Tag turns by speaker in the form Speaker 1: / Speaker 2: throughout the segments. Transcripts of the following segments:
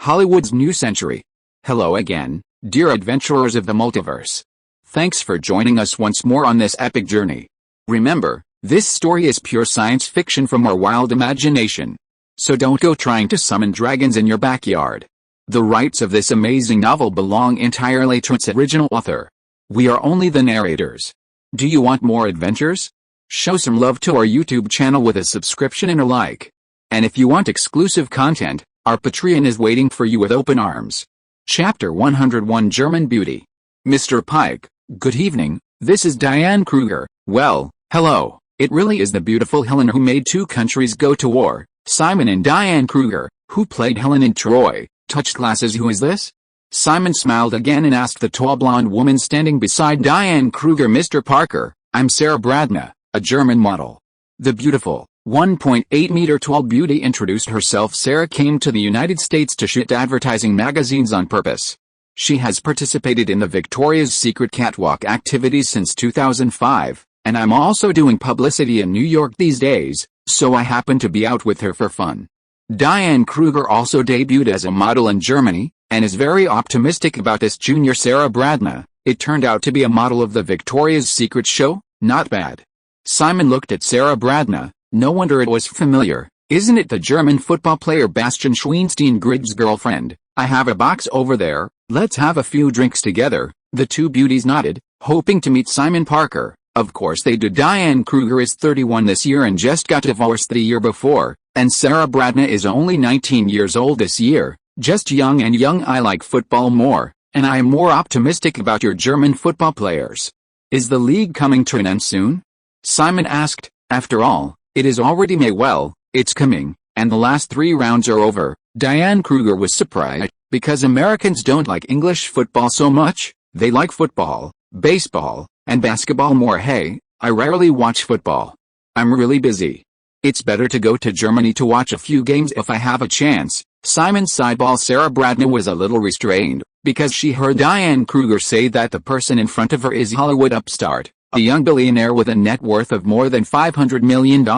Speaker 1: Hollywood's new century. Hello again, dear adventurers of the multiverse. Thanks for joining us once more on this epic journey. Remember, this story is pure science fiction from our wild imagination. So don't go trying to summon dragons in your backyard. The rights of this amazing novel belong entirely to its original author. We are only the narrators. Do you want more adventures? Show some love to our YouTube channel with a subscription and a like. And if you want exclusive content, our Patreon is waiting for you with open arms. Chapter 101 German Beauty. Mr. Pike, good evening, this is Diane Kruger. Well, hello, it really is the beautiful Helen who made two countries go to war. Simon and Diane Kruger, who played Helen in Troy, touched glasses. Who is this? Simon smiled again and asked the tall blonde woman standing beside Diane Kruger. Mr. Parker, I'm Sarah Bradna, a German model. The beautiful, 1.8-meter tall beauty introduced herself. Sarah came to the United States to shoot advertising magazines on purpose. She has participated in the Victoria's Secret catwalk activities since 2005, and I'm also doing publicity in New York these days, so I happen to be out with her for fun. Diane Kruger also debuted as a model in Germany, and is very optimistic about this. Junior Sarah Bradna, it turned out to be a model of the Victoria's Secret show? Not bad. Simon looked at Sarah Bradna. No wonder it was familiar. Isn't it the German football player Bastian Schweinstein's girlfriend? I have a box over there, let's have a few drinks together. The two beauties nodded, hoping to meet Simon Parker. Of course they do. Diane Kruger is 31 this year and just got divorced the year before, and Sarah Bradna is only 19 years old this year. Just young and young. I like football more, and I am more optimistic about your German football players. Is the league coming to an end soon? Simon asked. After all, it is already May. Well, it's coming, and the last 3 rounds are over. Diane Kruger was surprised, because Americans don't like English football so much. They like football, baseball, and basketball more. Hey, I rarely watch football. I'm really busy. It's better to go to Germany to watch a few games if I have a chance. Simon's sideball. Sarah Bradna was a little restrained, because she heard Diane Kruger say that the person in front of her is Hollywood upstart, a young billionaire with a net worth of more than $500 million,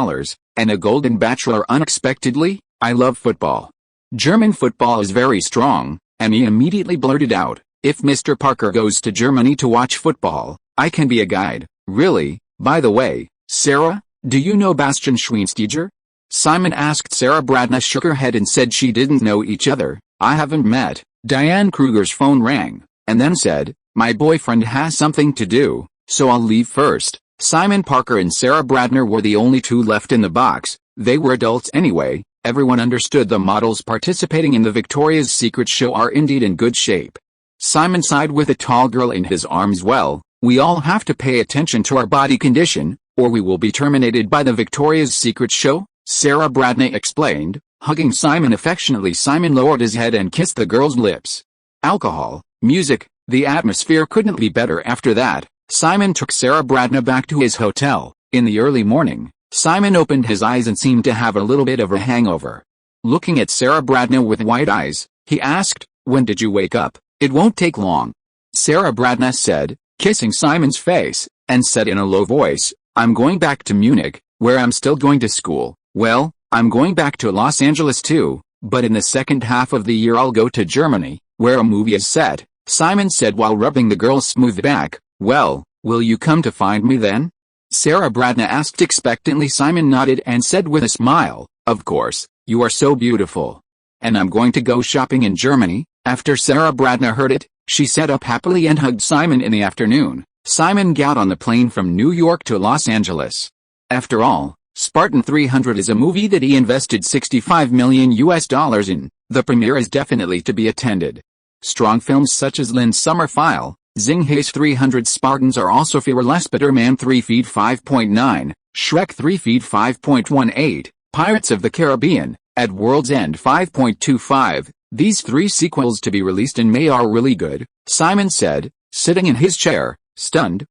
Speaker 1: and a golden bachelor. Unexpectedly, I love football. German football is very strong, and he immediately blurted out, if Mr. Parker goes to Germany to watch football, I can be a guide. Really? By the way, Sarah, do you know Bastian Schweinsteiger? Simon asked. Sarah Bradna shook her head and said she didn't know each other. I haven't met. Diane Kruger's phone rang, and then said, my boyfriend has something to do, so I'll leave first. Simon Parker and Sarah Bradna were the only two left in the box. They were adults anyway. Everyone understood the models participating in the Victoria's Secret show are indeed in good shape. Simon sighed with a tall girl in his arms. Well, we all have to pay attention to our body condition, or we will be terminated by the Victoria's Secret show, Sarah Bradna explained, hugging Simon affectionately. Simon lowered his head and kissed the girl's lips. Alcohol, music, the atmosphere couldn't be better. After that, Simon took Sarah Bradna back to his hotel. In the early morning, Simon opened his eyes and seemed to have a little bit of a hangover. Looking at Sarah Bradna with wide eyes, he asked, when did you wake up? It won't take long. Sarah Bradna said, kissing Simon's face, and said in a low voice, I'm going back to Munich, where I'm still going to school. Well, I'm going back to Los Angeles too, but in the second half of the year I'll go to Germany, where a movie is set, Simon said while rubbing the girl's smooth back. Well, will you come to find me then? Sarah Bradna asked expectantly. Simon nodded and said with a smile, of course, you are so beautiful. And I'm going to go shopping in Germany. After Sarah Bradna heard it, she sat up happily and hugged Simon. In the afternoon, Simon got on the plane from New York to Los Angeles. After all, Spartan 300 is a movie that he invested $65 million in. The premiere is definitely to be attended. Strong films such as Lynn's Summer File, Zing He's 300 Spartans are also fearless. Spider-Man 3 feed 5.9, Shrek 3 feed 5.18, Pirates of the Caribbean, At World's End 5.25. These 3 sequels to be released in May are really good, Simon said, sitting in his chair, stunned.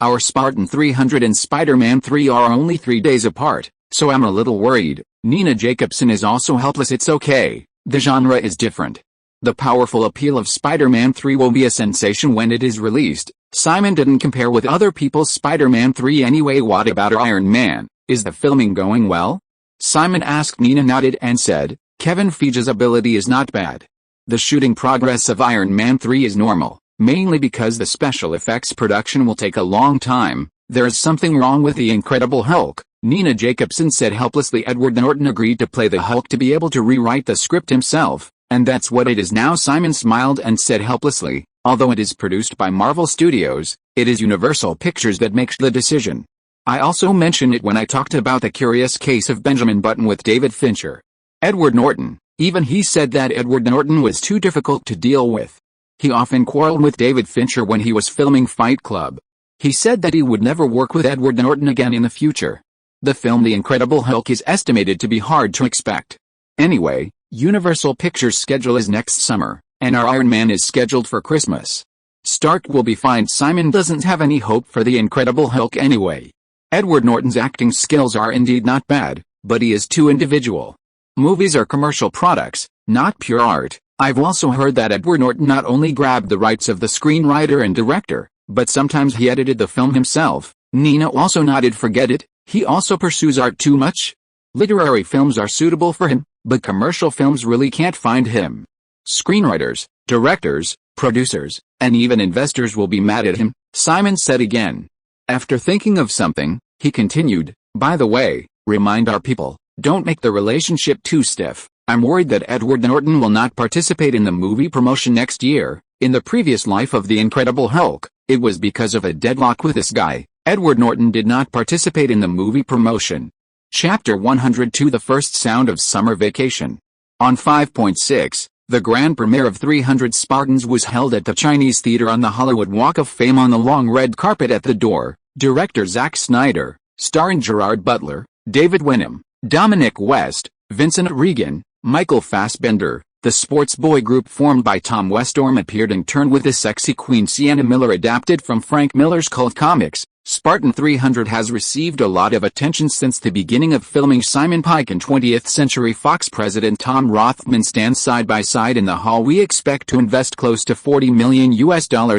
Speaker 1: Our Spartan 300 and Spider-Man 3 are only 3 days apart, so I'm a little worried. Nina Jacobson is also helpless. It's okay, the genre is different. The powerful appeal of Spider-Man 3 will be a sensation when it is released. Simon didn't compare with other people's Spider-Man 3 anyway. What about Iron Man? Is the filming going well? Simon asked. Nina nodded and said, Kevin Feige's ability is not bad. The shooting progress of Iron Man 3 is normal, mainly because the special effects production will take a long time. There is something wrong with the Incredible Hulk, Nina Jacobson said helplessly. Edward Norton agreed to play the Hulk to be able to rewrite the script himself, and that's what it is now. Simon smiled and said helplessly, although it is produced by Marvel Studios, it is Universal Pictures that makes the decision. I also mentioned it when I talked about the Curious Case of Benjamin Button with David Fincher. Edward Norton, even he said that Edward Norton was too difficult to deal with. He often quarreled with David Fincher when he was filming Fight Club. He said that he would never work with Edward Norton again in the future. The film The Incredible Hulk is estimated to be hard to expect. Anyway, Universal Pictures' schedule is next summer, and our Iron Man is scheduled for Christmas. Stark will be fine. Simon doesn't have any hope for The Incredible Hulk anyway. Edward Norton's acting skills are indeed not bad, but he is too individual. Movies are commercial products, not pure art. I've also heard that Edward Norton not only grabbed the rights of the screenwriter and director, but sometimes he edited the film himself. Nina also nodded. Forget it, he also pursues art too much. Literary films are suitable for him, but commercial films really can't find him. Screenwriters, directors, producers, and even investors will be mad at him, Simon said again. After thinking of something, he continued, by the way, remind our people, don't make the relationship too stiff. I'm worried that Edward Norton will not participate in the movie promotion next year. In the previous life of The Incredible Hulk, it was because of a deadlock with this guy. Edward Norton did not participate in the movie promotion. Chapter 102 The First Sound of Summer Vacation. On 5.6, the grand premiere of 300 Spartans was held at the Chinese Theater on the Hollywood Walk of Fame. On the long red carpet at the door, director Zack Snyder, starring Gerard Butler, David Wenham, Dominic West, Vincent Regan, Michael Fassbender, the sports boy group formed by Tom Westorm appeared and turned with the sexy queen Sienna Miller. Adapted from Frank Miller's cult comics, Spartan 300 has received a lot of attention since the beginning of filming. Simon Pike and 20th Century Fox president Tom Rothman stand side by side in the hall. We expect to invest close to $40 million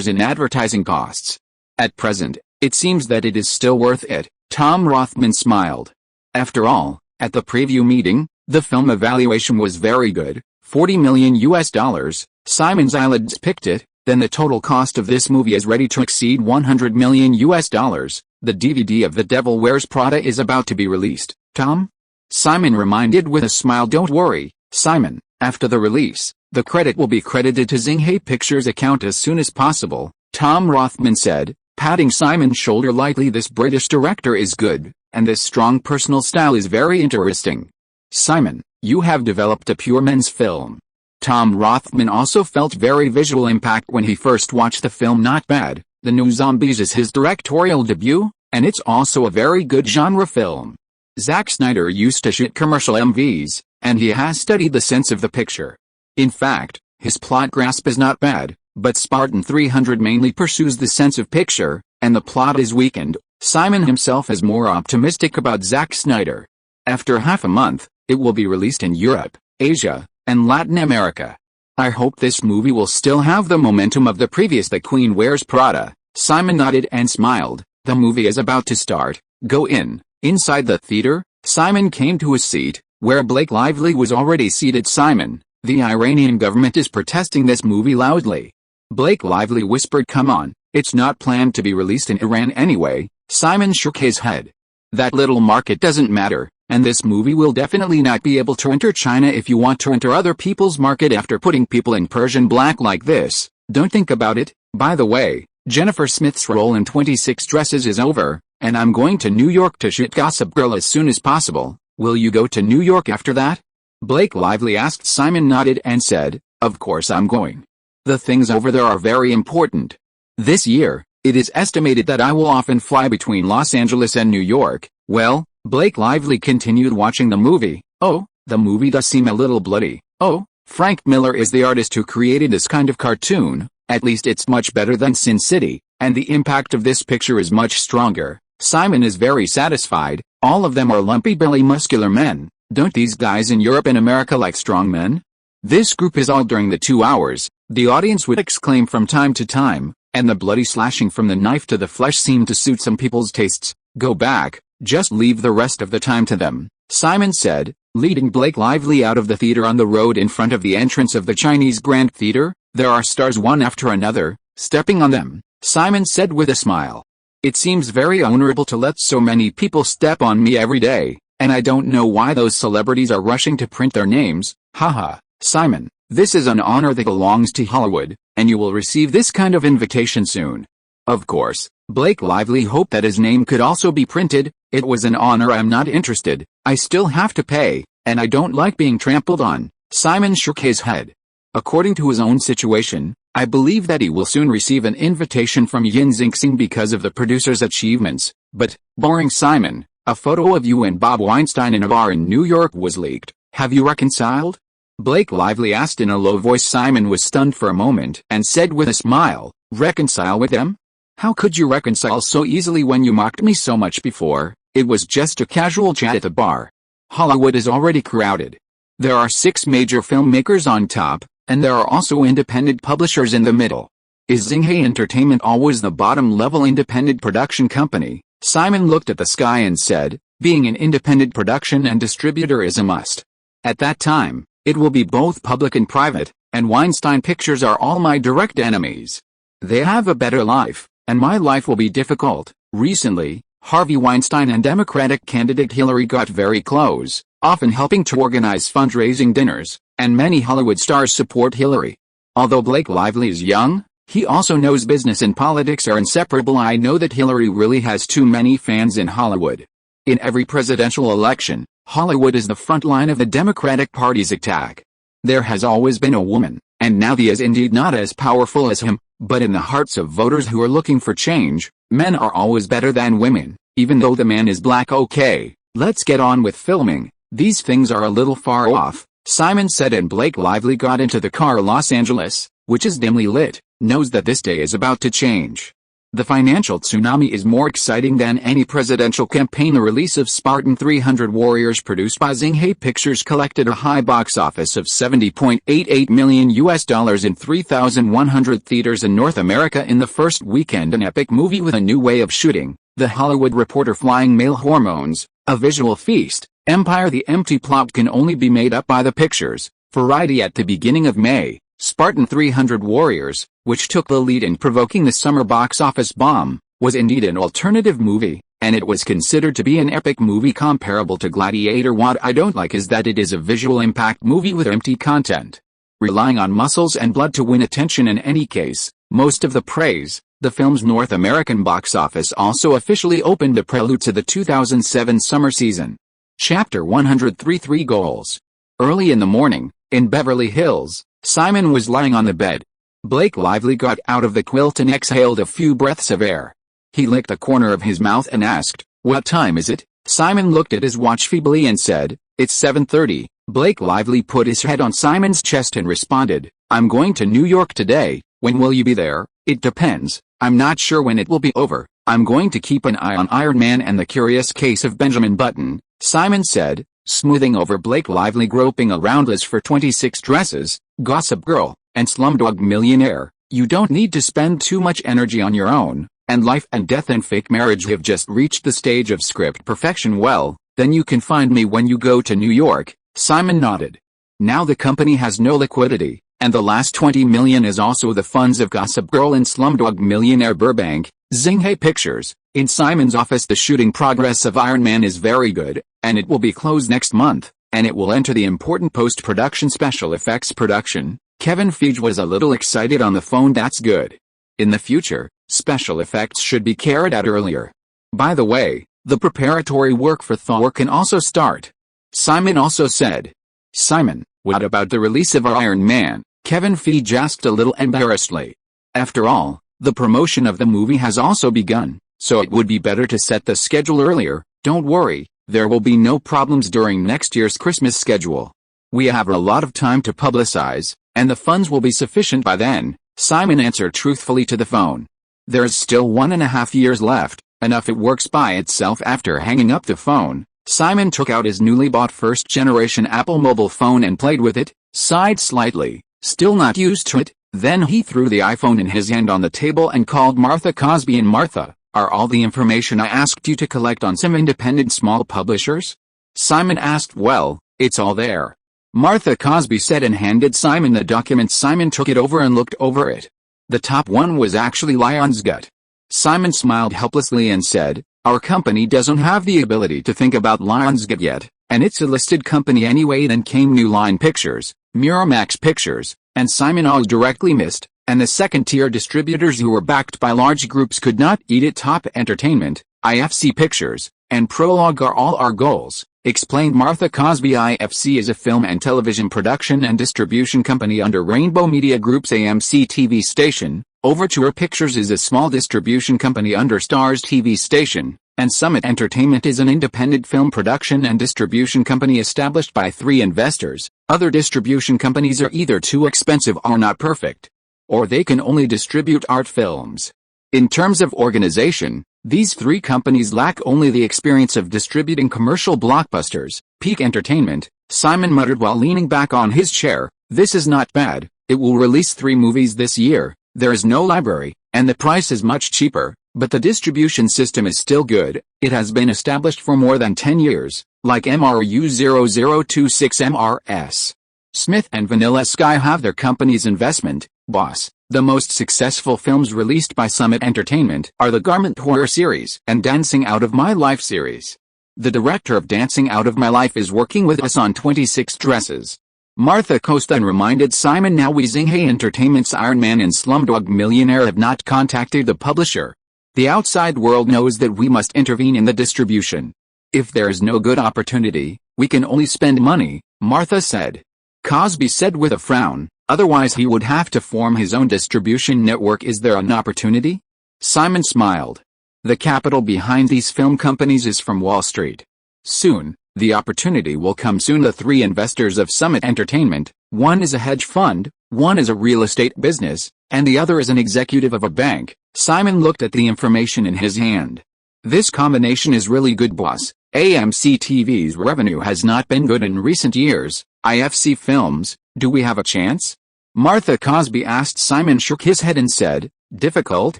Speaker 1: in advertising costs. At present, it seems that it is still worth it, Tom Rothman smiled. After all, at the preview meeting, the film evaluation was very good, $40 million. Simon's eyelids picked it. Then the total cost of this movie is ready to exceed $100 million. The DVD of The Devil Wears Prada is about to be released, Tom? Simon reminded with a smile. Don't worry, Simon, after the release, the credit will be credited to Xinghai Pictures' account as soon as possible, Tom Rothman said, patting Simon's shoulder lightly. This British director is good, and this strong personal style is very interesting. Simon, you have developed a pure men's film. Tom Rothman also felt very visual impact when he first watched the film. Not bad. The New Zombies is his directorial debut, and it's also a very good genre film. Zack Snyder used to shoot commercial MVs, and he has studied the sense of the picture. In fact, his plot grasp is not bad, but Spartan 300 mainly pursues the sense of picture, and the plot is weakened. Simon himself is more optimistic about Zack Snyder. After half a month, it will be released in Europe, Asia, and Latin America. I hope this movie will still have the momentum of the previous The Queen Wears Prada. Simon nodded and smiled. The movie is about to start. Go in. Inside the theater, Simon came to his seat, where Blake Lively was already seated. Simon, the Iranian government is protesting this movie loudly. Blake Lively whispered. Come on, it's not planned to be released in Iran anyway. Simon shook his head. That little market doesn't matter. And this movie will definitely not be able to enter China. If you want to enter other people's market after putting people in Persian black like this, don't think about it. By the way, Jennifer Smith's role in 26 Dresses is over, and I'm going to New York to shoot Gossip Girl as soon as possible. Will you go to New York after that? Blake Lively asked. Simon nodded and said, of course I'm going. The things over there are very important. This year, it is estimated that I will often fly between Los Angeles and New York. Well, Blake Lively continued watching the movie. Oh, the movie does seem a little bloody. Oh, Frank Miller is the artist who created this kind of cartoon. At least it's much better than Sin City, and the impact of this picture is much stronger. Simon is very satisfied. All of them are lumpy belly muscular men. Don't these guys in Europe and America like strong men? This group is all. During the 2 hours, the audience would exclaim from time to time, and the bloody slashing from the knife to the flesh seemed to suit some people's tastes. Go back. Just leave the rest of the time to them, Simon said. Leading Blake Lively out of the theater on the road in front of the entrance of the Chinese Grand Theater, there are stars one after another, stepping on them, Simon said with a smile. It seems very honorable to let so many people step on me every day, and I don't know why those celebrities are rushing to print their names. Haha, Simon, this is an honor that belongs to Hollywood, and you will receive this kind of invitation soon. Of course, Blake Lively hoped that his name could also be printed. It was an honor. I'm not interested, I still have to pay, and I don't like being trampled on. Simon shook his head. According to his own situation, I believe that he will soon receive an invitation from Yin Xing because of the producer's achievements, but, boring Simon, a photo of you and Bob Weinstein in a bar in New York was leaked. Have you reconciled? Blake Lively asked in a low voice. Simon was stunned for a moment and said with a smile, reconcile with them? How could you reconcile so easily when you mocked me so much before? It was just a casual chat at the bar. Hollywood is already crowded. There are 6 major filmmakers on top, and there are also independent publishers in the middle. Is Xinghai Entertainment always the bottom-level independent production company? Simon looked at the sky and said, being an independent production and distributor is a must. At that time, it will be both public and private, and Weinstein Pictures are all my direct enemies. They have a better life, and my life will be difficult. Recently, Harvey Weinstein and Democratic candidate Hillary got very close, often helping to organize fundraising dinners, and many Hollywood stars support Hillary. Although Blake Lively is young, he also knows business and politics are inseparable. I know that Hillary really has too many fans in Hollywood. In every presidential election, Hollywood is the front line of the Democratic Party's attack. There has always been a woman, and now he is indeed not as powerful as him, but in the hearts of voters who are looking for change, men are always better than women, even though the man is black. Okay, let's get on with filming. These things are a little far off, Simon said, and Blake Lively got into the car. Los Angeles, which is dimly lit, knows that this day is about to change. The financial tsunami is more exciting than any presidential campaign. The release of Spartan 300 Warriors, produced by Xinghai Pictures, collected a high box office of $70.88 million in 3,100 theaters in North America in the first weekend. An epic movie with a new way of shooting, The Hollywood Reporter, flying male hormones, a visual feast, Empire. The empty plot can only be made up by the pictures. Variety. At the beginning of May, Spartan 300 Warriors, which took the lead in provoking the summer box office bomb, was indeed an alternative movie, and it was considered to be an epic movie comparable to Gladiator. What I don't like is that it is a visual impact movie with empty content, relying on muscles and blood to win attention. In any case, most of the praise. The film's North American box office also officially opened the prelude to the 2007 summer season. Chapter 103. Goals. Early in the morning, in Beverly Hills, Simon was lying on the bed. Blake Lively got out of the quilt and exhaled a few breaths of air. He licked the corner of his mouth and asked, "What time is it?" Simon looked at his watch feebly and said, "It's 7:30. Blake Lively put his head on Simon's chest and responded, "I'm going to New York today. When will you be there?" "It depends. I'm not sure when it will be over. I'm going to keep an eye on Iron Man and The Curious Case of Benjamin Button," Simon said, smoothing over Blake Lively, groping around lists for 26 dresses, Gossip Girl, and Slumdog Millionaire. "You don't need to spend too much energy on your own, and Life and Death and Fake Marriage have just reached the stage of script perfection. Well, then you can find me when you go to New York." Simon nodded. Now the company has no liquidity, and the last $20 million is also the funds of Gossip Girl and Slumdog Millionaire. Burbank, Xinghai Pictures. In Simon's office, the shooting progress of Iron Man is very good, and it will be closed next month, and it will enter the important post-production special effects production. Kevin Feige was a little excited on the phone. "That's good. In the future, special effects should be carried out earlier. By the way, the preparatory work for Thor can also start," Simon also said. "Simon, what about the release of our Iron Man?" Kevin Feige asked a little embarrassedly. "After all, the promotion of the movie has also begun, so it would be better to set the schedule earlier." "Don't worry, there will be no problems during next year's Christmas schedule. We have a lot of time to publicize, and the funds will be sufficient by then," Simon answered truthfully to the phone. "There's still 1.5 years left, and if it works by itself." After hanging up the phone, Simon took out his newly bought first-generation Apple mobile phone and played with it, sighed slightly, still not used to it. Then he threw the iPhone in his hand on the table and called Martha Cosby. "And Martha, are all the information I asked you to collect on some independent small publishers?" Simon asked. "Well, It's all there. Martha Cosby said and handed Simon the document. Simon took it over and looked over it. The top one was actually Lionsgate. Simon smiled helplessly and said, "Our company doesn't have the ability to think about Lionsgate yet, and it's a listed company anyway." Then came New Line Pictures, Miramax Pictures, and Simon all directly missed, and the second-tier distributors who were backed by large groups could not eat it. Top Entertainment, IFC Pictures, and Prologue are all our goals, explained Martha Cosby. IFC is a film and television production and distribution company under Rainbow Media Group's AMC TV station. Overture Pictures is a small distribution company under Starz TV station, and Summit Entertainment is an independent film production and distribution company established by 3 investors. Other distribution companies are either too expensive or not perfect, or they can only distribute art films. In terms of organization, these 3 companies lack only the experience of distributing commercial blockbusters. Peak Entertainment, Simon muttered while leaning back on his chair, "This is not bad. It will release 3 movies this year. There is no library, and the price is much cheaper, but the distribution system is still good. It has been established for more than 10 years, like MRU 0026 MRS. Smith and Vanilla Sky have their company's investment, boss." The most successful films released by Summit Entertainment are the Garment Horror series and Dancing Out of My Life series. The director of Dancing Out of My Life is working with us on 26 Dresses. Martha Costa reminded Simon now Xinghai Entertainment's Iron Man and Slumdog Millionaire have not contacted the publisher. The outside world knows that we must intervene in the distribution. If there is no good opportunity, we can only spend money, Martha said. Cosby said with a frown, "Otherwise he would have to form his own distribution network. Is there an opportunity?" Simon smiled. "The capital behind these film companies is from Wall Street. Soon, the opportunity will come soon." The 3 investors of Summit Entertainment, one is a hedge fund, one is a real estate business, and the other is an executive of a bank. Simon looked at the information in his hand. "This combination is really good, boss. AMC TV's revenue has not been good in recent years. IFC Films, do we have a chance?" Martha Cosby asked. Simon shook his head and said, "Difficult.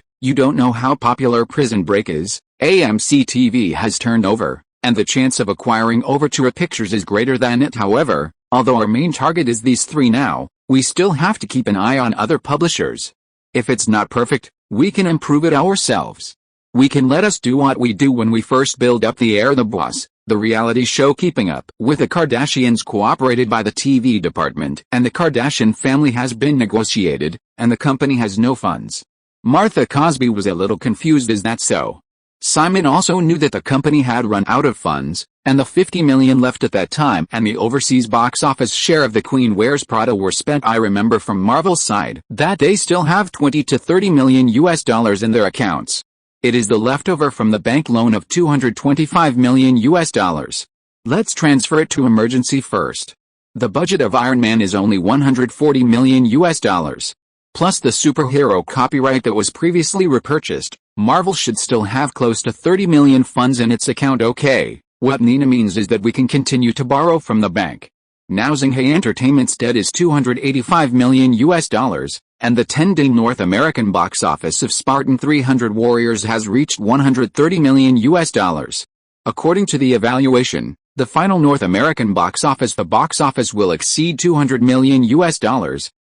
Speaker 1: You don't know how popular Prison Break is. AMC TV has turned over, and the chance of acquiring Overture Pictures is greater than it. However, although our main target is these 3 now, we still have to keep an eye on other publishers. If it's not perfect, we can improve it ourselves. We can let us do what we do when we first build up the Air the Boss, the reality show Keeping Up with the Kardashians, cooperated by the TV department, and the Kardashian family has been negotiated, and the company has no funds." Martha Cosby was a little confused. Is that so? Simon also knew that the company had run out of funds, and the $50 million left at that time and the overseas box office share of The Queen Wears Prada were spent. I remember from Marvel's side that they still have $20 to $30 million in their accounts. It is the leftover from the bank loan of $225 million. Let's transfer it to emergency first. The budget of Iron Man is only $140 million. Plus the superhero copyright that was previously repurchased. Marvel should still have close to $30 million funds in its account. Okay, what Nina means is that we can continue to borrow from the bank. Now Xinghai Entertainment's debt is $285 million, and the 10-day North American box office of Spartan 300 Warriors has reached $130 million. According to the evaluation, the final North American box office will exceed $200 million,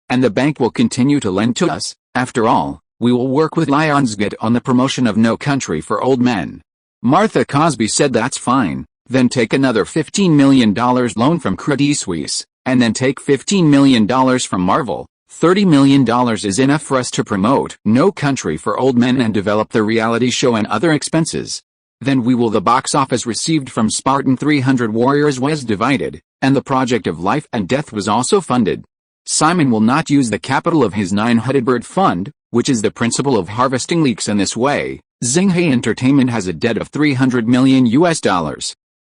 Speaker 1: and the bank will continue to lend to us. After all, we will work with Lionsgate on the promotion of No Country for Old Men. Martha Cosby said that's fine, then take another $15 million loan from Credit Suisse, and then take $15 million from Marvel. $30 million is enough for us to promote No Country for Old Men and develop the reality show and other expenses. Then we will. The box office received from Spartan 300 Warriors was divided, and the project of Life and Death was also funded. Simon will not use the capital of his 9-headed bird fund, which is the principle of harvesting leaks in this way. Xinghai Entertainment has a debt of $300 million.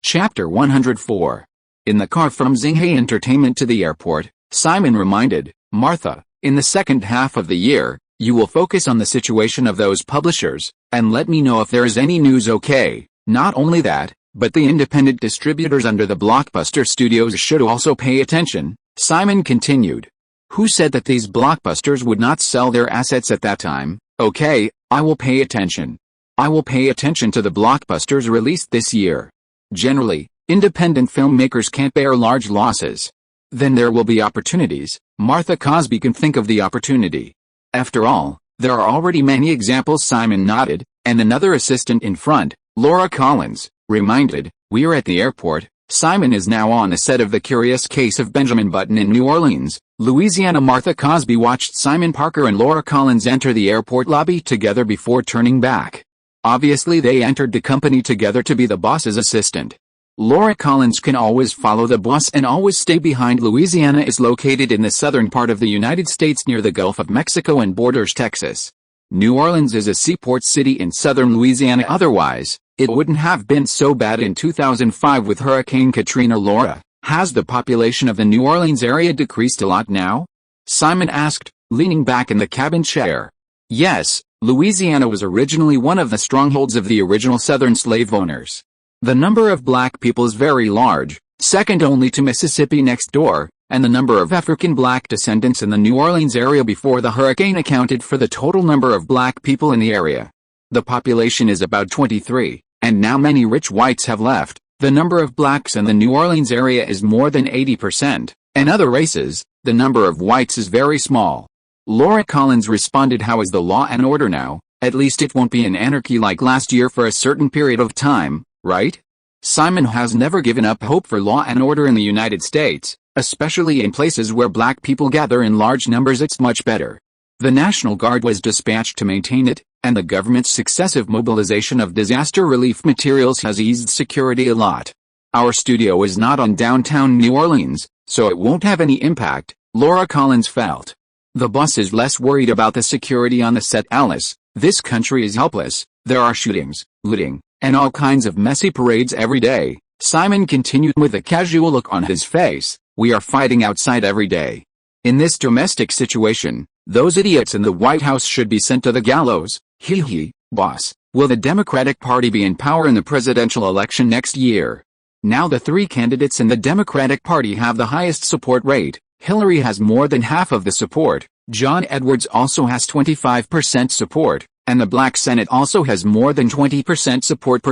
Speaker 1: Chapter 104. In the car from Xinghai Entertainment to the airport, Simon reminded Martha, in the second half of the year, you will focus on the situation of those publishers, and let me know if there is any news. Okay, not only that, but the independent distributors under the Blockbuster Studios should also pay attention, Simon continued. Who said that these blockbusters would not sell their assets at that time? Okay, I will pay attention. I will pay attention to the blockbusters released this year. Generally, Independent filmmakers can't bear large losses. Then there will be opportunities. Martha Cosby can think of the opportunity. After all, there are already many examples. Simon nodded, and another assistant in front, Laura Collins, reminded, we're at the airport. Simon is now on the set of The Curious Case of Benjamin Button in New Orleans, Louisiana. Martha Cosby watched Simon Parker and Laura Collins enter the airport lobby together before turning back. Obviously they entered the company together to be the boss's assistant. Laura Collins can always follow the boss and always stay behind. Louisiana is located in the southern part of the United States near the Gulf of Mexico and borders Texas. New Orleans is a seaport city in southern Louisiana. Otherwise, it wouldn't have been so bad in 2005 with Hurricane Katrina. Laura, has the population of the New Orleans area decreased a lot now? Simon asked, leaning back in the cabin chair. Yes, Louisiana was originally one of the strongholds of the original southern slave owners. The number of black people is very large, second only to Mississippi next door, and the number of African black descendants in the New Orleans area before the hurricane accounted for the total number of black people in the area. The population is about 23, and now many rich whites have left. The number of blacks in the New Orleans area is more than 80%, and other races, the number of whites is very small. Laura Collins responded, how is the law and order now? At least it won't be an anarchy like last year for a certain period of time, right? Simon has never given up hope for law and order in the United States, especially in places where black people gather in large numbers. It's much better. The National Guard was dispatched to maintain it, and the government's successive mobilization of disaster relief materials has eased security a lot. Our studio is not on downtown New Orleans, so it won't have any impact, Laura Collins felt. The boss is less worried about the security on the set. Alice, this country is helpless. There are shootings, looting, and all kinds of messy parades every day. Simon continued with a casual look on his face. We are fighting outside every day. In this domestic situation, those idiots in the White House should be sent to the gallows. Hee, boss. Will the Democratic Party be in power in the presidential election next year? Now the three candidates in the Democratic Party have the highest support rate. Hillary has more than half of the support. John Edwards also has 25% support, and the Black Senate also has more than 20% support.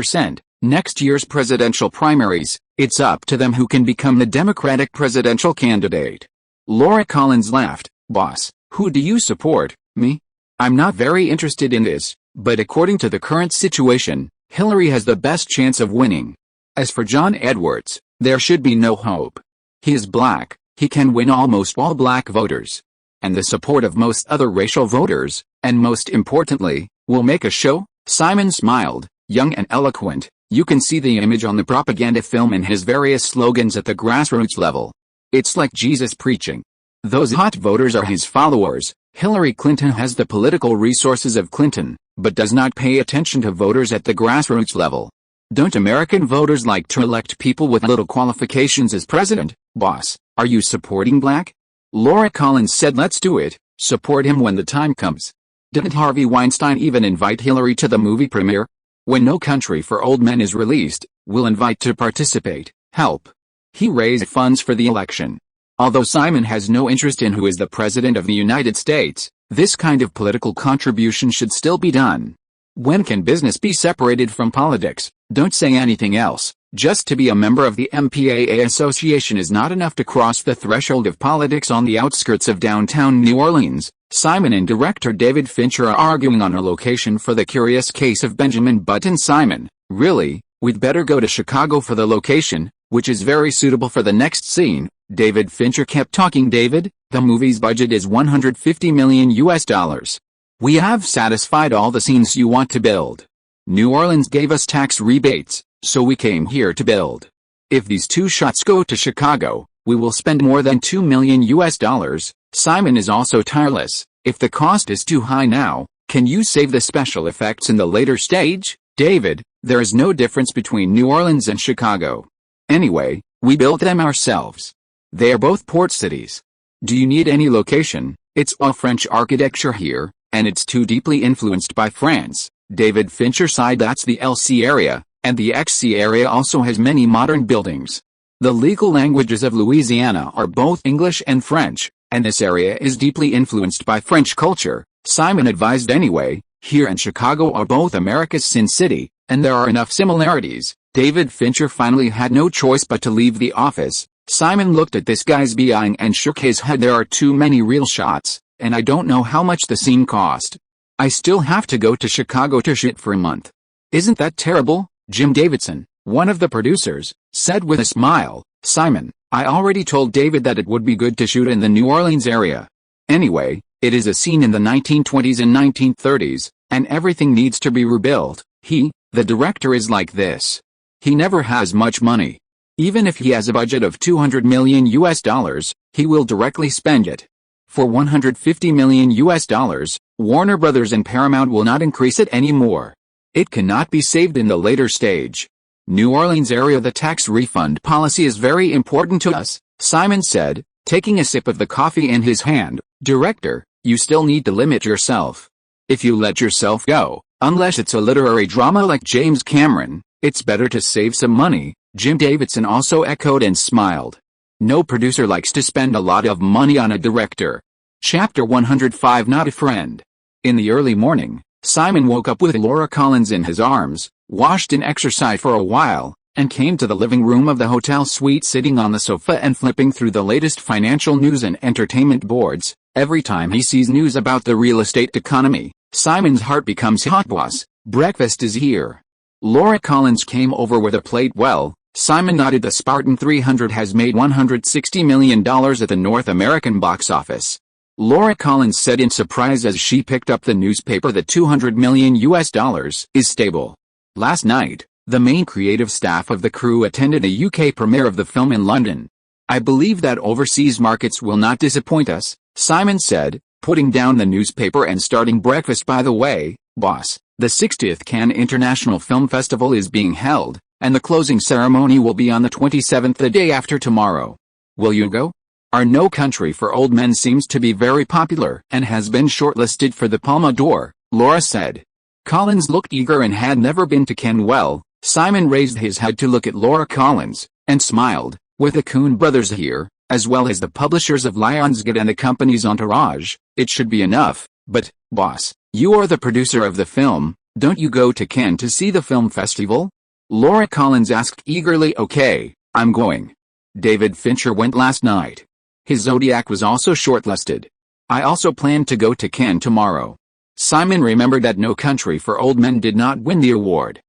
Speaker 1: Next year's presidential primaries, it's up to them who can become the Democratic presidential candidate. Laura Collins laughed. Boss, who do you support? Me? I'm not very interested in this, but according to the current situation, Hillary has the best chance of winning. As for John Edwards, there should be no hope. He is black, he can win almost all black voters. And the support of most other racial voters, and most importantly, will make a show. Simon smiled, young and eloquent. You can see the image on the propaganda film and his various slogans at the grassroots level. It's like Jesus preaching. Those hot voters are his followers. Hillary Clinton has the political resources of Clinton, but does not pay attention to voters at the grassroots level. Don't American voters like to elect people with little qualifications as president? Boss, are you supporting black? Laura Collins said, let's do it, support him when the time comes. Didn't Harvey Weinstein even invite Hillary to the movie premiere? When No Country for Old Men is released, we'll invite to participate, help. He raised funds for the election. Although Simon has no interest in who is the President of the United States, this kind of political contribution should still be done. When can business be separated from politics? Don't say anything else. Just to be a member of the MPAA Association is not enough to cross the threshold of politics on the outskirts of downtown New Orleans. Simon and director David Fincher are arguing on a location for The Curious Case of Benjamin Button. Simon, really, we'd better go to Chicago for the location, which is very suitable for the next scene. David Fincher kept talking. David, the movie's budget is $150 million. We have satisfied all the scenes you want to build. New Orleans gave us tax rebates, so we came here to build. If these two shots go to Chicago, we will spend more than $2 million. Simon is also tireless. If the cost is too high now, can you save the special effects in the later stage? David, there is no difference between New Orleans and Chicago. Anyway, we built them ourselves. They are both port cities. Do you need any location? It's all French architecture here, and it's too deeply influenced by France. David Fincher sighed. That's the LC area, and the XC area also has many modern buildings. The legal languages of Louisiana are both English and French, and this area is deeply influenced by French culture. Simon advised. Anyway, here and Chicago are both America's Sin City, and there are enough similarities David Fincher finally had no choice but to leave the office. Simon looked at this guy's being and shook his head. There are too many real shots, and I don't know how much the scene cost. I still have to go to Chicago to shoot for a month. Isn't that terrible? Jim Davidson, one of the producers, said with a smile. Simon, I already told David that it would be good to shoot in the New Orleans area. Anyway, it is a scene in the 1920s and 1930s, and everything needs to be rebuilt. The director is like this. He never has much money. Even if he has a budget of $200 million, he will directly spend it. For $150 million, Warner Brothers and Paramount will not increase it anymore. It cannot be saved in the later stage. New Orleans area. The tax refund policy is very important to us, Simon said, taking a sip of the coffee in his hand. Director, you still need to limit yourself. If you let yourself go, unless it's a literary drama like James Cameron, it's better to save some money. Jim Davidson also echoed and smiled. No producer likes to spend a lot of money on a director. Chapter 105. Not a friend. In the early morning, Simon woke up with Laura Collins in his arms, washed and exercised for a while, and came to the living room of the hotel suite, sitting on the sofa and flipping through the latest financial news and entertainment boards. Every time he sees news about the real estate economy, Simon's heart becomes hot. Boss, breakfast is here. Laura Collins came over with a plate. Well, Simon nodded. The Spartan 300 has made $160 million at the North American box office. Laura Collins said in surprise as she picked up the newspaper. The $200 million is stable. Last night, the main creative staff of the crew attended a UK premiere of the film in London. I believe that overseas markets will not disappoint us, Simon said, putting down the newspaper and starting breakfast. By the way, boss, the 60th Cannes International Film Festival is being held, and the closing ceremony will be on the 27th, the day after tomorrow. Will you go? Our No Country for Old Men seems to be very popular and has been shortlisted for the Palme d'Or, Laura said. Collins looked eager and had never been to Cannes. Well, Simon raised his head to look at Laura Collins, and smiled. With the Coen brothers here, as well as the publishers of Lionsgate and the company's entourage, it should be enough. But, boss, you are the producer of the film, don't you go to Cannes to see the film festival? Laura Collins asked eagerly. Okay, I'm going. David Fincher went last night. His Zodiac was also shortlisted. I also plan to go to Cannes tomorrow. Simon remembered that No Country for Old Men did not win the award.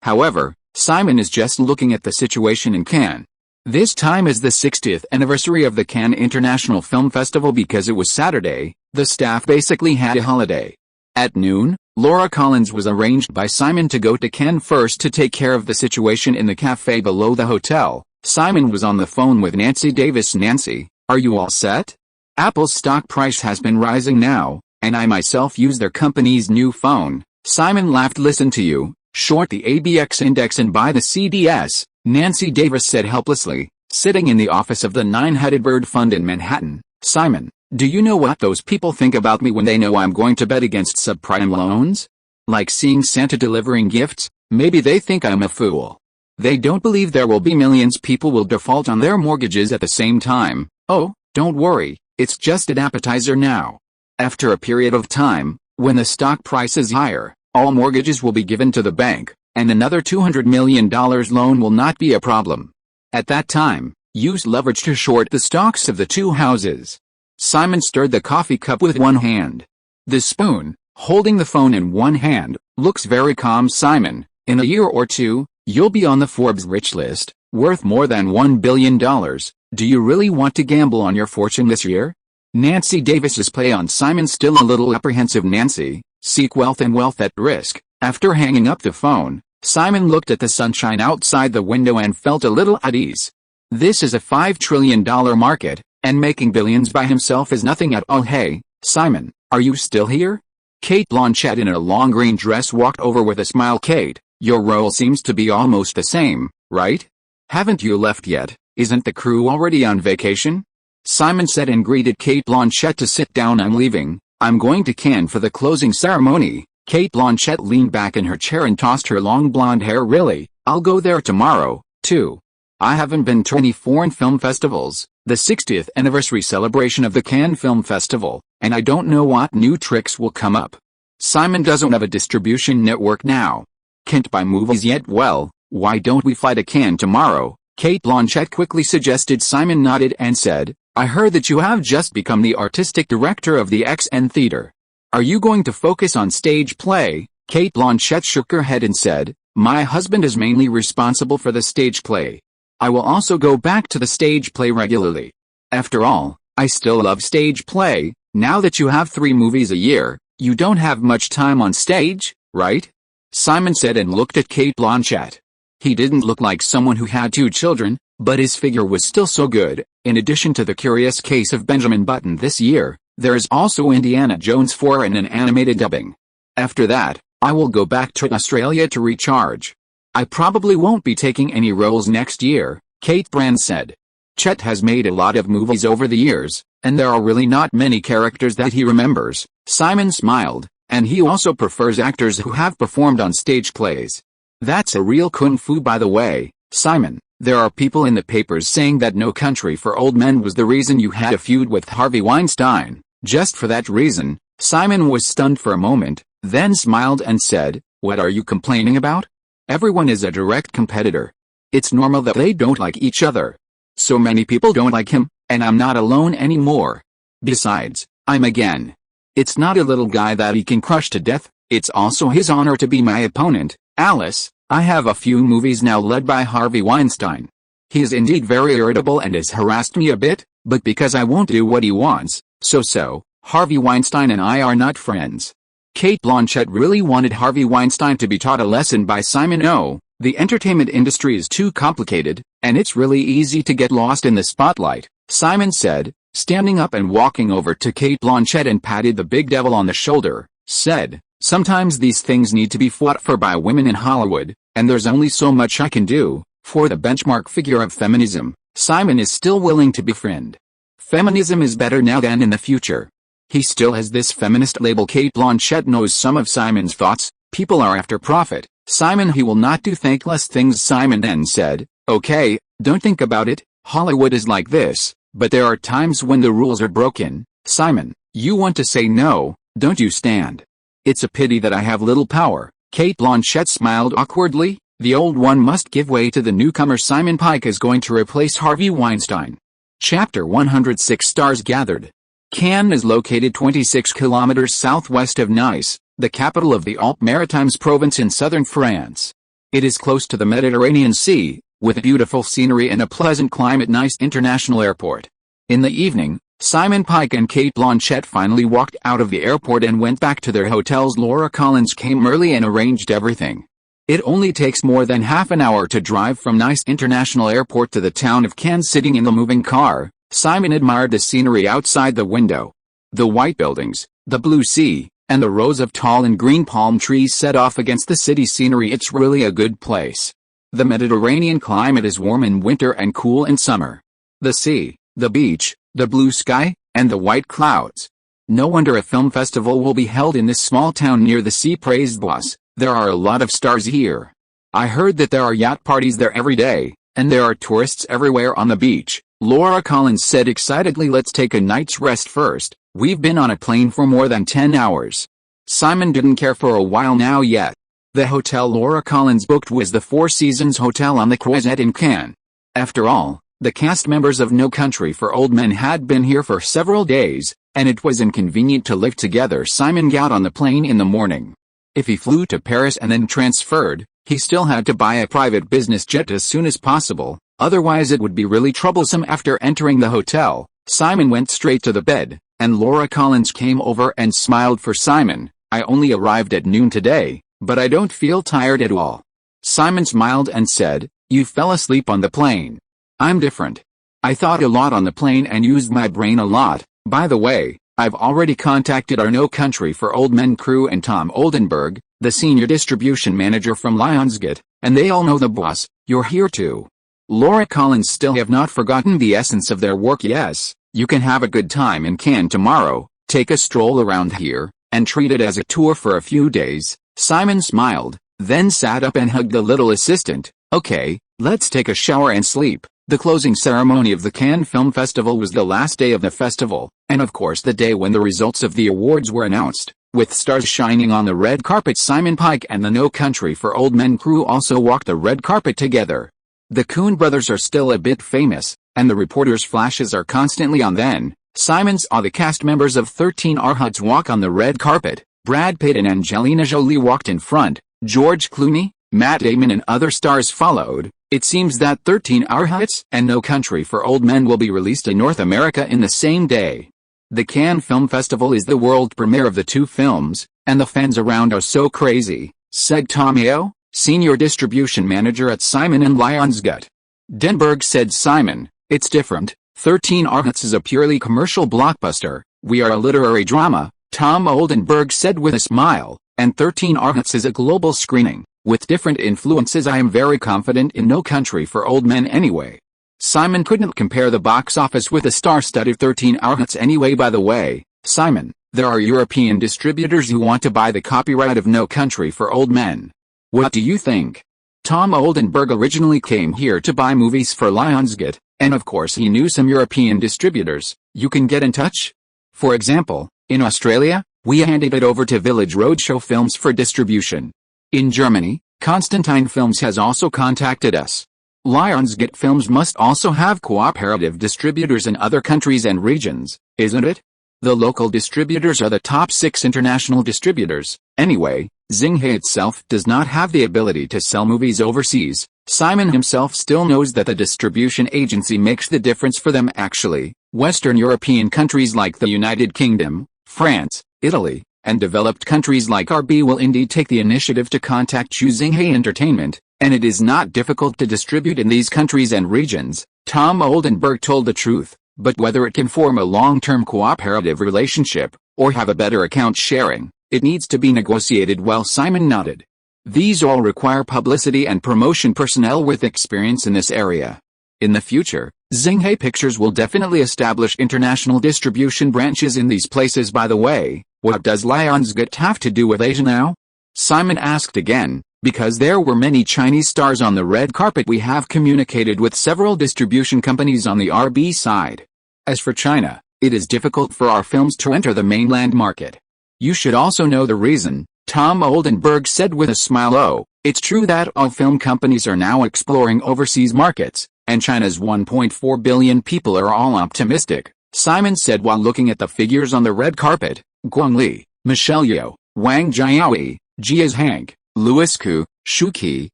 Speaker 1: However, Simon is just looking at the situation in Cannes. This time is the 60th anniversary of the Cannes International Film Festival. Because it was Saturday, the staff basically had a holiday. At noon, Laura Collins was arranged by Simon to go to Cannes first to take care of the situation in the cafe below the hotel. Simon was on the phone with Nancy Davis. Nancy, are you all set? Apple's stock price has been rising now, and I myself use their company's new phone. Simon laughed. Listen to you, short the ABX index and buy the CDS, Nancy Davis said helplessly, sitting in the office of the Nine-Headed Bird Fund in Manhattan. Simon, do you know what those people think about me when they know I'm going to bet against subprime loans? Like seeing Santa delivering gifts? Maybe they think I'm a fool. They don't believe there will be millions people will default on their mortgages at the same time. Oh, don't worry, it's just an appetizer now. After a period of time, when the stock price is higher, all mortgages will be given to the bank, and another $200 million loan will not be a problem. At that time, use leverage to short the stocks of the two houses. Simon stirred the coffee cup with one hand. The spoon, holding the phone in one hand, looks very calm. Simon, in a year or two, you'll be on the Forbes rich list, worth more than $1 billion. Do you really want to gamble on your fortune this year? Nancy Davis's play on Simon still a little apprehensive. Nancy, seek wealth and wealth at risk. After hanging up the phone, Simon looked at the sunshine outside the window and felt a little at ease. This is a $5 trillion market, and making billions by himself is nothing at all. Hey, Simon, are you still here? Cate Blanchett in a long green dress walked over with a smile. Kate, your role seems to be almost the same, right? Haven't you left yet? Isn't the crew already on vacation? Simon said and greeted Cate Blanchett to sit down. I'm leaving. I'm going to Cannes for the closing ceremony. Cate Blanchett leaned back in her chair and tossed her long blonde hair. Really? I'll go there tomorrow, too. I haven't been to any foreign film festivals, the 60th anniversary celebration of the Cannes Film Festival, and I don't know what new tricks will come up. Simon doesn't have a distribution network now. Can't buy movies yet. Well, Why don't we fly to Cannes tomorrow? Cate Blanchett quickly suggested. Simon nodded and said, I heard that you have just become the artistic director of the XN Theatre. Are you going to focus on stage play? Cate Blanchett shook her head and said, my husband is mainly responsible for the stage play. I will also go back to the stage play regularly. After all, I still love stage play. Now that you have 3 movies a year, you don't have much time on stage, right? Simon said and looked at Cate Blanchett. He didn't look like someone who had 2 children, but his figure was still so good. In addition to The Curious Case of Benjamin Button this year, there is also Indiana Jones 4 and an animated dubbing. After that, I will go back to Australia to recharge. I probably won't be taking any roles next year, Kate Brand said. Chet has made a lot of movies over the years, and there are really not many characters that he remembers. Simon smiled, and he also prefers actors who have performed on stage plays. That's a real kung fu, by the way, Simon. There are people in the papers saying that No Country for Old Men was the reason you had a feud with Harvey Weinstein. Just for that reason. Simon was stunned for a moment, then smiled and said, what are you complaining about? Everyone is a direct competitor. It's normal that they don't like each other. So many people don't like him, and I'm not alone anymore. Besides, I'm again. It's not a little guy that he can crush to death, it's also his honor to be my opponent. Alice, I have a few movies now led by Harvey Weinstein. He is indeed very irritable and has harassed me a bit, but because I won't do what he wants, so, Harvey Weinstein and I are not friends. Cate Blanchett really wanted Harvey Weinstein to be taught a lesson by Simon. Oh, the entertainment industry is too complicated, and it's really easy to get lost in the spotlight, Simon said, standing up and walking over to Cate Blanchett and patted the big devil on the shoulder, said, sometimes these things need to be fought for by women in Hollywood, and there's only so much I can do. For the benchmark figure of feminism, Simon is still willing to befriend. Feminism is better now than in the future. He still has this feminist label. Cate Blanchett knows some of Simon's thoughts. People are after profit, Simon. He will not do thankless things. Simon then said, okay, don't think about it, Hollywood is like this, but there are times when the rules are broken. Simon, you want to say no, don't you Stan? It's a pity that I have little power. Cate Blanchett smiled awkwardly. The old one must give way to the newcomer. Simon Pike is going to replace Harvey Weinstein. Chapter 106. Stars gathered. Cannes is located 26 kilometers southwest of Nice, the capital of the Alpes-Maritimes province in southern France. It is close to the Mediterranean Sea, with beautiful scenery and a pleasant climate. Nice International Airport. In the evening, Simon Pike and Cate Blanchett finally walked out of the airport and went back to their hotels. Laura Collins came early and arranged everything. It only takes more than half an hour to drive from Nice International Airport to the town of Cannes. Sitting in the moving car, Simon admired the scenery outside the window. The white buildings, the blue sea, and the rows of tall and green palm trees set off against the city scenery. It's really a good place. The Mediterranean climate is warm in winter and cool in summer. The sea, the beach, the blue sky, and the white clouds. No wonder a film festival will be held in this small town near the sea. Praised boss, there are a lot of stars here. I heard that there are yacht parties there every day, and there are tourists everywhere on the beach. Laura Collins said excitedly. Let's take a night's rest first, we've been on a plane for more than 10 hours. Simon didn't care for a while now yet. The hotel Laura Collins booked was the Four Seasons Hotel on the Croisette in Cannes. After all, the cast members of No Country for Old Men had been here for several days, and it was inconvenient to live together. Simon got on the plane in the morning. If he flew to Paris and then transferred, he still had to buy a private business jet as soon as possible. Otherwise it would be really troublesome. After entering the hotel, Simon went straight to the bed, and Laura Collins came over and smiled for Simon. I only arrived at noon today, but I don't feel tired at all. Simon smiled and said, you fell asleep on the plane. I'm different. I thought a lot on the plane and used my brain a lot. By the way, I've already contacted our No Country for Old Men crew and Tom Oldenburg, the senior distribution manager from Lionsgate, and they all know the boss. You're here too. Laura Collins still have not forgotten the essence of their work. Yes, you can have a good time in Cannes tomorrow, take a stroll around here, and treat it as a tour for a few days. Simon smiled, then sat up and hugged the little assistant. Okay, let's take a shower and sleep. The closing ceremony of the Cannes Film Festival was the last day of the festival, and of course the day when the results of the awards were announced. With stars shining on the red carpet, Simon Pike and the No Country for Old Men crew also walked the red carpet together. The Coen brothers are still a bit famous, and the reporters' flashes are constantly on then. Simon saw the cast members of 13 Arhuts walk on the red carpet. Brad Pitt and Angelina Jolie walked in front. George Clooney, Matt Damon and other stars followed. It seems that 13 Arhuts and No Country for Old Men will be released in North America in the same day. The Cannes Film Festival is the world premiere of the two films, and the fans around are so crazy, said Tom Yeo, senior distribution manager at Simon & Lionsgate. Denberg said Simon, "It's different. 13 Arhuts is a purely commercial blockbuster. We are a literary drama," Tom Oldenburg said with a smile, "and 13 Arhuts is a global screening. With different influences, I am very confident in No Country for Old Men anyway." Simon couldn't compare the box office with the star-studded 13 Arhuts anyway. By the way, Simon, there are European distributors who want to buy the copyright of No Country for Old Men. What do you think? Tom Oldenburg originally came here to buy movies for Lionsgate, and of course he knew some European distributors. You can get in touch. For example, in Australia, we handed it over to Village Roadshow Films for distribution. In Germany, Constantine Films has also contacted us. Lionsgate Films must also have cooperative distributors in other countries and regions, isn't it? The local distributors are the top 6 international distributors. Anyway, Xinghe itself does not have the ability to sell movies overseas. Simon himself still knows that the distribution agency makes the difference for them actually. Western European countries like the United Kingdom, France, Italy, and developed countries like RB will indeed take the initiative to contact Xinghe Entertainment, and it is not difficult to distribute in these countries and regions. Tom Oldenburg told the truth, but whether it can form a long-term cooperative relationship, or have a better account sharing, it needs to be negotiated well. Simon nodded. These all require publicity and promotion personnel with experience in this area. In the future, Xinghe Pictures will definitely establish international distribution branches in these places. By the way, what does Lionsgate have to do with Asia now? Simon asked again. Because there were many Chinese stars on the red carpet, we have communicated with several distribution companies on the RB side. As for China, it is difficult for our films to enter the mainland market. You should also know the reason, Tom Oldenburg said with a smile. Oh, it's true that all film companies are now exploring overseas markets, and China's 1.4 billion people are all optimistic, Simon said while looking at the figures on the red carpet. Guang Li, Michelle Yeoh, Wang Jiaoyi, Jia Zhang, Louis Koo, Shu Qi,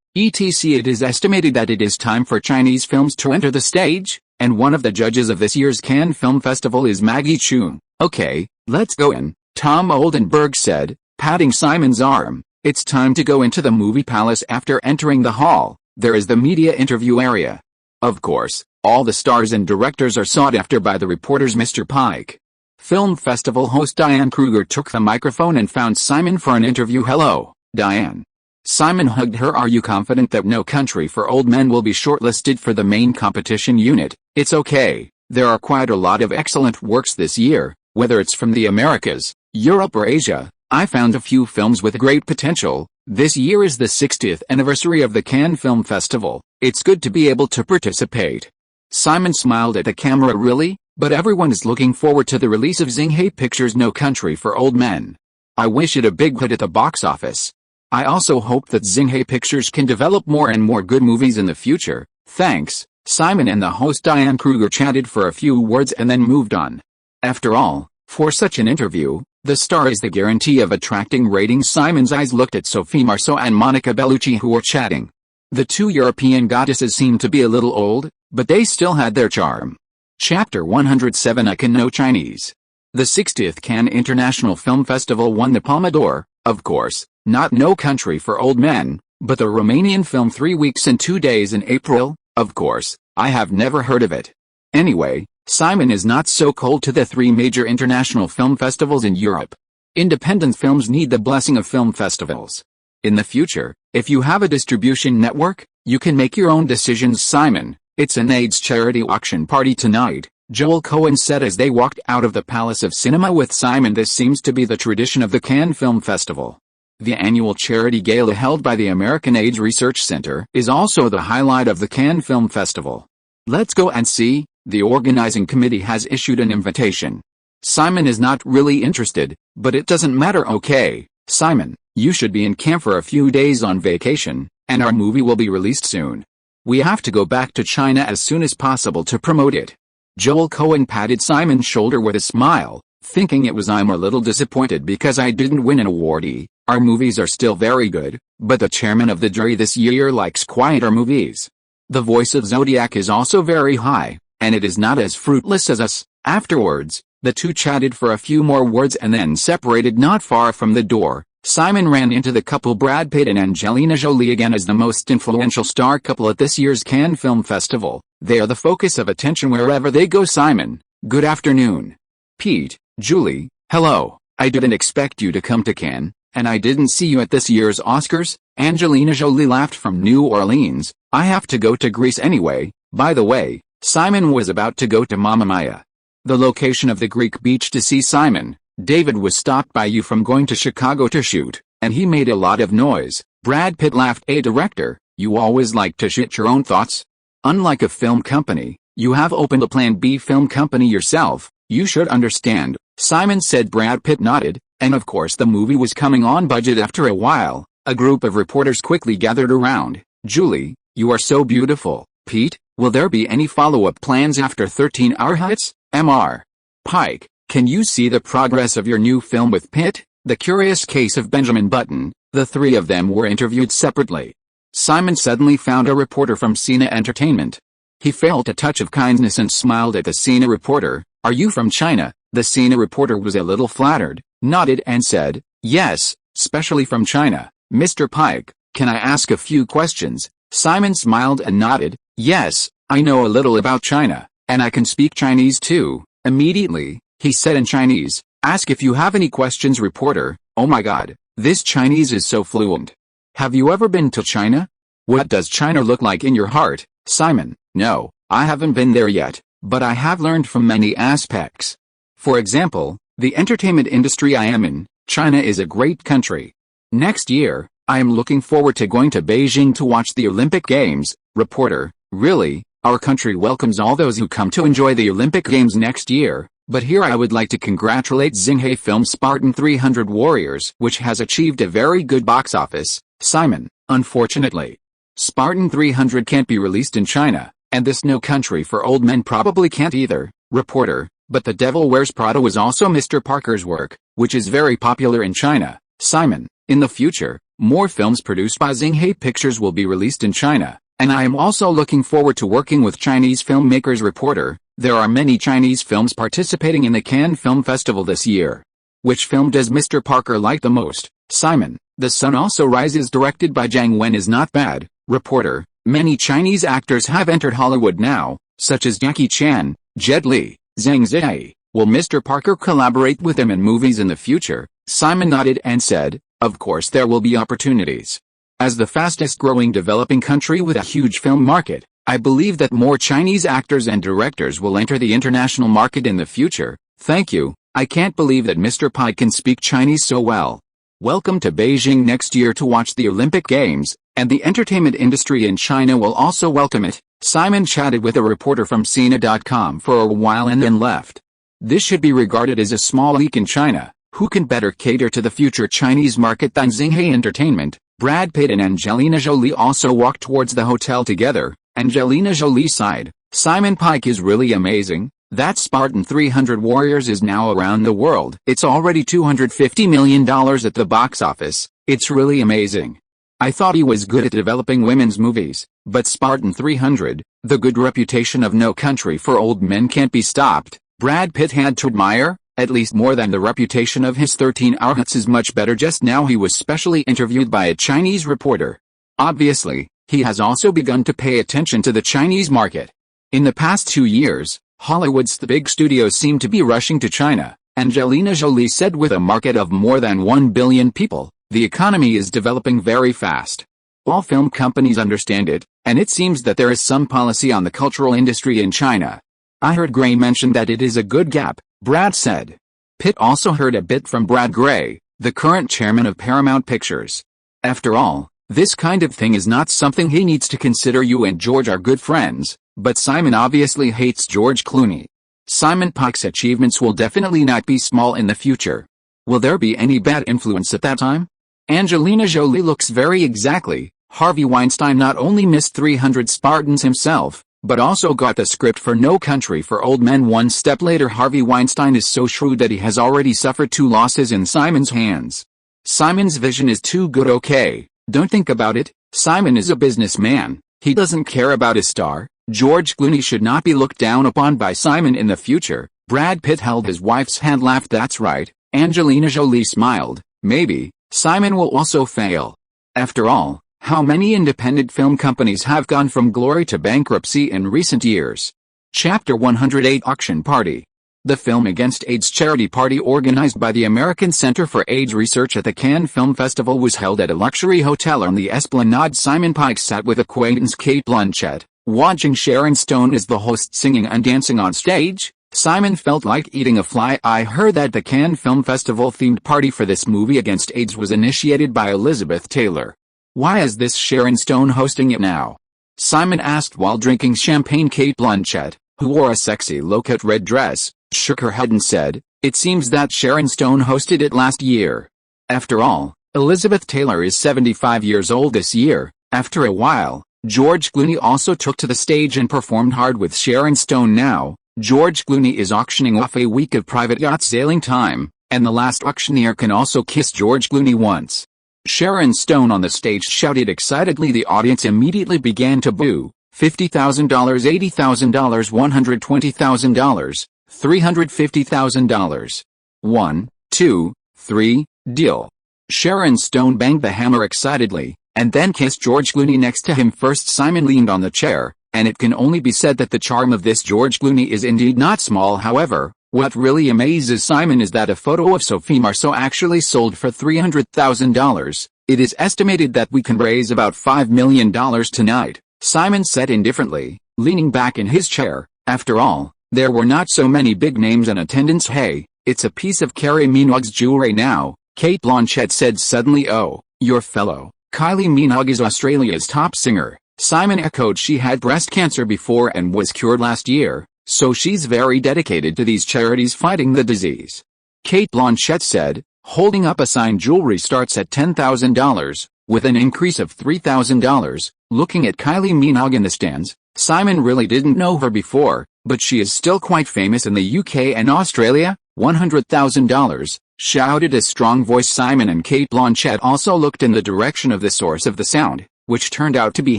Speaker 1: etc. It is estimated that it is time for Chinese films to enter the stage, and one of the judges of this year's Cannes Film Festival is Maggie Cheung. Okay, let's go in, Tom Oldenburg said, patting Simon's arm. It's time to go into the movie palace. After entering the hall, there is the media interview area. Of course, all the stars and directors are sought after by the reporters. Mr. Pike. Film festival host Diane Kruger took the microphone and found Simon for an interview. Hello, Diane. Simon hugged her. Are you confident that No Country for Old Men will be shortlisted for the main competition unit? It's okay, there are quite a lot of excellent works this year, whether it's from the Americas, Europe or Asia. I found a few films with great potential. This year is the 60th anniversary of the Cannes Film Festival. It's good to be able to participate. Simon smiled at the camera. Really? But everyone is looking forward to the release of Xinghe Pictures' No Country for Old Men. I wish it a big hit at the box office. I also hope that Xinghe Pictures can develop more and more good movies in the future. Thanks. Simon and the host Diane Kruger chatted for a few words and then moved on. After all, for such an interview, the star is the guarantee of attracting ratings. Simon's eyes looked at Sophie Marceau and Monica Bellucci, who were chatting. The two European goddesses seemed to be a little old, but they still had their charm. Chapter 107. I Can Know Chinese. The 60th Cannes International Film Festival won the Palme d'Or, of course. Not No Country for Old Men, but the Romanian film 3 weeks and 2 days in April. Of course, I have never heard of it. Anyway, Simon is not so cold to the 3 major international film festivals in Europe. Independent films need the blessing of film festivals. In the future, if you have a distribution network, you can make your own decisions. Simon, it's an AIDS charity auction party tonight, Joel Cohen said as they walked out of the Palace of Cinema with Simon. This seems to be the tradition of the Cannes Film Festival. The annual charity gala held by the American AIDS Research Center is also the highlight of the Cannes Film Festival. Let's go and see. The organizing committee has issued an invitation. Simon is not really interested, but it doesn't matter. Okay, Simon, you should be in camp for a few days on vacation, and our movie will be released soon. We have to go back to China as soon as possible to promote it. Joel Cohen patted Simon's shoulder with a smile, thinking it was I'm a little disappointed because I didn't win an awardee. Our movies are still very good, but the chairman of the jury this year likes quieter movies. The voice of Zodiac is also very high, and it is not as fruitless as us. Afterwards, the two chatted for a few more words and then separated not far from the door. Simon ran into the couple Brad Pitt and Angelina Jolie again as the most influential star couple at this year's Cannes Film Festival. They are the focus of attention wherever they go. Simon, good afternoon. Pete, Julie, hello. I didn't expect you to come to Cannes, and I didn't see you at this year's Oscars. Angelina Jolie laughed from New Orleans. I have to go to Greece anyway. By the way, Simon was about to go to Mamma Mia, the location of the Greek beach, to see Simon. David was stopped by you from going to Chicago to shoot, and he made a lot of noise. Brad Pitt laughed. A director, you always like to shoot your own thoughts? Unlike a film company, you have opened a Plan B film company yourself. You should understand, Simon said. Brad Pitt nodded, and of course the movie was coming on budget. After a while, a group of reporters quickly gathered around. Julie, you are so beautiful. Pete, will there be any follow-up plans after 13 Hour Hits? Mr. Pike, can you see the progress of your new film with Pitt? The Curious Case of Benjamin Button. The three of them were interviewed separately. Simon suddenly found a reporter from Cine Entertainment. He felt a touch of kindness and smiled at the Cine reporter. Are you from China? The Cine reporter was a little flattered, nodded and said, yes, especially from China. Mr. Pike, can I ask a few questions? Simon smiled and nodded. Yes, I know a little about China, and I can speak Chinese too. Immediately, he said in Chinese, ask if you have any questions. Reporter, oh my god, this Chinese is so fluent. Have you ever been to China? What does China look like in your heart? Simon, no, I haven't been there yet, but I have learned from many aspects. For example, the entertainment industry I am in. China is a great country. Next year, I am looking forward to going to Beijing to watch the Olympic Games. Reporter, really? Our country welcomes all those who come to enjoy the Olympic Games next year. But here I would like to congratulate Xinghai film Spartan 300 Warriors, which has achieved a very good box office. Simon, unfortunately, Spartan 300 can't be released in China, and this No Country for Old Men probably can't either. Reporter, but The Devil Wears Prada was also Mr. Parker's work, which is very popular in China. Simon, in the future, more films produced by Xinghai Pictures will be released in China, and I am also looking forward to working with Chinese filmmakers. Reporter, there are many Chinese films participating in the Cannes Film Festival this year. Which film does Mr. Parker like the most? Simon, The Sun Also Rises, directed by Zhang Wen, is not bad. Reporter, many Chinese actors have entered Hollywood now, such as Jackie Chan, Jet Li, Zhang Ziyi. Will Mr. Parker collaborate with them in movies in the future? Simon nodded and said, of course there will be opportunities. As the fastest growing developing country with a huge film market, I believe that more Chinese actors and directors will enter the international market in the future. Thank you. I can't believe that Mr. Pike can speak Chinese so well. Welcome to Beijing next year to watch the Olympic Games, and the entertainment industry in China will also welcome it. Simon chatted with a reporter from Sina.com for a while and then left. This should be regarded as a small leak in China. Who can better cater to the future Chinese market than Xinghai Entertainment? Brad Pitt and Angelina Jolie also walked towards the hotel together. Angelina Jolie sighed. Simon Pike is really amazing. That Spartan 300 Warriors is now around the world. It's already $250 million at the box office. It's really amazing. I thought he was good at developing women's movies, but Spartan 300, the good reputation of No Country for Old Men can't be stopped. Brad Pitt had to admire, at least more than the reputation of his 13 Hour Hits is much better. Just now he was specially interviewed by a Chinese reporter. Obviously, he has also begun to pay attention to the Chinese market. In the past 2 years, Hollywood's big studios seem to be rushing to China. Angelina Jolie said with a market of more than 1 billion people, the economy is developing very fast. All film companies understand it, and it seems that there is some policy on the cultural industry in China. I heard Gray mention that it is a good gap, Brad said. Pitt also heard a bit from Brad Gray, the current chairman of Paramount Pictures. After all, this kind of thing is not something he needs to consider. You and George are good friends, but Simon obviously hates George Clooney. Simon Pike's achievements will definitely not be small in the future. Will there be any bad influence at that time? Angelina Jolie looks very exactly. Harvey Weinstein not only missed 300 Spartans himself, but also got the script for No Country for Old Men one step later. Harvey Weinstein is so shrewd that he has already suffered 2 losses in Simon's hands. Simon's vision is too good. Okay, don't think about it. Simon is a businessman. He doesn't care about his star. George Clooney should not be looked down upon by Simon in the future. Brad Pitt held his wife's hand, laughed. That's right. Angelina Jolie smiled. Maybe Simon will also fail. After all, how many independent film companies have gone from glory to bankruptcy in recent years? Chapter 108 Auction Party. The Film Against AIDS charity party organized by the American Center for AIDS Research at the Cannes Film Festival was held at a luxury hotel on the Esplanade. Simon Pike sat with acquaintance Cate Blanchett, watching Sharon Stone as the host singing and dancing on stage. Simon felt like eating a fly. I heard that the Cannes Film Festival themed party for this movie against AIDS was initiated by Elizabeth Taylor. Why is this Sharon Stone hosting it now? Simon asked while drinking champagne. Cate Blanchett, who wore a sexy low-cut red dress, shook her head and said, "It seems that Sharon Stone hosted it last year." After all, Elizabeth Taylor is 75 years old this year. After a while, George Clooney also took to the stage and performed hard with Sharon Stone. Now, George Clooney is auctioning off a week of private yacht sailing time, and the last auctioneer can also kiss George Clooney once. Sharon Stone on the stage shouted excitedly. The audience immediately began to boo. $50,000, $80,000, $120,000, $350,000. 1, 2, 3, deal. Sharon Stone banged the hammer excitedly, and then kissed George Clooney next to him. First Simon leaned on the chair, and it can only be said that the charm of this George Clooney is indeed not small. However, what really amazes Simon is that a photo of Sophie Marceau actually sold for $300,000. It is estimated that we can raise about $5 million tonight, Simon said indifferently, leaning back in his chair. After all, there were not so many big names in attendance. Hey, it's a piece of Kylie Minogue's jewelry now, Cate Blanchett said suddenly. Oh, your fellow, Kylie Minogue is Australia's top singer. Simon echoed. She had breast cancer before and was cured last year, so she's very dedicated to these charities fighting the disease. Cate Blanchett said, holding up a sign. Jewelry starts at $10,000, with an increase of $3,000. Looking at Kylie Minogue in the stands, Simon really didn't know her before, but she is still quite famous in the UK and Australia. $100,000, shouted a strong voice. Simon and Cate Blanchett also looked in the direction of the source of the sound, which turned out to be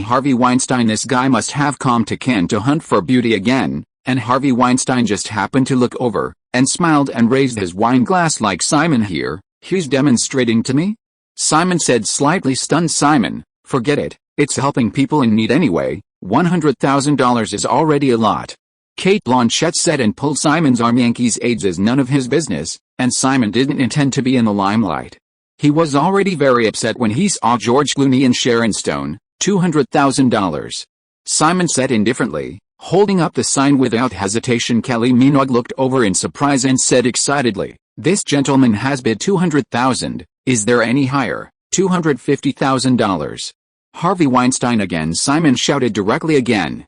Speaker 1: Harvey Weinstein. This guy must have come to Cannes to hunt for beauty again, and Harvey Weinstein just happened to look over, and smiled and raised his wine glass like, Simon here, he's demonstrating to me? Simon said, slightly stunned. Simon, forget it, it's helping people in need anyway. $100,000 is already a lot. Cate Blanchett said and pulled Simon's arm. Yankees AIDS is none of his business, and Simon didn't intend to be in the limelight. He was already very upset when he saw George Clooney and Sharon Stone. $200,000. Simon said indifferently, holding up the sign without hesitation. Kylie Minogue looked over in surprise and said excitedly, this gentleman has bid $200,000, is there any higher? $250,000. Harvey Weinstein again. Simon shouted directly again.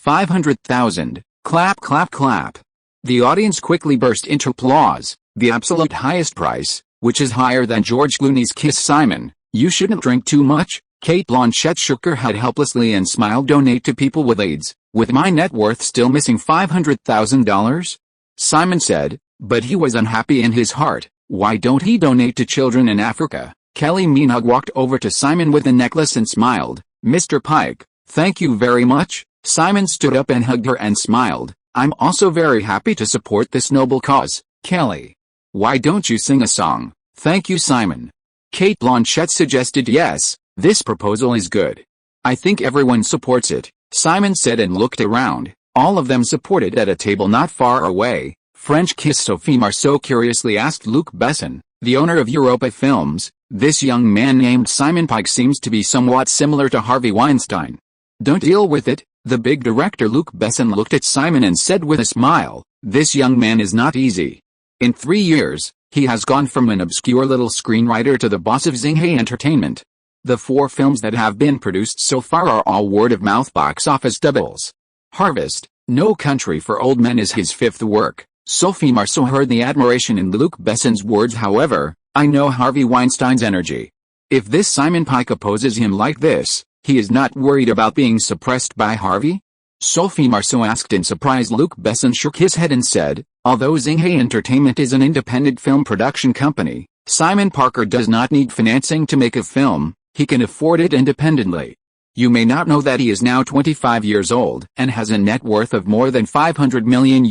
Speaker 1: $500,000, clap clap clap. The audience quickly burst into applause. The absolute highest price, which is higher than George Clooney's kiss. Simon, you shouldn't drink too much. Cate Blanchett shook her head helplessly and smiled. Donate to people with AIDS, with my net worth still missing $500,000? Simon said, but he was unhappy in his heart. Why don't he donate to children in Africa? Kylie Minogue walked over to Simon with the necklace and smiled. Mr. Pike, thank you very much. Simon stood up and hugged her and smiled. I'm also very happy to support this noble cause, Kelly. Why don't you sing a song? Thank you, Simon. Cate Blanchett suggested. Yes, this proposal is good. I think everyone supports it, Simon said and looked around. All of them supported. At a table not far away, French kiss Sophie Marceau curiously asked Luc Besson, the owner of Europa Films. This young man named Simon Pike seems to be somewhat similar to Harvey Weinstein. Don't deal with it, the big director. Luc Besson looked at Simon and said with a smile, this young man is not easy. In 3 years, he has gone from an obscure little screenwriter to the boss of Xinghe Entertainment. The 4 films that have been produced so far are all word-of-mouth box office doubles. Harvest, No Country for Old Men is his fifth work. Sophie Marceau heard the admiration in Luc Besson's words. However, I know Harvey Weinstein's energy. If this Simon Pike opposes him like this, he is not worried about being suppressed by Harvey? Sophie Marceau asked in surprise. Luc Besson shook his head and said, although Xinghe Entertainment is an independent film production company, Simon Parker does not need financing to make a film, he can afford it independently. You may not know that he is now 25 years old and has a net worth of more than $500 million.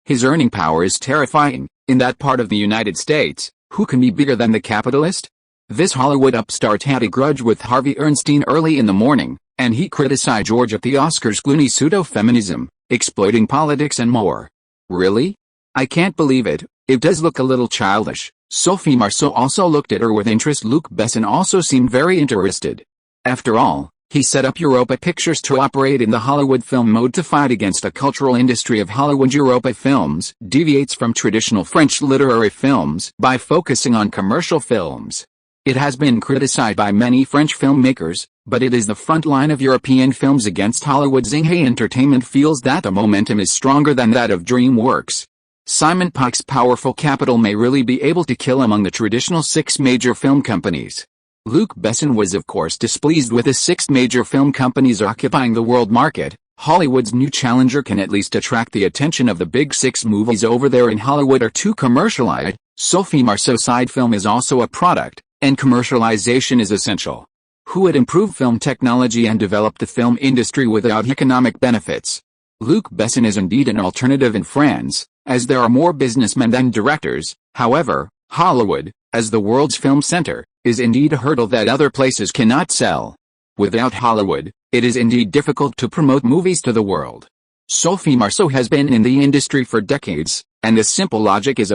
Speaker 1: His earning power is terrifying. In that part of the United States, who can be bigger than the capitalist? This Hollywood upstart had a grudge with Harvey Weinstein early in the morning, and he criticized George at the Oscars Clooney pseudo-feminism, exploiting politics and more. Really? I can't believe it. It does look a little childish. Sophie Marceau also looked at her with interest. Luc Besson also seemed very interested. After all, he set up Europa Pictures to operate in the Hollywood film mode to fight against a cultural industry of Hollywood. Europa Films deviates from traditional French literary films by focusing on commercial films. It has been criticized by many French filmmakers, but it is the front line of European films against Hollywood. Xinghe Entertainment feels that the momentum is stronger than that of DreamWorks. Simon Pike's powerful capital may really be able to kill among the traditional six major film companies. Luc Besson was of course displeased with the six major film companies occupying the world market. Hollywood's new challenger can at least attract the attention of the big six. Movies over there in Hollywood are too commercialized. Sophie Marceau side film is also a product, and commercialization is essential. Who would improve film technology and develop the film industry without economic benefits? Luc Besson is indeed an alternative in France, as there are more businessmen than directors. However, Hollywood, as the world's film center, is indeed a hurdle that other places cannot sell. Without Hollywood, it is indeed difficult to promote movies to the world. Sophie Marceau has been in the industry for decades, and the simple logic is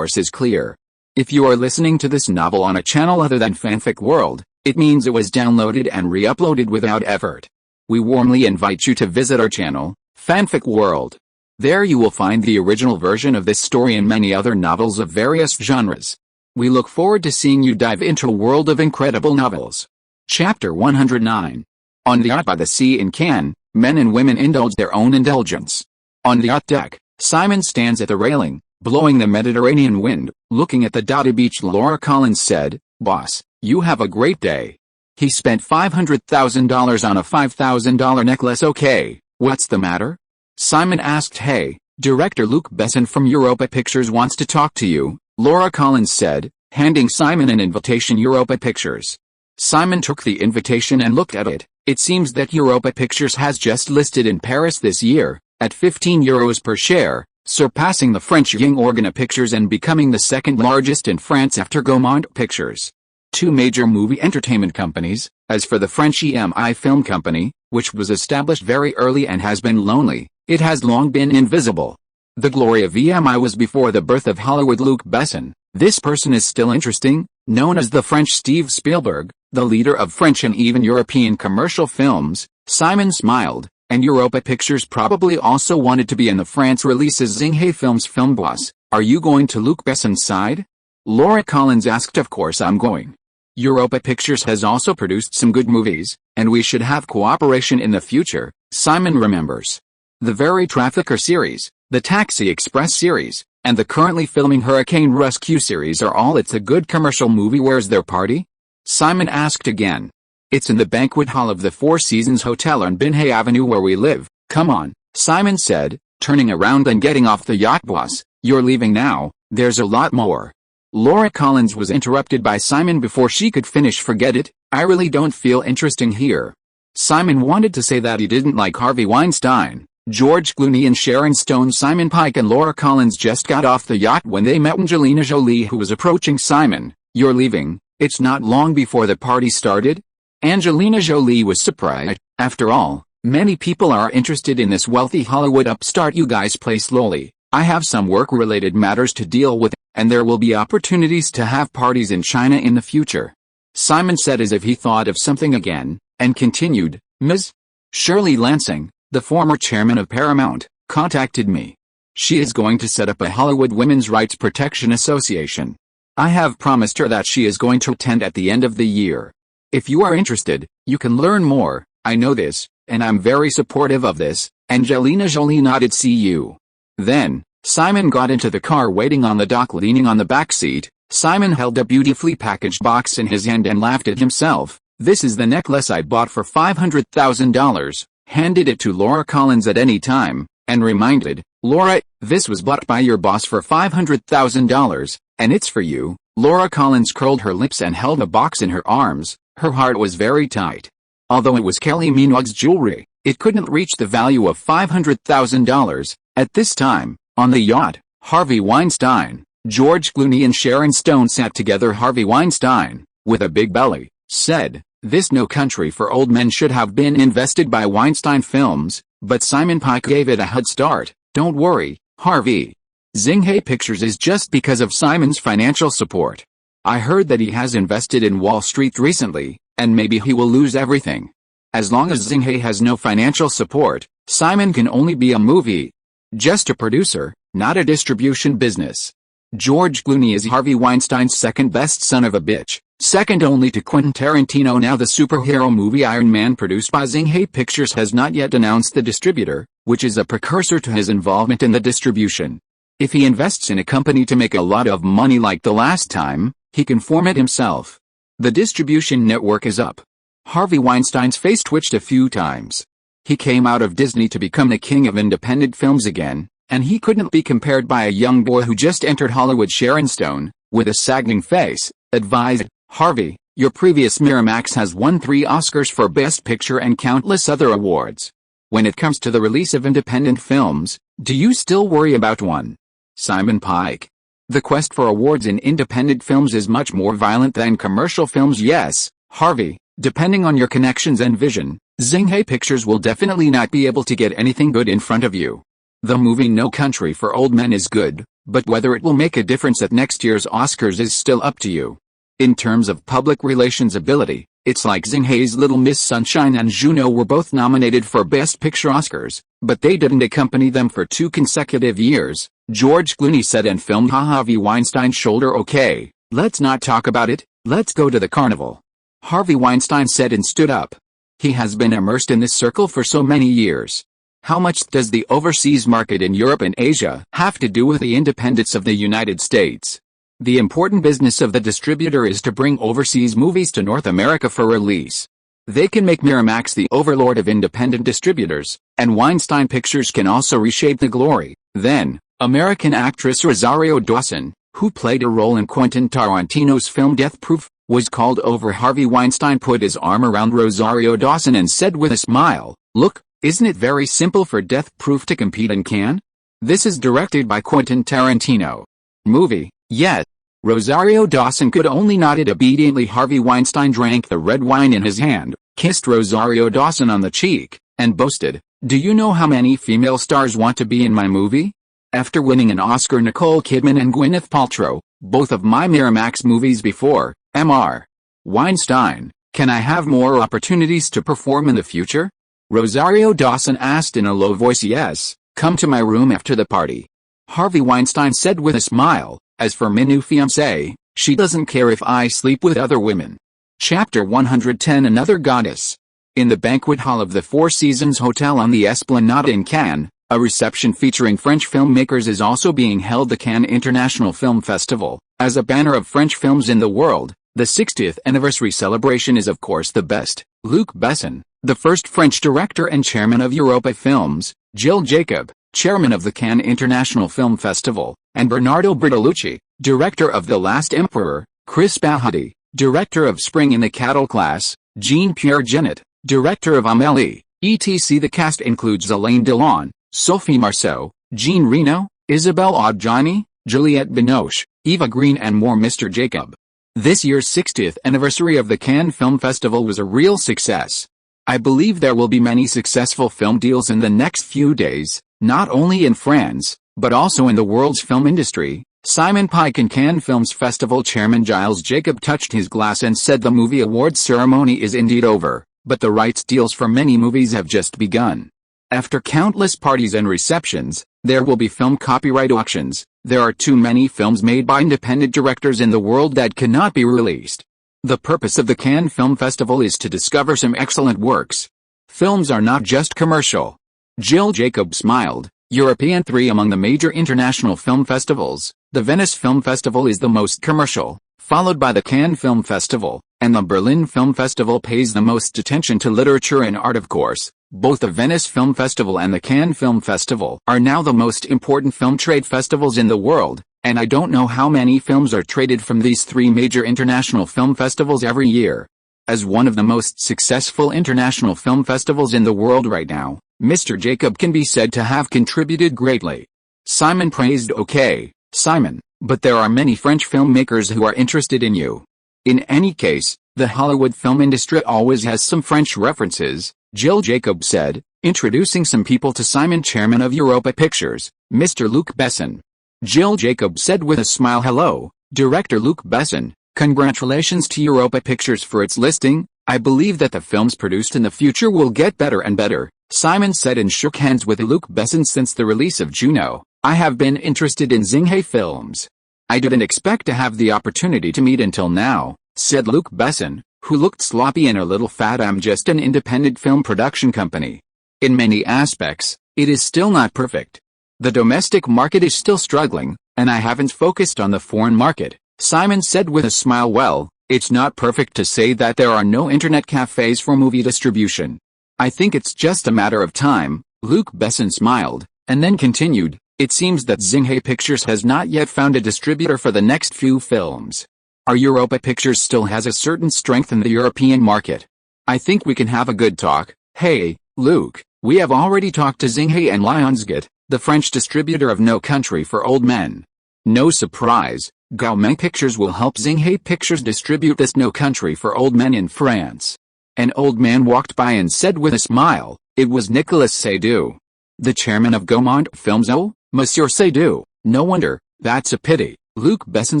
Speaker 1: clear. If you are listening to this novel on a channel other than Fanfic World, it means it was downloaded and re-uploaded without effort. We warmly invite you to visit our channel, Fanfic World. There you will find the original version of this story and many other novels of various genres. We look forward to seeing you dive into a world of incredible novels. Chapter 109. On the yacht by the sea in Cannes, men and women indulge their own indulgence. On the yacht deck, Simon stands at the railing, blowing the Mediterranean wind, looking at the dotted beach. Laura Collins said, "Boss, you have a great day." He spent $500,000 on a $5,000 necklace. Okay, what's the matter? Simon asked. Hey, director Luc Besson from Europa Pictures wants to talk to you, Laura Collins said, handing Simon an invitation. Europa Pictures. Simon took the invitation and looked at it. It seems that Europa Pictures has just listed in Paris this year, at €15 per share, surpassing the French Ying Organa Pictures and becoming the second largest in France after Gaumont Pictures. Two major movie entertainment companies. As for the French EMI Film Company, which was established very early and has been lonely, it has long been invisible. The glory of EMI was before the birth of Hollywood. Luc Besson, this person is still interesting, known as the French Steve Spielberg, the leader of French and even European commercial films. Simon smiled, and Europa Pictures probably also wanted to be in the France releases. Xinghe Films film boss, are you going to Luc Besson's side? Laura Collins asked. Of course I'm going. Europa Pictures has also produced some good movies, and we should have cooperation in the future. Simon remembers the Very Trafficker series, the Taxi Express series, and the currently filming Hurricane Rescue series are all. It's a good commercial movie. Where's their party? Simon asked again. It's in the banquet hall of the Four Seasons Hotel on Binhay Avenue where we live. Come on, Simon said, turning around and getting off the yacht. Boss, you're leaving now, there's a lot more. Laura Collins was interrupted by Simon before she could finish. Forget it, I really don't feel interesting here. Simon wanted to say that he didn't like Harvey Weinstein, George Clooney and Sharon Stone. Simon Pike and Laura Collins just got off the yacht when they met Angelina Jolie, who was approaching Simon. You're leaving? It's not long before the party started? Angelina Jolie was surprised. After all, many people are interested in this wealthy Hollywood upstart. You guys play slowly. I have some work-related matters to deal with, and there will be opportunities to have parties in China in the future. Simon said as if he thought of something again, and continued, Ms. Shirley Lansing, the former chairman of Paramount, contacted me. She is going to set up a Hollywood Women's Rights Protection Association. I have promised her that she is going to attend at the end of the year. If you are interested, you can learn more. I know this, and I'm very supportive of this." Angelina Jolie nodded. "See you." Then, Simon got into the car waiting on the dock. Leaning on the back seat, Simon held a beautifully packaged box in his hand and laughed at himself. "This is the necklace I bought for $500,000, handed it to Laura Collins at any time, and reminded, "Laura, this was bought by your boss for $500,000, and it's for you." Laura Collins curled her lips and held the box in her arms. Her heart was very tight. Although it was Kylie Minogue's jewelry, it couldn't reach the value of $500,000. At this time, on the yacht, Harvey Weinstein, George Clooney and Sharon Stone sat together. Harvey Weinstein, with a big belly, said, "This No Country for Old Men should have been invested by Weinstein Films, but Simon Pike gave it a head start." "Don't worry, Harvey. Xinghai Pictures is just because of Simon's financial support. I heard that he has invested in Wall Street recently, and maybe he will lose everything. As long as Xinghai has no financial support, Simon can only be a movie. Just a producer, not a distribution business." George Clooney is Harvey Weinstein's second best son of a bitch, second only to Quentin Tarantino. Now the superhero movie Iron Man, produced by Xinghai Pictures, has not yet announced the distributor, which is a precursor to his involvement in the distribution. If he invests in a company to make a lot of money like the last time, he can form it himself. The distribution network is up. Harvey Weinstein's face twitched a few times. He came out of Disney to become the king of independent films again, and he couldn't be compared by a young boy who just entered Hollywood. Sharon Stone, with a sagging face, advised, "Harvey, your previous Miramax has won 3 Oscars for Best Picture and countless other awards. When it comes to the release of independent films, do you still worry about one?" Simon Pike. "The quest for awards in independent films is much more violent than commercial films." "Yes, Harvey, depending on your connections and vision, Xinghai Pictures will definitely not be able to get anything good in front of you. The movie No Country for Old Men is good, but whether it will make a difference at next year's Oscars is still up to you. In terms of public relations ability, it's like Xinghai's Little Miss Sunshine and Juno were both nominated for Best Picture Oscars, but they didn't accompany them for 2 consecutive years," George Clooney said, and filmed Harvey Weinstein's shoulder. "Okay, let's not talk about it, let's go to the carnival," Harvey Weinstein said and stood up. He has been immersed in this circle for so many years. How much does the overseas market in Europe and Asia have to do with the independence of the United States? The important business of the distributor is to bring overseas movies to North America for release. They can make Miramax the overlord of independent distributors, and Weinstein Pictures can also reshape the glory. Then, American actress Rosario Dawson, who played a role in Quentin Tarantino's film Death Proof, was called over. Harvey Weinstein put his arm around Rosario Dawson and said with a smile, "Look, isn't it very simple for Death Proof to compete in Cannes? This is directed by Quentin Tarantino. Movie, yet." Rosario Dawson could only nod obediently. Harvey Weinstein drank the red wine in his hand, kissed Rosario Dawson on the cheek, and boasted, "Do you know how many female stars want to be in my movie? After winning an Oscar, Nicole Kidman and Gwyneth Paltrow, both of my Miramax movies before, Mr. Weinstein, can I have more opportunities to perform in the future?" Rosario Dawson asked in a low voice. "Yes, come to my room after the party," Harvey Weinstein said with a smile. "As for my new fiancée, she doesn't care if I sleep with other women." Chapter 110. Another Goddess. In the banquet hall of the Four Seasons Hotel on the Esplanade in Cannes, a reception featuring French filmmakers is also being held. The Cannes International Film Festival, as a banner of French films in the world, the 60th anniversary celebration is of course the best. Luc Besson, the first French director and chairman of Europa Films, Jill Jacob, chairman of the Cannes International Film Festival, and Bernardo Bertolucci, director of The Last Emperor, Chris Bahati, director of Spring in the Cattle Class, Jean-Pierre Jeunet, director of Amélie, etc. The cast includes Alain Delon, Sophie Marceau, Jean Reno, Isabelle Adjani, Juliette Binoche, Eva Green and more. Mr. Jacob. This year's 60th anniversary of the Cannes Film Festival was a real success. I believe there will be many successful film deals in the next few days, not only in France, but also in the world's film industry. Simon Pike and Cannes Films Festival chairman Giles Jacob touched his glass and said the movie awards ceremony is indeed over, but the rights deals for many movies have just begun. After countless parties and receptions, there will be film copyright auctions. There are too many films made by independent directors in the world that cannot be released. The purpose of the Cannes Film Festival is to discover some excellent works. Films are not just commercial. Jill Jacob smiled. European 3 among the major international film festivals. The Venice Film Festival is the most commercial, followed by the Cannes Film Festival, and the Berlin Film Festival pays the most attention to literature and art, of course. Both the Venice Film Festival and the Cannes Film Festival are now the most important film trade festivals in the world, and I don't know how many films are traded from these 3 major international film festivals every year. As one of the most successful international film festivals in the world right now, Mr. Jacob can be said to have contributed greatly. Simon praised. Okay, Simon, but there are many French filmmakers who are interested in you. In any case, the Hollywood film industry always has some French references, Jill Jacob said, introducing some people to Simon. Chairman of Europa Pictures, Mr. Luc Besson. Jill Jacob said with a smile. Hello, Director Luc Besson, congratulations to Europa Pictures for its listing. I believe that the films produced in the future will get better and better, Simon said and shook hands with Luc Besson. Since the release of Juno, I have been interested in Xinghe films. I didn't expect to have the opportunity to meet until now, said Luc Besson, who looked sloppy and a little fat. I'm just an independent film production company. In many aspects, it is still not perfect. The domestic market is still struggling, and I haven't focused on the foreign market, Simon said with a smile. Well, it's not perfect to say that there are no internet cafes for movie distribution. I think it's just a matter of time, Luc Besson smiled, and then continued, it seems that Xinghe Pictures has not yet found a distributor for the next few films. Our Europa Pictures still has a certain strength in the European market. I think we can have a good talk. Hey, Luc, we have already talked to Xinghe and Lionsgate, the French distributor of No Country for Old Men. No surprise, Gaumont Pictures will help Xinghe Pictures distribute this No Country for Old Men in France. An old man walked by and said with a smile, it was Nicolas Seydoux. The chairman of Gaumont Films. Oh, Monsieur Seydoux, no wonder, that's a pity. Luc Besson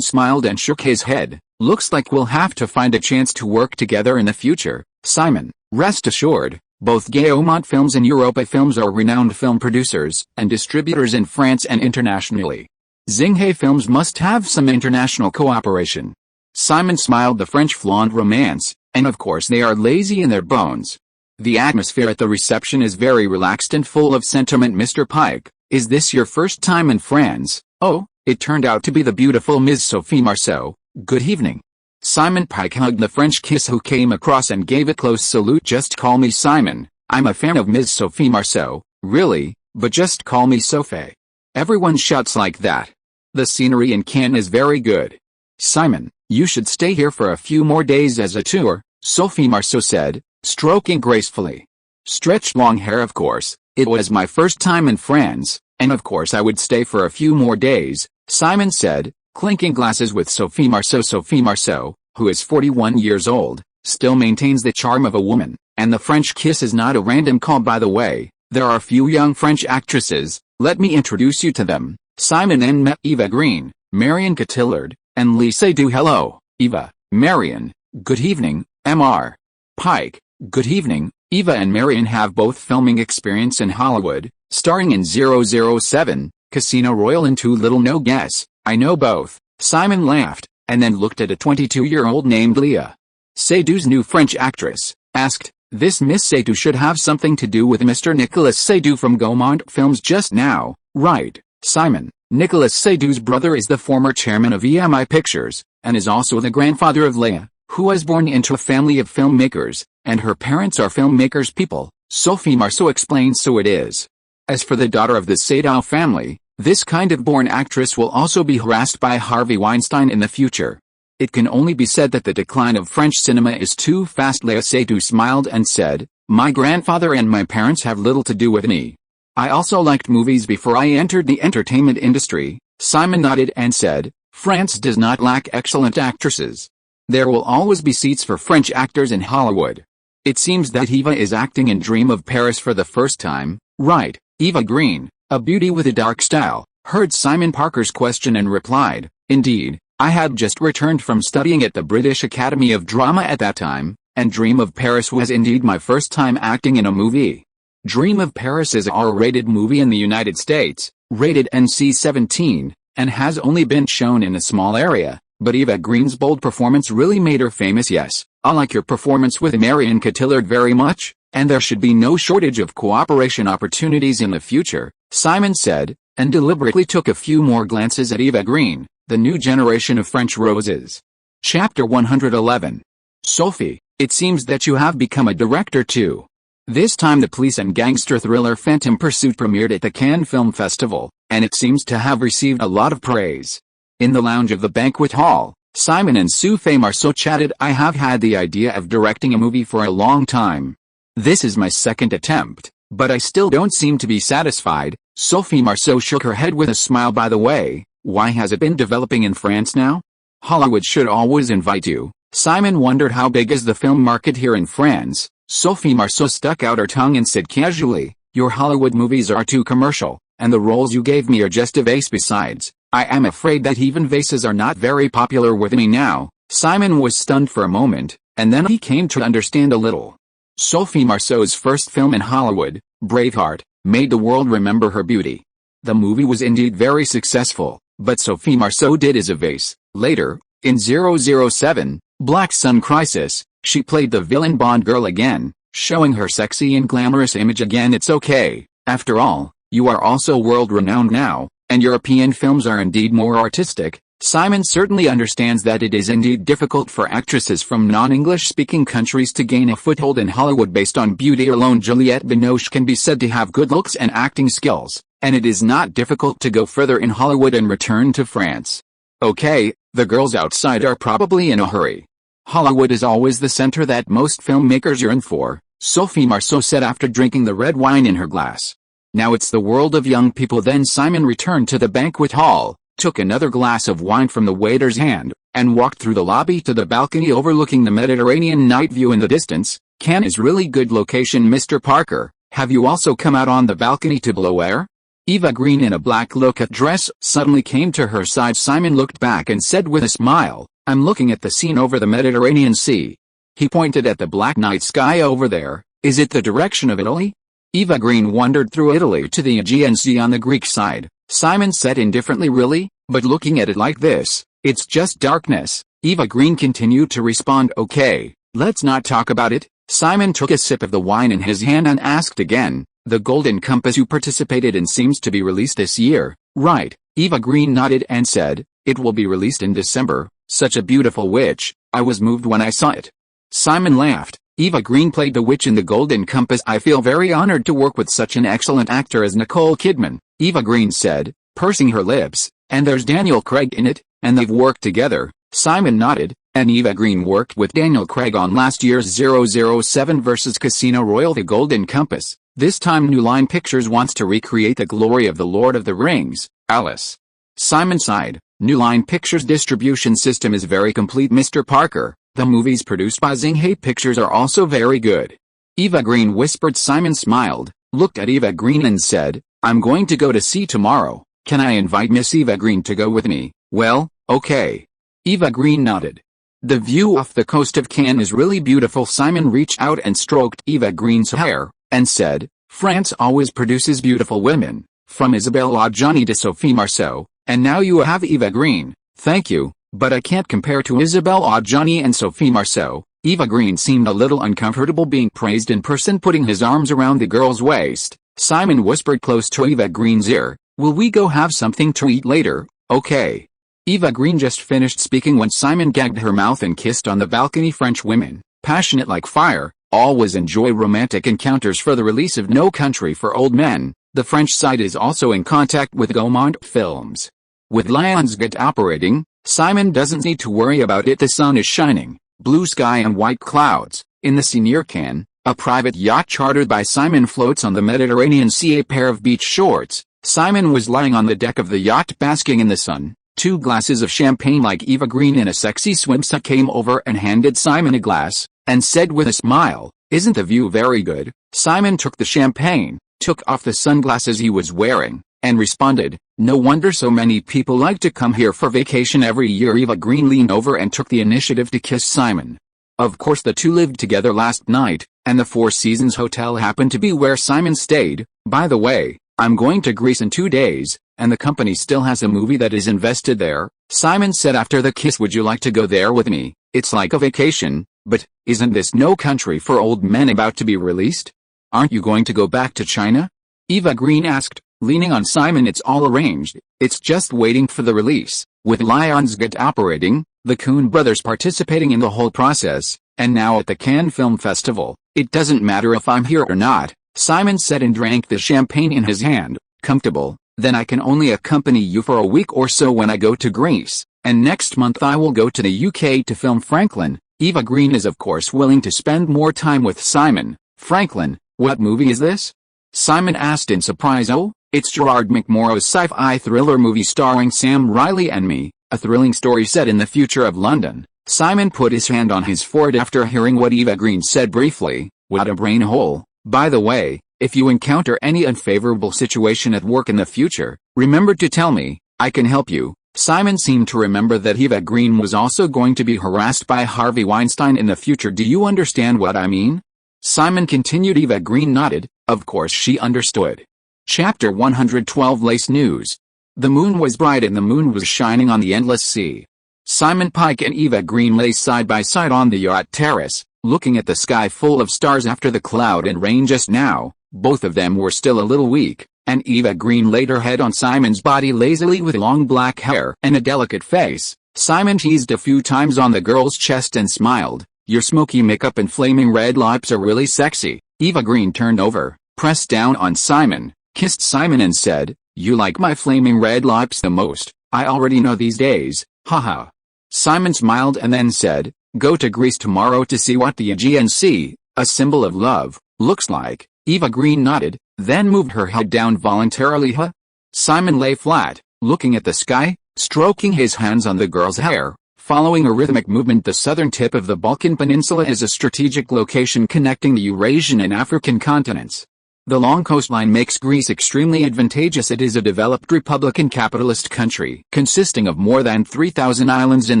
Speaker 1: smiled and shook his head. Looks like we'll have to find a chance to work together in the future, Simon. Rest assured, both Gaumont Films and Europa Films are renowned film producers and distributors in France and internationally. Xinghe Films must have some international cooperation. Simon smiled. The French flaunt romance, and of course they are lazy in their bones. The atmosphere at the reception is very relaxed and full of sentiment. Mr. Pike, is this your first time in France? Oh, it turned out to be the beautiful Ms. Sophie Marceau. Good evening. Simon Pike hugged the French kiss who came across and gave a close salute. Just call me Simon. I'm a fan of Ms. Sophie Marceau. Really, but just call me Sophie. Everyone shouts like that. The scenery in Cannes is very good. Simon, you should stay here for a few more days as a tour, Sophie Marceau said, stroking gracefully. Stretched long hair. Of course, it was my first time in France, and of course I would stay for a few more days, Simon said, clinking glasses with Sophie Marceau. Sophie Marceau, who is 41 years old, still maintains the charm of a woman, and the French kiss is not a random call. By the way, there are a few young French actresses, let me introduce you to them. Simon and met Eva Green, Marion Cotillard, and Lee Seydoux. Hello, Eva, Marion, good evening, Mr. Pike, good evening. Eva and Marion have both filming experience in Hollywood, starring in 007, Casino Royale and Too Little No Guess. I know both, Simon laughed, and then looked at a 22-year-old named Leah. Seydoux's new French actress, asked, this Miss Seydoux should have something to do with Mr. Nicolas Seydoux from Gaumont Films just now, right, Simon? Nicolas Seydoux's brother is the former chairman of EMI Pictures, and is also the grandfather of Leah, who was born into a family of filmmakers, and her parents are filmmakers people, Sophie Marceau explained. So it is. As for the daughter of the Seydoux family, this kind of born actress will also be harassed by Harvey Weinstein in the future. It can only be said that the decline of French cinema is too fast. Leah Seydoux smiled and said, my grandfather and my parents have little to do with me. I also liked movies before I entered the entertainment industry. Simon nodded and said, France does not lack excellent actresses. There will always be seats for French actors in Hollywood. It seems that Eva is acting in Dream of Paris for the first time, right? Eva Green, a beauty with a dark style, heard Simon Parker's question and replied, indeed, I had just returned from studying at the British Academy of Drama at that time, and Dream of Paris was indeed my first time acting in a movie. Dream of Paris is a R-rated movie in the United States, rated NC-17, and has only been shown in a small area, but Eva Green's bold performance really made her famous. Yes, I like your performance with Marion Cotillard very much, and there should be no shortage of cooperation opportunities in the future, Simon said, and deliberately took a few more glances at Eva Green, the new generation of French roses. Chapter 111. Sophie, it seems that you have become a director too. This time the police and gangster thriller Phantom Pursuit premiered at the Cannes Film Festival, and it seems to have received a lot of praise. In the lounge of the banquet hall, Simon and Sophie Marceau chatted. I have had the idea of directing a movie for a long time. This is my second attempt, but I still don't seem to be satisfied. Sophie Marceau shook her head with a smile. By the way, why has it been developing in France now? Hollywood should always invite you. Simon wondered how big is the film market here in France. Sophie Marceau stuck out her tongue and said casually, your Hollywood movies are too commercial, and the roles you gave me are just a vase. Besides, I am afraid that even vases are not very popular with me now. Simon was stunned for a moment, and then he came to understand a little. Sophie Marceau's first film in Hollywood, Braveheart, made the world remember her beauty. The movie was indeed very successful, but Sophie Marceau did as a vase. Later, in 007, Black Sun Crisis, she played the villain Bond girl again, showing her sexy and glamorous image again. It's okay, after all, you are also world-renowned now, and European films are indeed more artistic. Simon certainly understands that it is indeed difficult for actresses from non-English-speaking countries to gain a foothold in Hollywood based on beauty alone. Juliette Binoche can be said to have good looks and acting skills, and it is not difficult to go further in Hollywood and return to France. Okay, the girls outside are probably in a hurry. Hollywood is always the center that most filmmakers yearn for, Sophie Marceau said after drinking the red wine in her glass. Now it's the world of young people. Then Simon returned to the banquet hall, took another glass of wine from the waiter's hand, and walked through the lobby to the balcony overlooking the Mediterranean night view in the distance. Cannes is really good location. Mr. Parker, have you also come out on the balcony to blow air? Eva Green in a black look-out dress suddenly came to her side. Simon looked back and said with a smile, I'm looking at the scene over the Mediterranean Sea. He pointed at the black night sky over there. Is it the direction of Italy? Eva Green wandered through Italy to the Aegean Sea on the Greek side. Simon said indifferently, really? But looking at it like this, it's just darkness. Eva Green continued to respond, okay, let's not talk about it. Simon took a sip of the wine in his hand and asked again, the Golden Compass you participated in seems to be released this year, right? Eva Green nodded and said, it will be released in December. Such a beautiful witch, I was moved when I saw it. Simon laughed. Eva Green played the witch in the Golden Compass. I feel very honored to work with such an excellent actor as Nicole Kidman, Eva Green said, pursing her lips, and there's Daniel Craig in it, and they've worked together. Simon nodded, and Eva Green worked with Daniel Craig on last year's 007 vs. Casino Royale. The Golden Compass. This time New Line Pictures wants to recreate the glory of the Lord of the Rings, Alice. Simon sighed. New Line Pictures' distribution system is very complete, Mr. Parker. The movies produced by Xinghai Pictures are also very good. Eva Green whispered. Simon smiled, looked at Eva Green and said, I'm going to go to sea tomorrow. Can I invite Miss Eva Green to go with me? Well, okay. Eva Green nodded. The view off the coast of Cannes is really beautiful. Simon reached out and stroked Eva Green's hair, and said, France always produces beautiful women, from Isabelle Adjani to Sophie Marceau, and now you have Eva Green. Thank you, but I can't compare to Isabelle Adjani and Sophie Marceau. Eva Green seemed a little uncomfortable being praised in person. Putting his arms around the girl's waist, Simon whispered close to Eva Green's ear, will we go have something to eat later? Okay. Eva Green just finished speaking when Simon gagged her mouth and kissed on the balcony. French women, passionate like fire, always enjoy romantic encounters. For the release of No Country for Old Men, the French side is also in contact with Gaumont Films. With Lionsgate operating, Simon doesn't need to worry about it. The sun is shining, blue sky and white clouds. In the sea near Cannes, a private yacht chartered by Simon floats on the Mediterranean Sea. A pair of beach shorts. Simon was lying on the deck of the yacht basking in the sun. 2 glasses of champagne. Like Eva Green in a sexy swimsuit came over and handed Simon a glass, and said with a smile, isn't the view very good? Simon took the champagne, took off the sunglasses he was wearing, and responded, no wonder so many people like to come here for vacation every year. Eva Green leaned over and took the initiative to kiss Simon. Of course the two lived together last night, and the Four Seasons Hotel happened to be where Simon stayed. By the way, I'm going to Greece in 2 days, and the company still has a movie that is invested there, Simon said after the kiss. Would you like to go there with me? It's like a vacation, but isn't this No Country for Old Men about to be released? Aren't you going to go back to China? Eva Green asked, leaning on Simon. It's all arranged, it's just waiting for the release, with Lionsgate operating, the Coen brothers participating in the whole process, and now at the Cannes Film Festival. It doesn't matter if I'm here or not, Simon said and drank the champagne in his hand. Comfortable, then I can only accompany you for a week or so when I go to Greece, and next month I will go to the UK to film Franklin. Eva Green is of course willing to spend more time with Simon. Franklin, what movie is this? Simon asked in surprise. Oh, it's Gerard McMorrow's sci-fi thriller movie starring Sam Riley and me, a thrilling story set in the future of London. Simon put his hand on his forehead after hearing what Eva Green said briefly. What a brain hole. By the way, if you encounter any unfavorable situation at work in the future, remember to tell me, I can help you. Simon seemed to remember that Eva Green was also going to be harassed by Harvey Weinstein in the future. Do you understand what I mean? Simon continued. Eva Green nodded. Of course she understood. Chapter 112 Lace News. The moon was bright and the moon was shining on the endless sea. Simon Pike and Eva Green lay side by side on the yacht terrace, looking at the sky full of stars after the cloud and rain just now. Both of them were still a little weak, and Eva Green laid her head on Simon's body lazily with long black hair and a delicate face. Simon teased a few times on the girl's chest and smiled. Your smoky makeup and flaming red lips are really sexy. Eva Green turned over, pressed down on Simon, kissed Simon and said, you like my flaming red lips the most. I already know these days, haha. Simon smiled and then said, go to Greece tomorrow to see what the Aegean Sea, a symbol of love, looks like. Eva Green nodded, then moved her head down voluntarily. Huh? Simon lay flat, looking at the sky, stroking his hands on the girl's hair, following a rhythmic movement. The southern tip of the Balkan Peninsula is a strategic location connecting the Eurasian and African continents. The long coastline makes Greece extremely advantageous. It is a developed Republican capitalist country, consisting of more than 3,000 islands in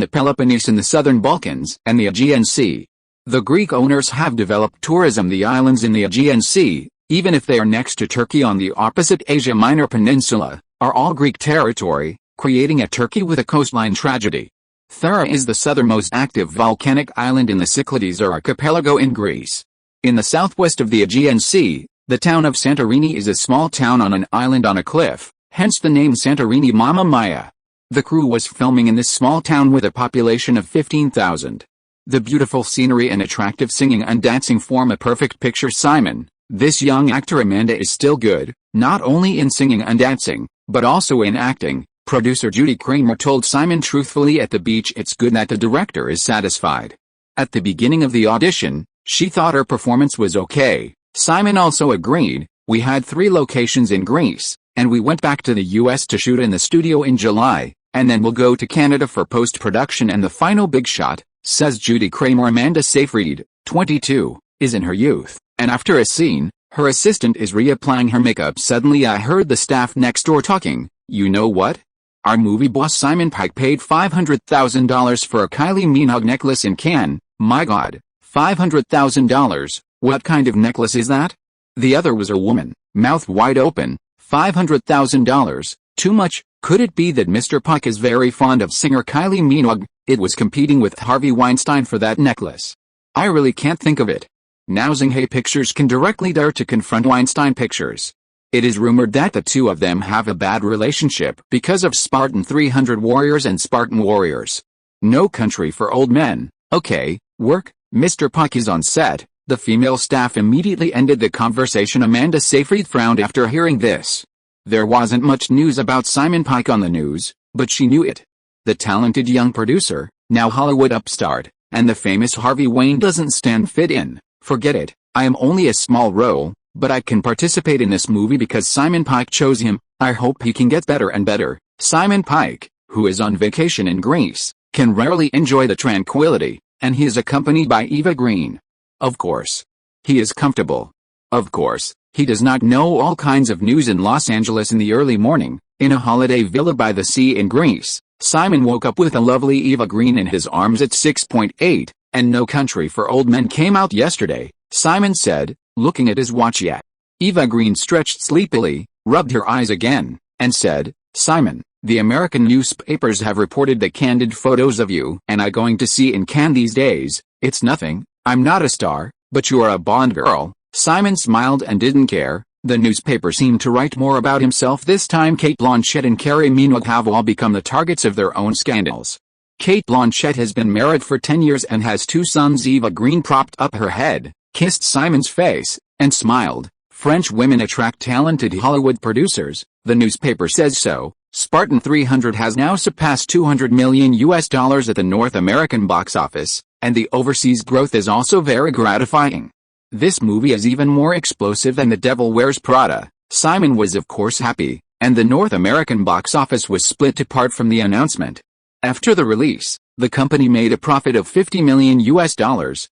Speaker 1: the Peloponnese in the southern Balkans and the Aegean Sea. The Greek owners have developed tourism. The islands in the Aegean Sea, even if they are next to Turkey on the opposite Asia Minor Peninsula, are all Greek territory, creating a Turkey with a coastline tragedy. Thera is the southernmost active volcanic island in the Cyclades archipelago in Greece. In the southwest of the Aegean Sea, the town of Santorini is a small town on an island on a cliff, hence the name Santorini. Mamma Mia. The crew was filming in this small town with a population of 15,000. The beautiful scenery and attractive singing and dancing form a perfect picture. Simon, this young actor Amanda is still good, not only in singing and dancing, but also in acting. Producer Judy Kramer told Simon truthfully at the beach it's good that the director is satisfied. At the beginning of the audition, she thought her performance was okay. Simon also agreed. We had 3 locations in Greece, and we went back to the US to shoot in the studio in July, and then we'll go to Canada for post-production and the final big shot, says Judy Kramer. Amanda Seyfried, 22, is in her youth, and after a scene, her assistant is reapplying her makeup. Suddenly I heard the staff next door talking. You know what? Our movie boss Simon Pike paid $500,000 for a Kylie Minogue necklace in Cannes. My God, $500,000. What kind of necklace is that? The other was a woman, mouth wide open. $500,000, too much. Could it be that Mr. Pike is very fond of singer Kylie Minogue? It was competing with Harvey Weinstein for that necklace. I really can't think of it. Now Xinhai Pictures can directly dare to confront Weinstein Pictures. It is rumored that the two of them have a bad relationship because of Spartan 300 Warriors and Spartan Warriors. No Country for Old Men. Okay, work. Mr. Pike is on set. The female staff immediately ended the conversation. Amanda Seyfried frowned after hearing this. There wasn't much news about Simon Pike on the news, but she knew it. The talented young producer, now Hollywood upstart, and the famous Harvey Wayne doesn't stand fit in. Forget it. I am only a small role, but I can participate in this movie because Simon Pike chose him. I hope he can get better and better. Simon Pike, who is on vacation in Greece, can rarely enjoy the tranquility, and he is accompanied by Eva Green. Of course, he is comfortable. Of course, he does not know all kinds of news in Los Angeles in the early morning. In a holiday villa by the sea in Greece, Simon woke up with a lovely Eva Green in his arms at 6:8, and No Country for Old Men came out yesterday, Simon said, looking at his watch. Yet Eva Green stretched sleepily. rubbed her eyes again, and said, "Simon, the American newspapers have reported the candid photos of you and I going to see in Cannes these days. It's nothing, I'm not a star, but you are a Bond girl." Simon smiled and didn't care. The newspaper seemed to write more about himself this time. Cate Blanchett and Carey Minogue have all become the targets of their own scandals. Cate Blanchett has been married for 10 years and has 2 sons. Eva Green propped up her head, kissed Simon's face, and smiled. French women attract talented Hollywood producers, the newspaper says so. Spartan 300 has now surpassed $200 million at the North American box office, and the overseas growth is also very gratifying. This movie is even more explosive than The Devil Wears Prada. Simon was of course happy, and the North American box office was split apart from the announcement. After the release, the company made a profit of $50 million.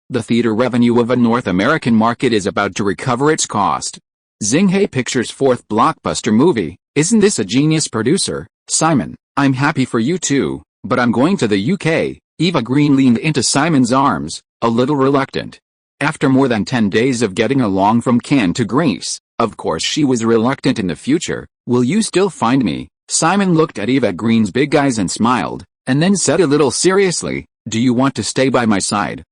Speaker 1: The theater revenue of a North American market is about to recover its cost. Xinghe Pictures' 4th blockbuster movie. Isn't this a genius producer, Simon? I'm happy for you too, but I'm going to the UK. Eva Green leaned into Simon's arms, a little reluctant. After more than 10 days of getting along from Cannes to Greece, of course she was reluctant in the future. Will you still find me? Simon looked at Eva Green's big eyes and smiled, and then said a little seriously, "Do you want to stay by my side?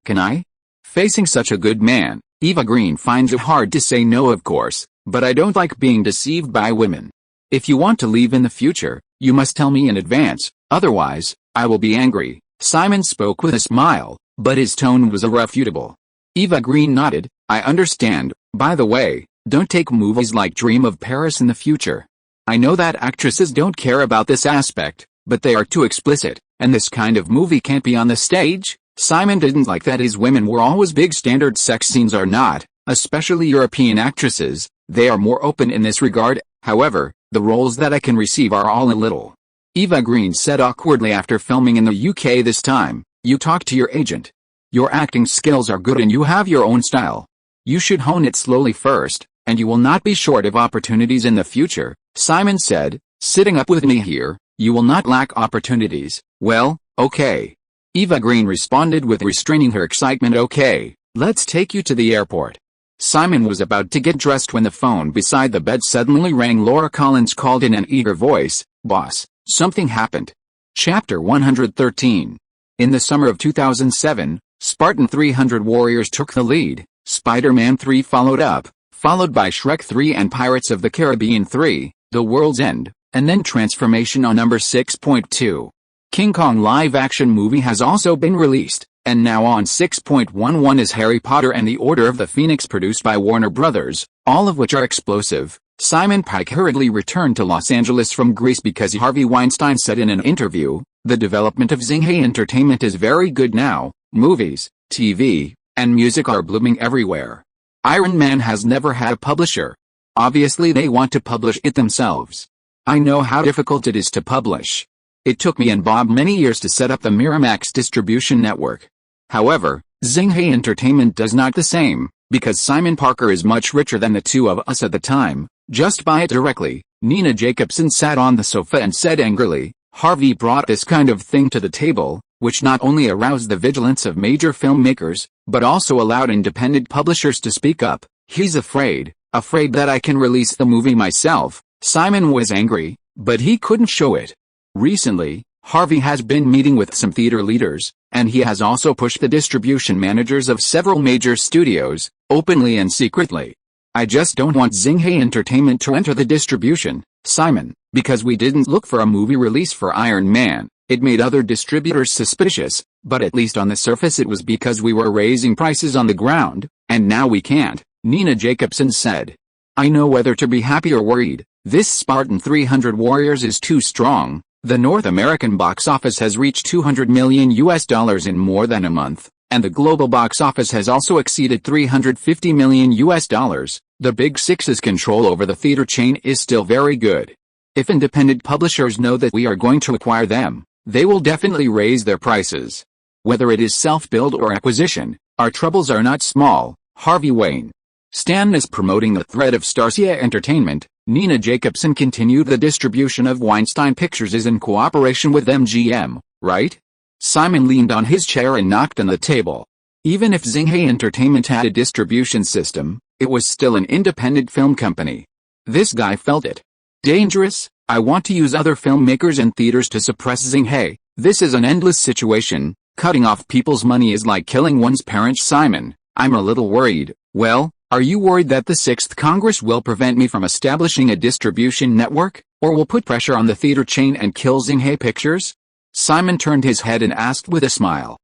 Speaker 1: Can I? Facing such a good man." Eva Green finds it hard to say no, of course, but I don't like being deceived by women. If you want to leave in the future, you must tell me in advance, otherwise, I will be angry. Simon spoke with a smile, but his tone was irrefutable. Eva Green nodded. I understand. By the way, don't take movies like Dream of Paris in the future. I know that actresses don't care about this aspect, but they are too explicit, and this kind of movie can't be on the stage. Simon didn't like that his women were always big. Standard sex scenes are not, especially European actresses. They are more open in this regard. However, the roles that I can receive are all a little. Eva Green said awkwardly after filming in the UK this time. You talk to your agent. Your acting skills are good and you have your own style. You should hone it slowly first, and you will not be short of opportunities in the future. Simon said, sitting up with me here, you will not lack opportunities. Well, okay. Eva Green responded with restraining her excitement. Okay, let's take you to the airport. Simon was about to get dressed when the phone beside the bed suddenly rang. Laura Collins called in an eager voice. Boss, something happened. Chapter 113. In the summer of 2007, Spartan 300 Warriors took the lead, Spider-Man 3 followed up, followed by Shrek 3 and Pirates of the Caribbean 3, The World's End, and then Transformation on number 6.2. King Kong live-action movie has also been released, and now on 6.11 is Harry Potter and the Order of the Phoenix produced by Warner Brothers, all of which are explosive. Simon Pike hurriedly returned to Los Angeles from Greece because Harvey Weinstein said in an interview, the development of Xinghe Entertainment is very good now. Movies, TV, and music are blooming everywhere. Iron Man has never had a publisher. Obviously they want to publish it themselves. I know how difficult it is to publish. It took me and Bob many years to set up the Miramax distribution network. However, Xinghe Entertainment does not the same, because Simon Parker is much richer than the two of us at the time. Just buy it directly. Nina Jacobson sat on the sofa and said angrily, Harvey brought this kind of thing to the table, which not only aroused the vigilance of major filmmakers, but also allowed independent publishers to speak up. He's afraid that I can release the movie myself. Simon was angry, but he couldn't show it. Recently, Harvey has been meeting with some theater leaders, and he has also pushed the distribution managers of several major studios, openly and secretly. I just don't want Xinghe Entertainment to enter the distribution, Simon, because we didn't look for a movie release for Iron Man. It made other distributors suspicious, but at least on the surface it was because we were raising prices on the ground, and now we can't, Nina Jacobson said. I know whether to be happy or worried. This Spartan 300 Warriors is too strong. The North American box office has reached $200 million in more than a month, and the global box office has also exceeded $350 million. The Big Six's control over the theater chain is still very good. If independent publishers know that we are going to acquire them, they will definitely raise their prices. Whether it is self-build or acquisition, our troubles are not small. Harvey Wayne. Stan is promoting the threat of Starcia Entertainment. Nina Jacobson continued. The distribution of Weinstein Pictures is in cooperation with MGM, right? Simon leaned on his chair and knocked on the table. Even if Xinghe Entertainment had a distribution system, it was still an independent film company. This guy felt it. Dangerous. I want to use other filmmakers and theaters to suppress Xinghai. This is an endless situation. Cutting off people's money is like killing one's parents. Simon, I'm a little worried. Well, are you worried that the 6th Congress will prevent me from establishing a distribution network, or will put pressure on the theater chain and kill Xinghai Pictures? Simon turned his head and asked with a smile.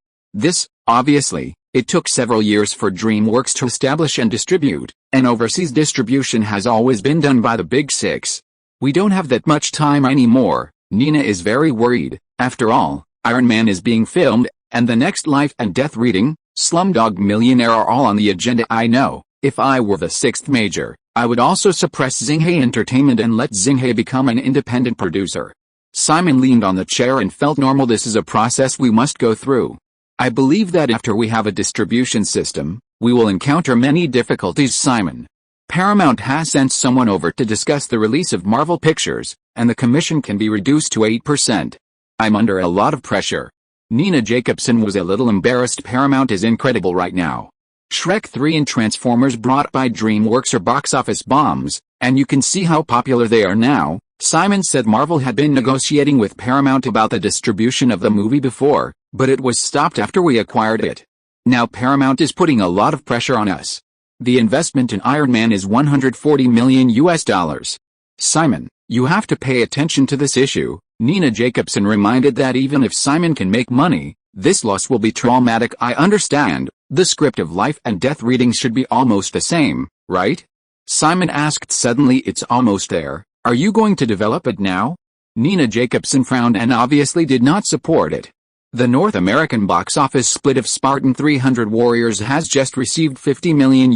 Speaker 1: Obviously, it took several years for DreamWorks to establish and distribute, and overseas distribution has always been done by the Big Six. We don't have that much time anymore. Nina is very worried. After all, Iron Man is being filmed, and the next Life and Death reading, Slumdog Millionaire are all on the agenda. I know, if I were the 6th major, I would also suppress Xinghai Entertainment and let Xinghai become an independent producer. Simon leaned on the chair and felt normal. This is a process we must go through. I believe that after we have a distribution system, we will encounter many difficulties. Simon. Paramount has sent someone over to discuss the release of Marvel pictures, and the commission can be reduced to 8%. I'm under a lot of pressure. Nina Jacobson was a little embarrassed. Paramount is incredible right now. Shrek 3 and Transformers brought by DreamWorks are box office bombs, and you can see how popular they are now. Simon said Marvel had been negotiating with Paramount about the distribution of the movie before, but it was stopped after we acquired it. Now Paramount is putting a lot of pressure on us. The investment in Iron Man is $140 million. Simon, you have to pay attention to this issue. Nina Jacobson reminded that even if Simon can make money, this loss will be traumatic. I understand. The script of Life and Death readings should be almost the same, right? Simon asked suddenly. It's almost there. Are you going to develop it now? Nina Jacobson frowned and obviously did not support it. The North American box office split of Spartan 300 Warriors has just received $50 million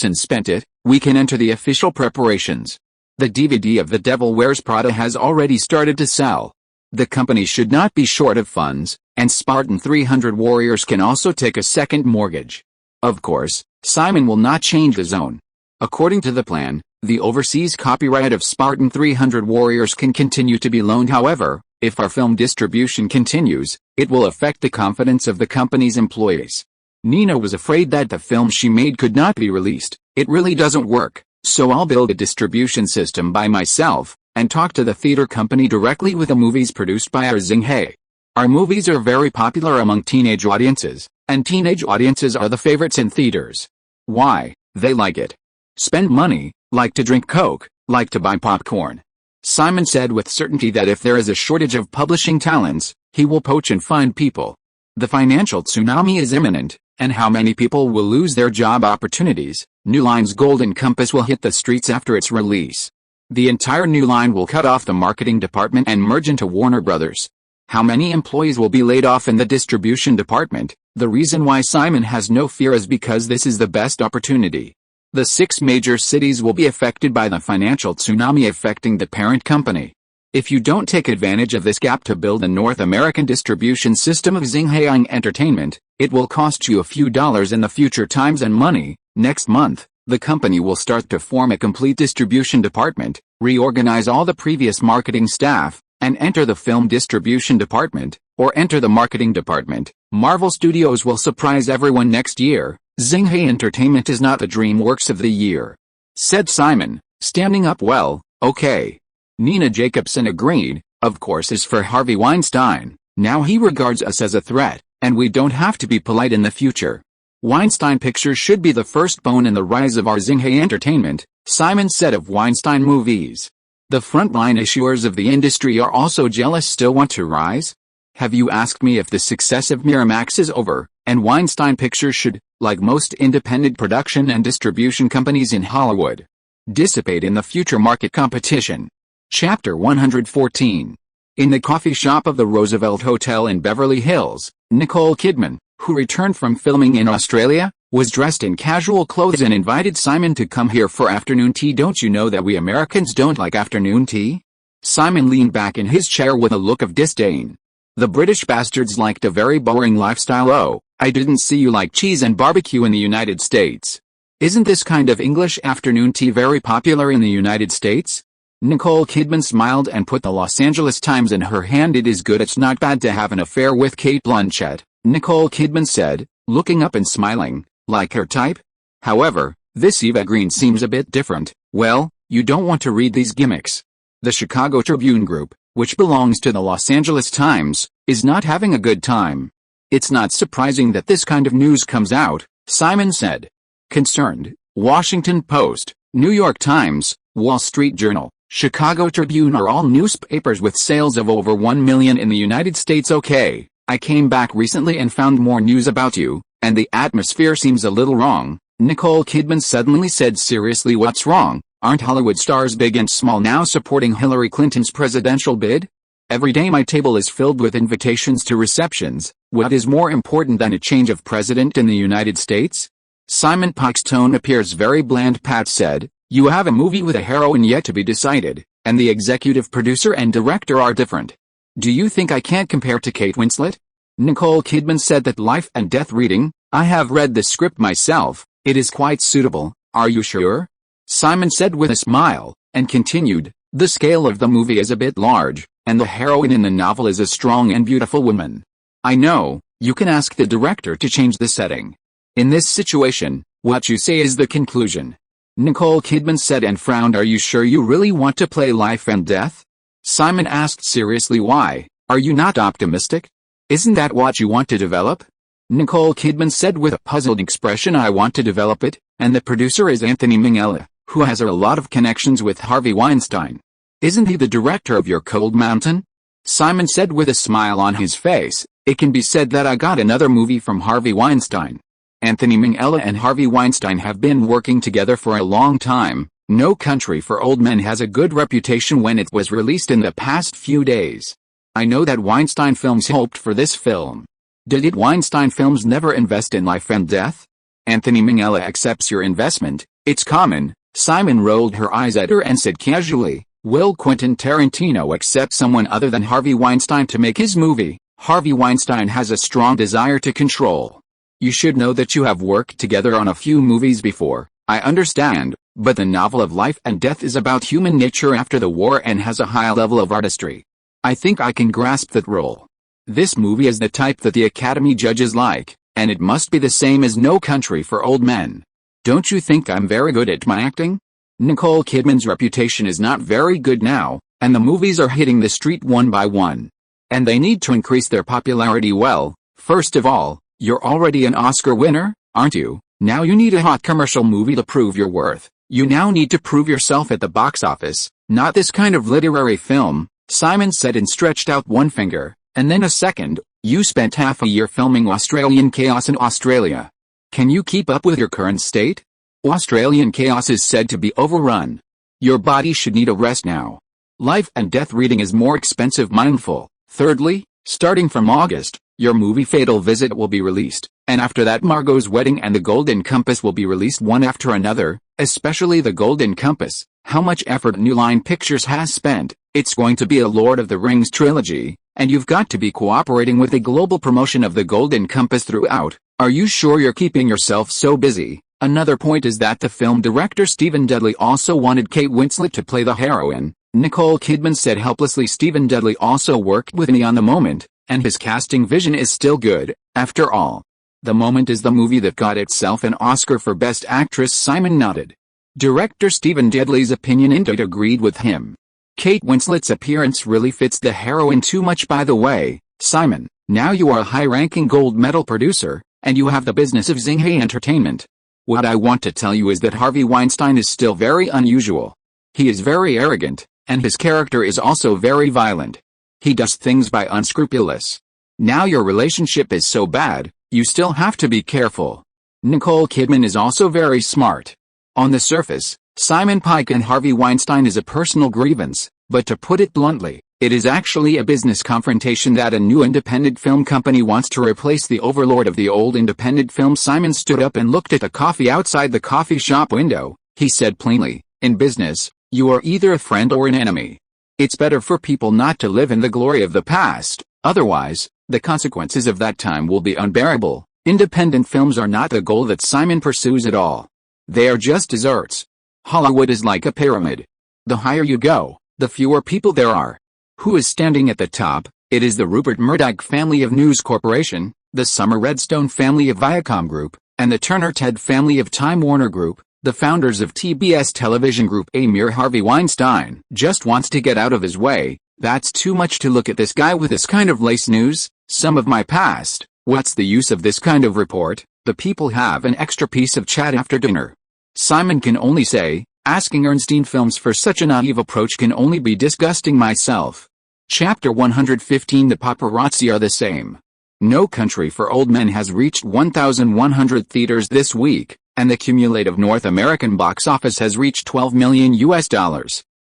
Speaker 1: and spent it. We can enter the official preparations. The DVD of The Devil Wears Prada has already started to sell. The company should not be short of funds, and Spartan 300 Warriors can also take a second mortgage. Of course, Simon will not change the zone. According to the plan, the overseas copyright of Spartan 300 Warriors can continue to be loaned. However, if our film distribution continues, it will affect the confidence of the company's employees. Nina was afraid that the film she made could not be released. It really doesn't work, so I'll build a distribution system by myself, and talk to the theater company directly with the movies produced by our Xinghai. Our movies are very popular among teenage audiences, and teenage audiences are the favorites in theaters. Why? They like it. Spend money, like to drink Coke, like to buy popcorn. Simon said with certainty that if there is a shortage of publishing talents, he will poach and find people. The financial tsunami is imminent, and how many people will lose their job opportunities? New Line's Golden Compass will hit the streets after its release. The entire New Line will cut off the marketing department and merge into Warner Brothers. How many employees will be laid off in the distribution department? The reason why Simon has no fear is because this is the best opportunity. The 6 major cities will be affected by the financial tsunami affecting the parent company. If you don't take advantage of this gap to build a North American distribution system of Xinghai Entertainment, it will cost you a few dollars in the future, times and money. Next month, the company will start to form a complete distribution department, reorganize all the previous marketing staff, and enter the film distribution department, or enter the marketing department. Marvel Studios will surprise everyone next year. Xinghai Entertainment is not the DreamWorks of the year, said Simon, standing up. Well, okay. Nina Jacobson agreed. Of course, as for Harvey Weinstein, now he regards us as a threat, and we don't have to be polite in the future. Weinstein Pictures should be the first bone in the rise of our Xinghai Entertainment, Simon said of Weinstein Movies. The frontline issuers of the industry are also jealous. Still want to rise? Have you asked me if the success of Miramax is over, and Weinstein Pictures should, like most independent production and distribution companies in Hollywood, dissipate in the future market competition? Chapter 114. In the coffee shop of the Roosevelt Hotel in Beverly Hills, Nicole Kidman, who returned from filming in Australia, was dressed in casual clothes and invited Simon to come here for afternoon tea. Don't you know that we Americans don't like afternoon tea? Simon leaned back in his chair with a look of disdain. The British bastards liked a very boring lifestyle. Oh, I didn't see you like cheese and barbecue in the United States. Isn't this kind of English afternoon tea very popular in the United States? Nicole Kidman smiled and put the Los Angeles Times in her hand. It is good. It's not bad to have an affair with Kate Blanchett, Nicole Kidman said, looking up and smiling. Like her type? However, this Eva Green seems a bit different. Well, You don't want to read these gimmicks. The Chicago Tribune Group, which belongs to the Los Angeles Times, is not having a good time. It's not surprising that this kind of news comes out, Simon said. Concerned, Washington Post, New York Times, Wall Street Journal, Chicago Tribune are all newspapers with sales of over 1 million in the United States. Okay, I came back recently and found more news about you, and the atmosphere seems a little wrong, Nicole Kidman suddenly said. Seriously, what's wrong? Aren't Hollywood stars big and small now supporting Hillary Clinton's presidential bid? Every day my table is filled with invitations to receptions. What is more important than a change of president in the United States? Simon Pike's tone appears very bland. Pat said, you have a movie with a heroine yet to be decided, and the executive producer and director are different. Do you think I can't compare to Kate Winslet? Nicole Kidman said that Life and Death reading, I have read the script myself, it is quite suitable. Are you sure? Simon said with a smile, and continued, the scale of the movie is a bit large, and the heroine in the novel is a strong and beautiful woman. I know, you can ask the director to change the setting. In this situation, what you say is the conclusion. Nicole Kidman said and frowned. Are you sure you really want to play Life and Death? Simon asked seriously. Why, are you not optimistic? Isn't that what you want to develop? Nicole Kidman said with a puzzled expression. I want to develop it, and the producer is Anthony Minghella, who has a lot of connections with Harvey Weinstein. Isn't he the director of Your Cold Mountain? Simon said with a smile on his face, it can be said that I got another movie from Harvey Weinstein. Anthony Minghella and Harvey Weinstein have been working together for a long time. No Country for Old Men has a good reputation when it was released in the past few days. I know that Weinstein Films hoped for this film. Did Weinstein Films never invest in Life and Death? Anthony Minghella accepts your investment, it's common. Simon rolled her eyes at her and said casually, will Quentin Tarantino accept someone other than Harvey Weinstein to make his movie? Harvey Weinstein has a strong desire to control. You should know that you have worked together on a few movies before, I understand, but the novel of Life and Death is about human nature after the war and has a high level of artistry. I think I can grasp that role. This movie is the type that the Academy judges like, and it must be the same as No Country for Old Men. Don't you think I'm very good at my acting? Nicole Kidman's reputation is not very good now, and the movies are hitting the street one by one. And they need to increase their popularity. Well, first of all, you're already an Oscar winner, aren't you? Now you need a hot commercial movie to prove your worth. You now need to prove yourself at the box office, not this kind of literary film, Simon said and stretched out one finger, and then a second. You spent half a year filming Australian Chaos in Australia. Can you keep up with your current state? Australian Chaos is said to be overrun. Your body should need a rest now. Life and Death reading is more expensive. Mindful. Thirdly, starting from August, your movie Fatal Visit will be released, and after that Margot's Wedding and The Golden Compass will be released one after another, especially The Golden Compass. How much effort New Line Pictures has spent. It's going to be a Lord of the Rings trilogy, and you've got to be cooperating with the global promotion of The Golden Compass throughout. Are you sure you're keeping yourself so busy? Another point is that the film director Stephen Dudley also wanted Kate Winslet to play the heroine. Nicole Kidman said helplessly. Stephen Dudley also worked with me on The Moment, and his casting vision is still good. After all, The Moment is the movie that got itself an Oscar for Best Actress. Simon nodded. Director Stephen Dudley's opinion indeed agreed with him. Kate Winslet's appearance really fits the heroine too much. By the way, Simon, now you are a high-ranking gold medal producer, and you have the business of Xinghai Entertainment. What I want to tell you is that Harvey Weinstein is still very unusual. He is very arrogant, and his character is also very violent. He does things by unscrupulous. Now your relationship is so bad, you still have to be careful. Nicole Kidman is also very smart. On the surface, Simon Pike and Harvey Weinstein is a personal grievance, but to put it bluntly, it is actually a business confrontation that a new independent film company wants to replace the overlord of the old independent film. Simon stood up and looked at the coffee outside the coffee shop window. He said plainly, in business, you are either a friend or an enemy. It's better for people not to live in the glory of the past, otherwise, the consequences of that time will be unbearable. Independent films are not the goal that Simon pursues at all. They are just desserts. Hollywood is like a pyramid. The higher you go, the fewer people there are. Who is standing at the top? It is the Rupert Murdoch family of News Corporation, the Summer Redstone family of Viacom Group, and the Turner Ted family of Time Warner Group. The founders of TBS television group Amir Harvey Weinstein just wants to get out of his way. That's too much to look at this guy with this kind of lace news. Some of my past. What's the use of this kind of report? The people have an extra piece of chat after dinner. Simon can only say, asking Ernstein Films for such a naive approach can only be disgusting myself. Chapter 115. The paparazzi are the same. No Country for Old Men has reached 1,100 theaters this week, and the cumulative North American box office has reached $12 million.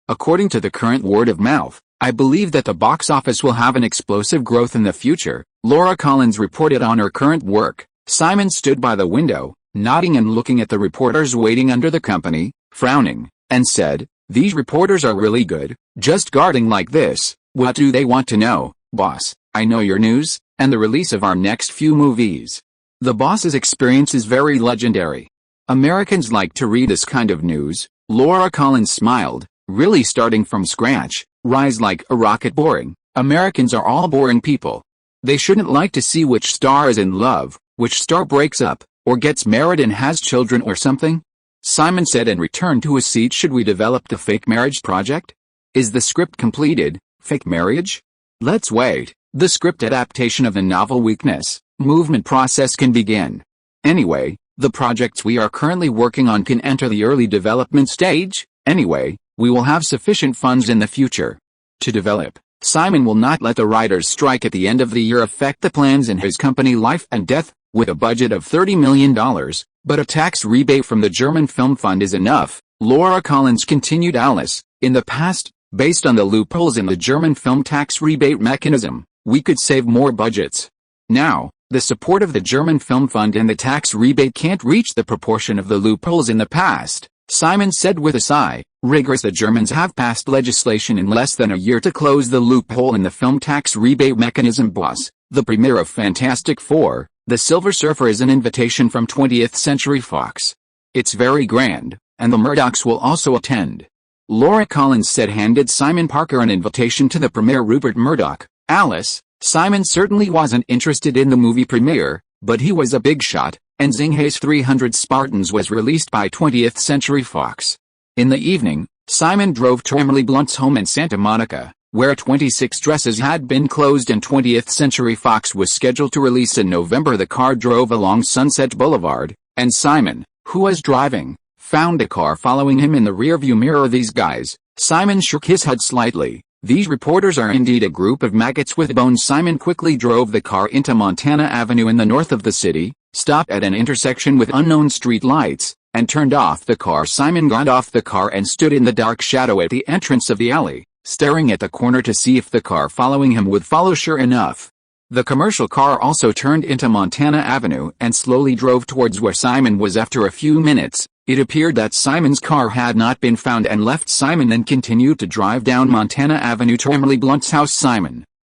Speaker 1: According to the current word of mouth, I believe that the box office will have an explosive growth in the future, Laura Collins reported on her current work. Simon stood by the window, nodding and looking at the reporters waiting under the company, frowning, and said, "These reporters are really good, just guarding like this. What do they want to know, boss? I know your news, and the release of our next few movies." The boss's experience is very legendary. Americans like to read this kind of news. Laura Collins smiled, really starting from scratch, rise like a rocket. Boring. Americans are all boring people. They shouldn't like to see which star is in love, which star breaks up, or gets married and has children or something. Simon said and returned to his seat. Should we develop the fake marriage project? Is the script completed? Fake marriage? Let's wait. The script adaptation of the novel Weakness, Movement process can begin. Anyway, the projects we are currently working on can enter the early development stage. Anyway, we will have sufficient funds in the future to develop. Simon will not let the writers' strike at the end of the year affect the plans in his company Life and Death, with a budget of $30 million, but a tax rebate from the German Film Fund is enough. Laura Collins continued. Alice, in the past, based on the loopholes in the German film tax rebate mechanism, we could save more budgets. Now, the support of the German Film Fund and the tax rebate can't reach the proportion of the loopholes in the past, Simon said with a sigh. Rigorous. The Germans have passed legislation in less than a year to close the loophole in the film tax rebate mechanism. Boss, the premiere of Fantastic Four, The Silver Surfer is an invitation from 20th Century Fox. It's very grand, and the Murdochs will also attend. Laura Collins said, handed Simon Parker an invitation to the premiere. Rupert Murdoch, Alice. Simon certainly wasn't interested in the movie premiere, but he was a big shot, and Xinghei's 300 Spartans was released by 20th Century Fox. In the evening, Simon drove to Emily Blunt's home in Santa Monica, where 26 Dresses had been closed and 20th Century Fox was scheduled to release in November. The car drove along Sunset Boulevard, and Simon, who was driving, found a car following him in the rearview mirror. These guys. Simon shook his head slightly. These reporters are indeed a group of maggots with bones. Simon quickly drove the car into Montana Avenue in the north of the city, stopped at an intersection with unknown street lights, and turned off the car. Simon got off the car and stood in the dark shadow at the entrance of the alley, staring at the corner to see if the car following him would follow. Sure enough, the commercial car also turned into Montana Avenue and slowly drove towards where Simon was. After a few minutes, it appeared that Simon's car had not been found and left Simon, then continued to drive down Montana Avenue to Emily Blunt's house.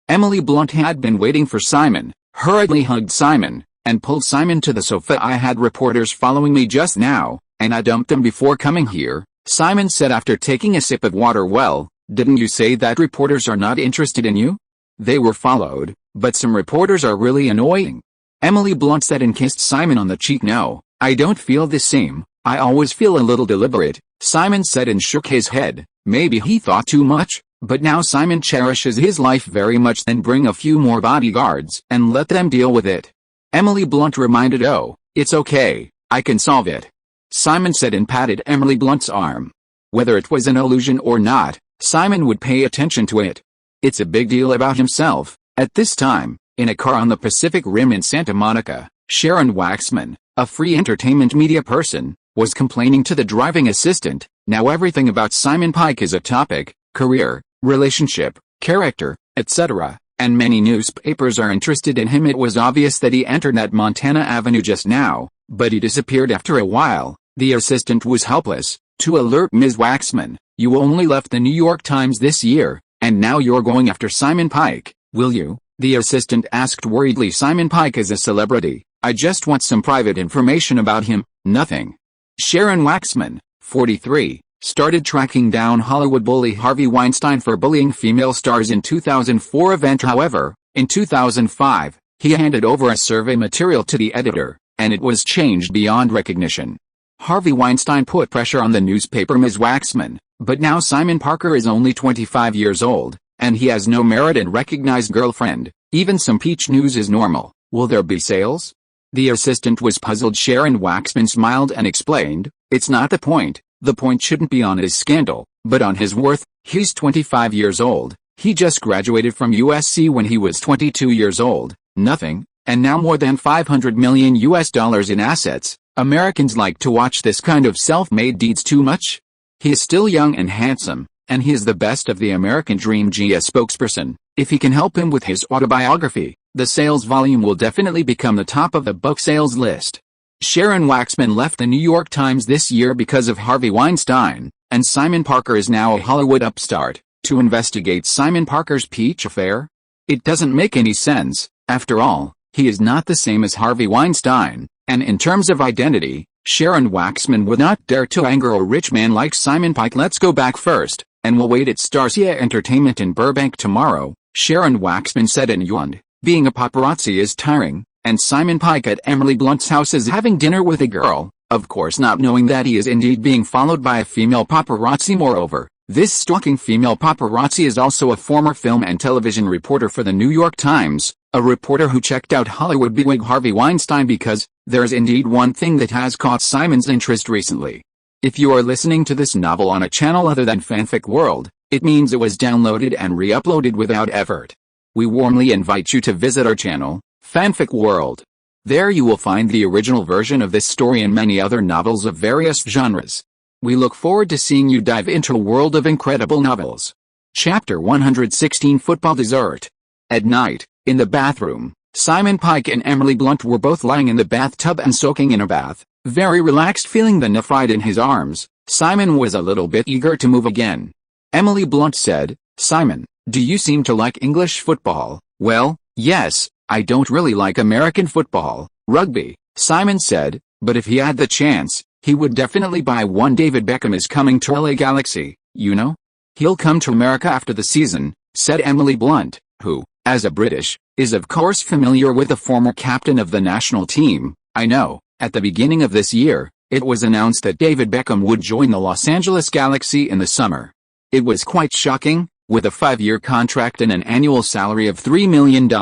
Speaker 1: Emily Blunt had been waiting for Simon, hurriedly hugged Simon, and pulled Simon to the sofa. I had reporters following me just now, and I dumped them before coming here, Simon said after taking a sip of water. Well, didn't you say that reporters are not interested in you? They were followed, but some reporters are really annoying. Emily Blunt said and kissed Simon on the cheek. No, I don't feel the same. I always feel a little deliberate, Simon said and shook his head. Maybe he thought too much, but now Simon cherishes his life very much. Then bring a few more bodyguards and let them deal with it. Emily Blunt reminded. Oh, it's okay, I can solve it, Simon said and patted Emily Blunt's arm. Whether it was an illusion or not, Simon would pay attention to it. It's a big deal about himself. At this time, in a car on the Pacific Rim in Santa Monica, Sharon Waxman, a free entertainment media person, was complaining to the driving assistant. Now everything about Simon Pike is a topic: career, relationship, character, etc., and many newspapers are interested in him. It was obvious that he entered that Montana Avenue just now, but he disappeared after a while. The assistant was helpless. To alert Ms. Waxman, you only left the New York Times this year, and now you're going after Simon Pike, will you? The assistant asked worriedly. Simon Pike is a celebrity. I just want some private information about him. Nothing. Sharon Waxman, 43, started tracking down Hollywood bully Harvey Weinstein for bullying female stars in 2004 event. However, in 2005, he handed over a survey material to the editor, and it was changed beyond recognition. Harvey Weinstein put pressure on the newspaper Ms. Waxman, but now Simon Parker is only 25 years old, and he has no merit and recognized girlfriend. Even some peach news is normal. Will there be sales? The assistant was puzzled. Sharon Waxman smiled and explained, it's not the point. The point shouldn't be on his scandal, but on his worth. He's 25 years old. He just graduated from USC when he was 22 years old. Nothing, and now more than $500 million in assets. Americans like to watch this kind of self-made deeds too much. He is still young and handsome, and he is the best of the American dream. GS spokesperson. If he can help him with his autobiography, the sales volume will definitely become the top of the book sales list. Sharon Waxman left the New York Times this year because of Harvey Weinstein, and Simon Parker is now a Hollywood upstart. To investigate Simon Parker's peach affair? It doesn't make any sense. After all, he is not the same as Harvey Weinstein, and in terms of identity, Sharon Waxman would not dare to anger a rich man like Simon Pike. Let's go back first, and we'll wait at Starcia Entertainment in Burbank tomorrow, Sharon Waxman said in Yuan. Being a paparazzi is tiring, and Simon Pike at Emily Blunt's house is having dinner with a girl, of course not knowing that he is indeed being followed by a female paparazzi. Moreover, this stalking female paparazzi is also a former film and television reporter for the New York Times, a reporter who checked out Hollywood bigwig Harvey Weinstein because there's indeed one thing that has caught Simon's interest recently. If you are listening to this novel on a channel other than Fanfic World, it means it was downloaded and re-uploaded without effort. We warmly invite you to visit our channel, Fanfic World. There you will find the original version of this story and many other novels of various genres. We look forward to seeing you dive into a world of incredible novels. Chapter 116 Football Dessert. At night, in the bathroom, Simon Pike and Emily Blunt were both lying in the bathtub and soaking in a bath, very relaxed, feeling the neophyte in his arms. Simon was a little bit eager to move again. Emily Blunt said, Simon, do you seem to like English football? Well, yes, I don't really like American football, rugby, Simon said, but if he had the chance, he would definitely buy one. David Beckham is coming to LA Galaxy, you know? He'll come to America after the season, said Emily Blunt, who, as a British, is of course familiar with the former captain of the national team. I know, at the beginning of this year, it was announced that David Beckham would join the Los Angeles Galaxy in the summer. It was quite shocking, with a 5-year contract and an annual salary of $3 million.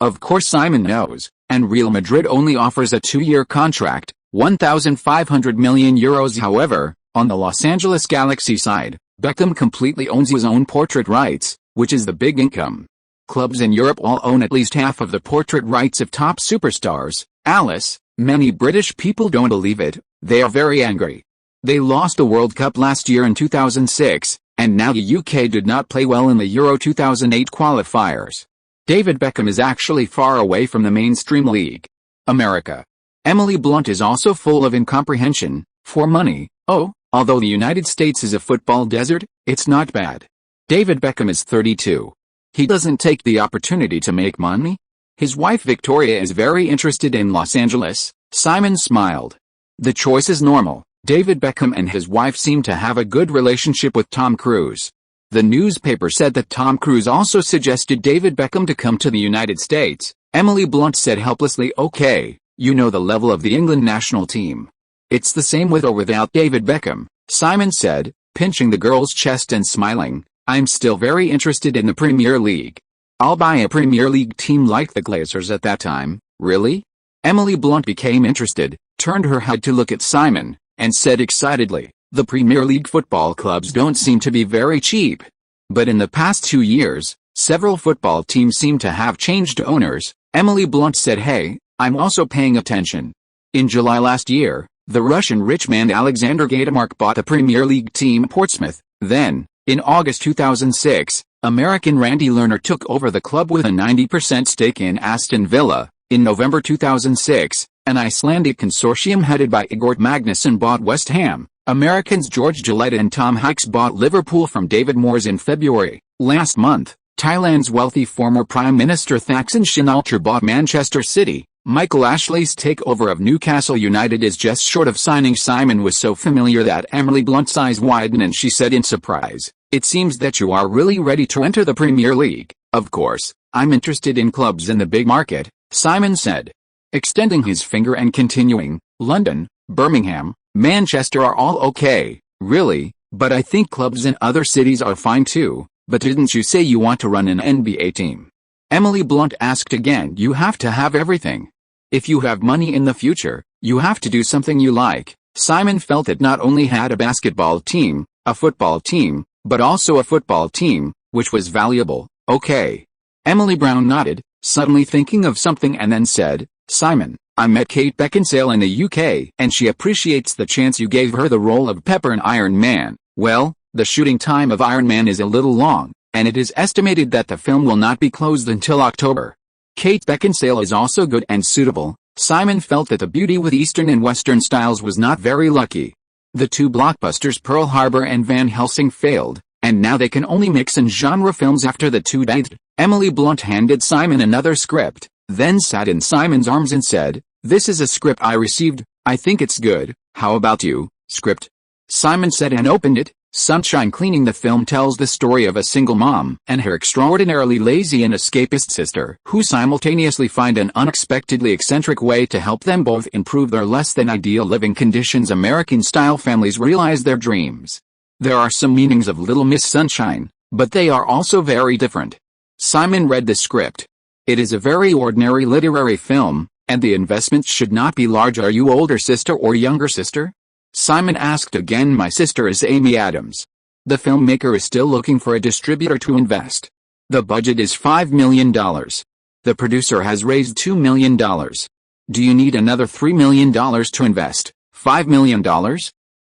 Speaker 1: Of course Simon knows, and Real Madrid only offers a 2-year contract, €1,500 million. However, on the Los Angeles Galaxy side, Beckham completely owns his own portrait rights, which is the big income. Clubs in Europe all own at least half of the portrait rights of top superstars. Alice, many British people don't believe it, they are very angry. They lost the World Cup last year in 2006, and now the UK did not play well in the Euro 2008 qualifiers. David Beckham is actually far away from the mainstream league. America. Emily Blunt is also full of incomprehension. For money, oh, although the United States is a football desert, it's not bad. David Beckham is 32. He doesn't take the opportunity to make money? His wife Victoria is very interested in Los Angeles. Simon smiled. The choice is normal. David Beckham and his wife seem to have a good relationship with Tom Cruise. The newspaper said that Tom Cruise also suggested David Beckham to come to the United States. Emily Blunt said helplessly, okay, you know the level of the England national team. It's the same with or without David Beckham, Simon said, pinching the girl's chest and smiling. I'm still very interested in the Premier League. I'll buy a Premier League team like the Glazers at that time. Really? Emily Blunt became interested, turned her head to look at Simon, and said excitedly, the Premier League football clubs don't seem to be very cheap. But in the past 2 years, several football teams seem to have changed owners. Emily Blunt said, hey, I'm also paying attention. In July last year, the Russian rich man Alexander Gadamark bought the Premier League team Portsmouth. Then, in August 2006, American Randy Lerner took over the club with a 90% stake in Aston Villa. In November 2006, an Icelandic consortium headed by Igor Magnusson bought West Ham. Americans George Gillette and Tom Hicks bought Liverpool from David Moyes in February. Last month, Thailand's wealthy former Prime Minister Thaksin Shinawatra bought Manchester City. Michael Ashley's takeover of Newcastle United is just short of signing. Simon was so familiar that Emily Blunt's eyes widened and she said in surprise, it seems that you are really ready to enter the Premier League. Of course, I'm interested in clubs in the big market, Simon said. Extending his finger and continuing, London, Birmingham, Manchester are all okay, really, but I think clubs in other cities are fine too. But didn't you say you want to run an NBA team? Emily Blunt asked again. You have to have everything. If you have money in the future, you have to do something you like. Simon felt it not only had a basketball team, a football team, but also a football team, which was valuable. Okay. Emily Brown nodded, suddenly thinking of something, and then said, Simon, I met Kate Beckinsale in the UK, and she appreciates the chance you gave her the role of Pepper in Iron Man. Well, the shooting time of Iron Man is a little long, and it is estimated that the film will not be closed until October. Kate Beckinsale is also good and suitable. Simon felt that the beauty with Eastern and Western styles was not very lucky. The two blockbusters Pearl Harbor and Van Helsing failed, and now they can only mix in genre films after the two died. Emily Blunt handed Simon another script, then sat in Simon's arms and said, This is a script I received, I think it's good, how about you, script? Simon said and opened it. Sunshine Cleaning. The film tells the story of a single mom and her extraordinarily lazy and escapist sister who simultaneously find an unexpectedly eccentric way to help them both improve their less than ideal living conditions. American-style families realize their dreams. There are some meanings of Little Miss Sunshine, but they are also very different. Simon read the script. It is a very ordinary literary film, and the investment should not be large. Are you older sister or younger sister? Simon asked again. My sister is Amy Adams. The filmmaker is still looking for a distributor to invest. The budget is $5 million. The producer has raised $2 million. Do you need another $3 million to invest? $5 million?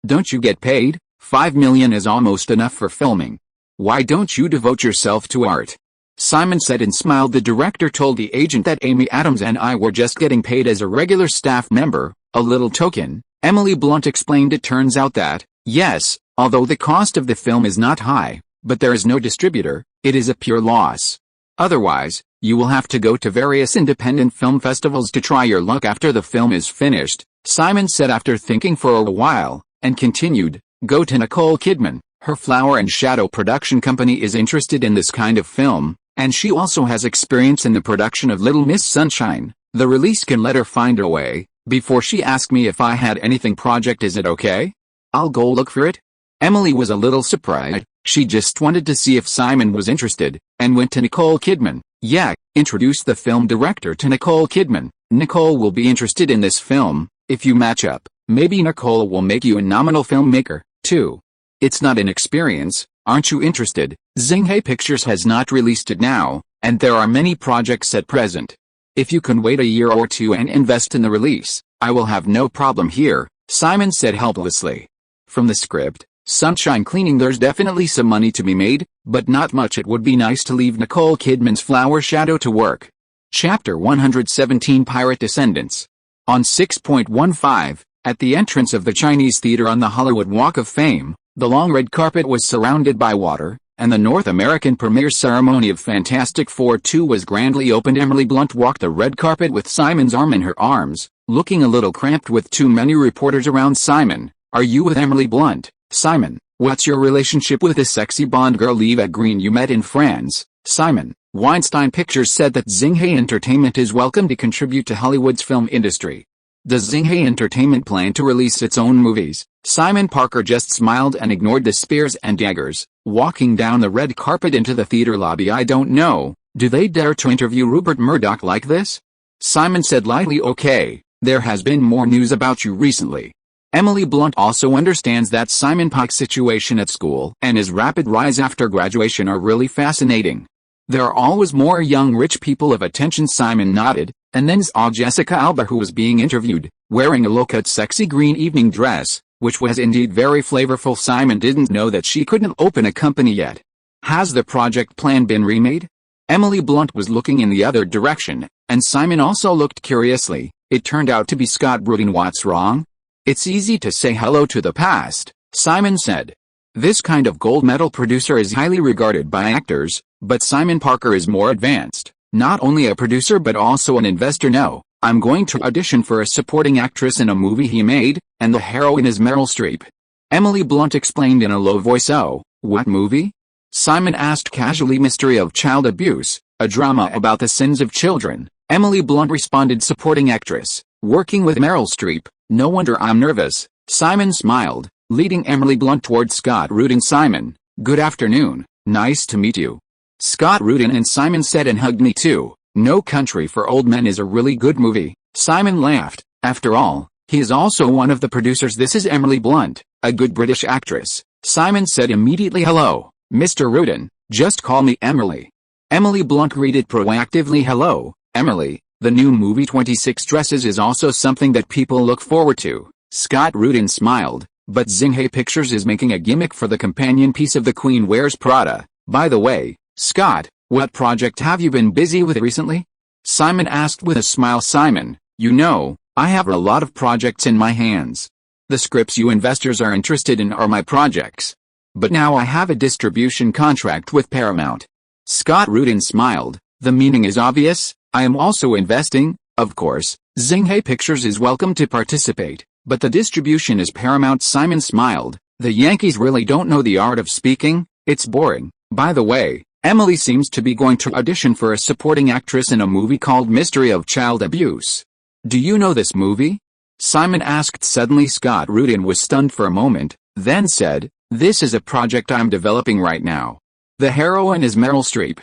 Speaker 1: Don't you get paid? $5 million is almost enough for filming. Why don't you devote yourself to art? Simon said and smiled. The director told the agent that Amy Adams and I were just getting paid as a regular staff member, a little token. Emily Blunt explained. It turns out that, yes, although the cost of the film is not high, but there is no distributor, it is a pure loss. Otherwise, you will have to go to various independent film festivals to try your luck after the film is finished, Simon said after thinking for a while, and continued, go to Nicole Kidman. Her Flower and Shadow production company is interested in this kind of film, and she also has experience in the production of Little Miss Sunshine. The release can let her find her way. Before she asked me if I had anything project. Is it okay? I'll go look for it. Emily was a little surprised. She just wanted to see if Simon was interested, and went to Nicole Kidman. Yeah, introduced the film director to Nicole Kidman. Nicole will be interested in this film. If you match up, maybe Nicole will make you a nominal filmmaker, too. It's not an experience. Aren't you interested? Xinghai Pictures has not released it now, and there are many projects at present. If you can wait a year or two and invest in the release, I will have no problem here, Simon said helplessly. From the script, Sunshine Cleaning, there's definitely some money to be made, but not much. It would be nice to leave Nicole Kidman's Flower Shadow to work. Chapter 117 Pirate Descendants. On 6.15, at the entrance of the Chinese Theater on the Hollywood Walk of Fame, the long red carpet was surrounded by water, and the North American premiere ceremony of Fantastic Four 2 was grandly opened. Emily Blunt walked the red carpet with Simon's arm in her arms, looking a little cramped with too many reporters around. Simon, are you with Emily Blunt? Simon, what's your relationship with this sexy Bond girl Eva Green you met in France? Simon, Weinstein Pictures said that Xinghai Entertainment is welcome to contribute to Hollywood's film industry. Does Xinghai Entertainment plan to release its own movies? Simon Parker just smiled and ignored the spears and daggers, walking down the red carpet into the theater lobby. I don't know, do they dare to interview Rupert Murdoch like this? Simon said lightly. Okay, there has been more news about you recently. Emily Blunt also understands that Simon Parker's situation at school and his rapid rise after graduation are really fascinating. There are always more young rich people of attention. Simon nodded, and then saw Jessica Alba, who was being interviewed, wearing a low-cut sexy green evening dress, which was indeed very flavorful. Simon didn't know that she couldn't open a company yet. Has the project plan been remade? Emily Blunt was looking in the other direction, and Simon also looked curiously. It turned out to be Scott Rudin. What's wrong? It's easy to say hello to the past, Simon said. This kind of gold medal producer is highly regarded by actors, but Simon Parker is more advanced. Not only a producer but also an investor. No, I'm going to audition for a supporting actress in a movie he made, and the heroine is Meryl Streep. Emily Blunt explained in a low voice. Oh, what movie? Simon asked casually. Mystery of child abuse, a drama about the sins of children. Emily Blunt responded. Supporting actress, working with Meryl Streep, no wonder I'm nervous. Simon smiled, leading Emily Blunt toward Scott Rudin. Simon, good afternoon, nice to meet you. Scott Rudin and Simon said and hugged me too. No Country for Old Men is a really good movie. Simon laughed. After all, he is also one of the producers. This is Emily Blunt, a good British actress. Simon said immediately. Hello, Mr. Rudin, just call me Emily. Emily Blunt greeted proactively. Hello, Emily. The new movie 26 Dresses is also something that people look forward to. Scott Rudin smiled, but Xinhai Pictures is making a gimmick for the companion piece of The Queen Wears Prada. By the way, Scott, what project have you been busy with recently? Simon asked with a smile. Simon, you know, I have a lot of projects in my hands. The scripts you investors are interested in are my projects. But now I have a distribution contract with Paramount. Scott Rudin smiled. The meaning is obvious. I am also investing, of course. Xinhai Pictures is welcome to participate, but the distribution is Paramount. Simon smiled. The Yankees really don't know the art of speaking. It's boring. By the way, Emily seems to be going to audition for a supporting actress in a movie called Mystery of Child Abuse. Do you know this movie? Simon asked suddenly. Scott Rudin was stunned for a moment, then said, this is a project I'm developing right now. The heroine is Meryl Streep.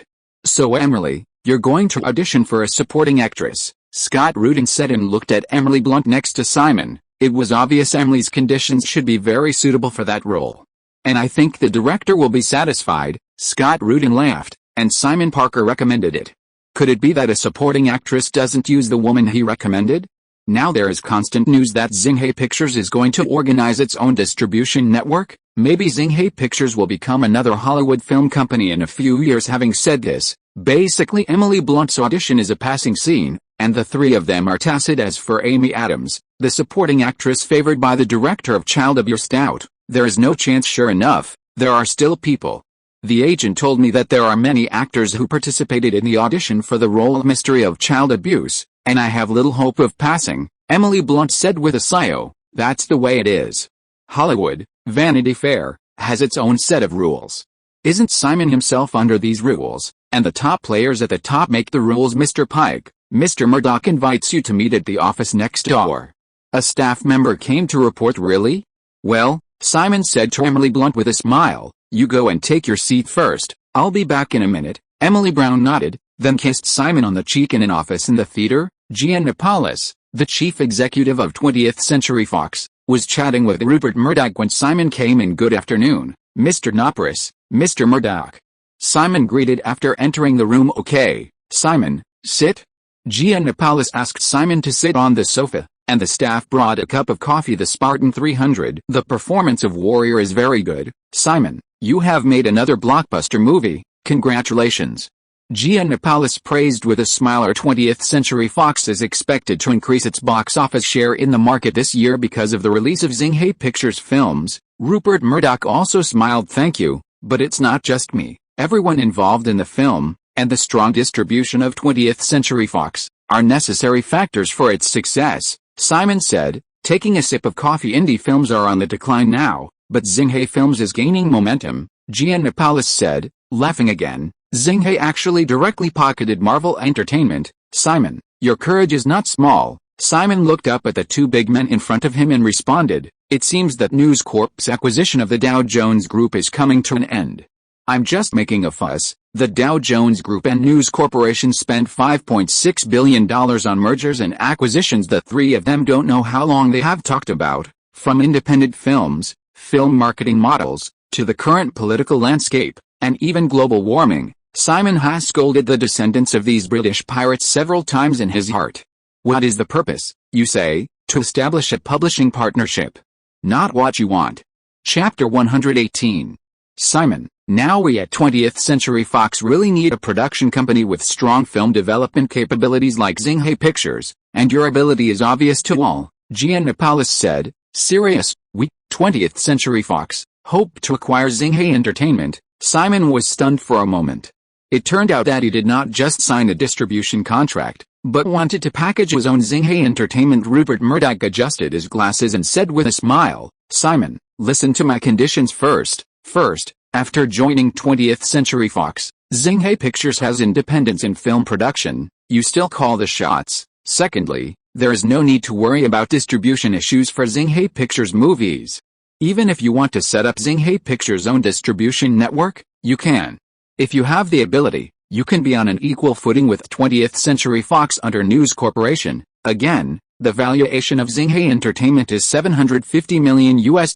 Speaker 1: So Emily, you're going to audition for a supporting actress, Scott Rudin said and looked at Emily Blunt next to Simon. It was obvious Emily's conditions should be very suitable for that role. And I think the director will be satisfied. Scott Rudin laughed, and Simon Parker recommended it. Could it be that a supporting actress doesn't use the woman he recommended? Now there is constant news that Xinhai Pictures is going to organize its own distribution network. Maybe Xinhai Pictures will become another Hollywood film company in a few years. Having said this, basically Emily Blunt's audition is a passing scene, and the three of them are tasted as for Amy Adams, the supporting actress favored by the director of Child Abuse. Out. There is no chance. Sure enough, there are still people. The agent told me that there are many actors who participated in the audition for the role of Mystery of Child Abuse, and I have little hope of passing, Emily Blunt said with a sigh. That's the way it is. Hollywood, Vanity Fair, has its own set of rules. Isn't Simon himself under these rules, and the top players at the top make the rules? Mr. Pike, Mr. Murdoch invites you to meet at the office next door. A staff member came to report. Really? Well, Simon said to Emily Blunt with a smile, you go and take your seat first, I'll be back in a minute. Emily Brown nodded, then kissed Simon on the cheek. In an office in the theater, Giannopoulos, the chief executive of 20th Century Fox, was chatting with Rupert Murdoch when Simon came in. Good afternoon, Mr. Nopris, Mr. Murdoch. Simon greeted after entering the room. Okay, Simon, sit. Giannopoulos asked Simon to sit on the sofa, and the staff brought a cup of coffee. The Spartan 300. The performance of Warrior is very good, Simon. You have made another blockbuster movie, congratulations. Giannopoulos praised with a smile. 20th Century Fox is expected to increase its box office share in the market this year because of the release of Xinhai Pictures films. Rupert Murdoch also smiled. Thank you, but it's not just me. Everyone involved in the film, and the strong distribution of 20th Century Fox, are necessary factors for its success, Simon said, taking a sip of coffee. Indie films are on the decline now, but Xinhai Films is gaining momentum, Giannopoulos said, laughing again. Xinhai actually directly pocketed Marvel Entertainment. Simon, your courage is not small. Simon looked up at the two big men in front of him and responded, it seems that News Corp's acquisition of the Dow Jones Group is coming to an end. I'm just making a fuss. The Dow Jones Group and News Corporation spent $5.6 billion on mergers and acquisitions. The three of them don't know how long they have talked about, from independent films, film marketing models, to the current political landscape, and even global warming. Simon has scolded the descendants of these British pirates several times in his heart. What is the purpose, you say, to establish a publishing partnership? Not what you want. Chapter 118. Simon, now we at 20th Century Fox really need a production company with strong film development capabilities like Xinhai Pictures, and your ability is obvious to all, Giannopoulos said. Serious, we, 20th Century Fox, hope to acquire Xinhai Entertainment. Simon was stunned for a moment. It turned out that he did not just sign a distribution contract, but wanted to package his own Xinhai Entertainment. Rupert Murdoch adjusted his glasses and said with a smile, Simon, listen to my conditions first. First, after joining 20th Century Fox, Xinhai Pictures has independence in film production. You still call the shots. Secondly, There is no need to worry about distribution issues for Xinghai Pictures movies. Even if you want to set up Xinghai Pictures' own distribution network, you can. If you have the ability, you can be on an equal footing with 20th Century Fox under News Corporation. Again, the valuation of Xinghai Entertainment is $750 million US.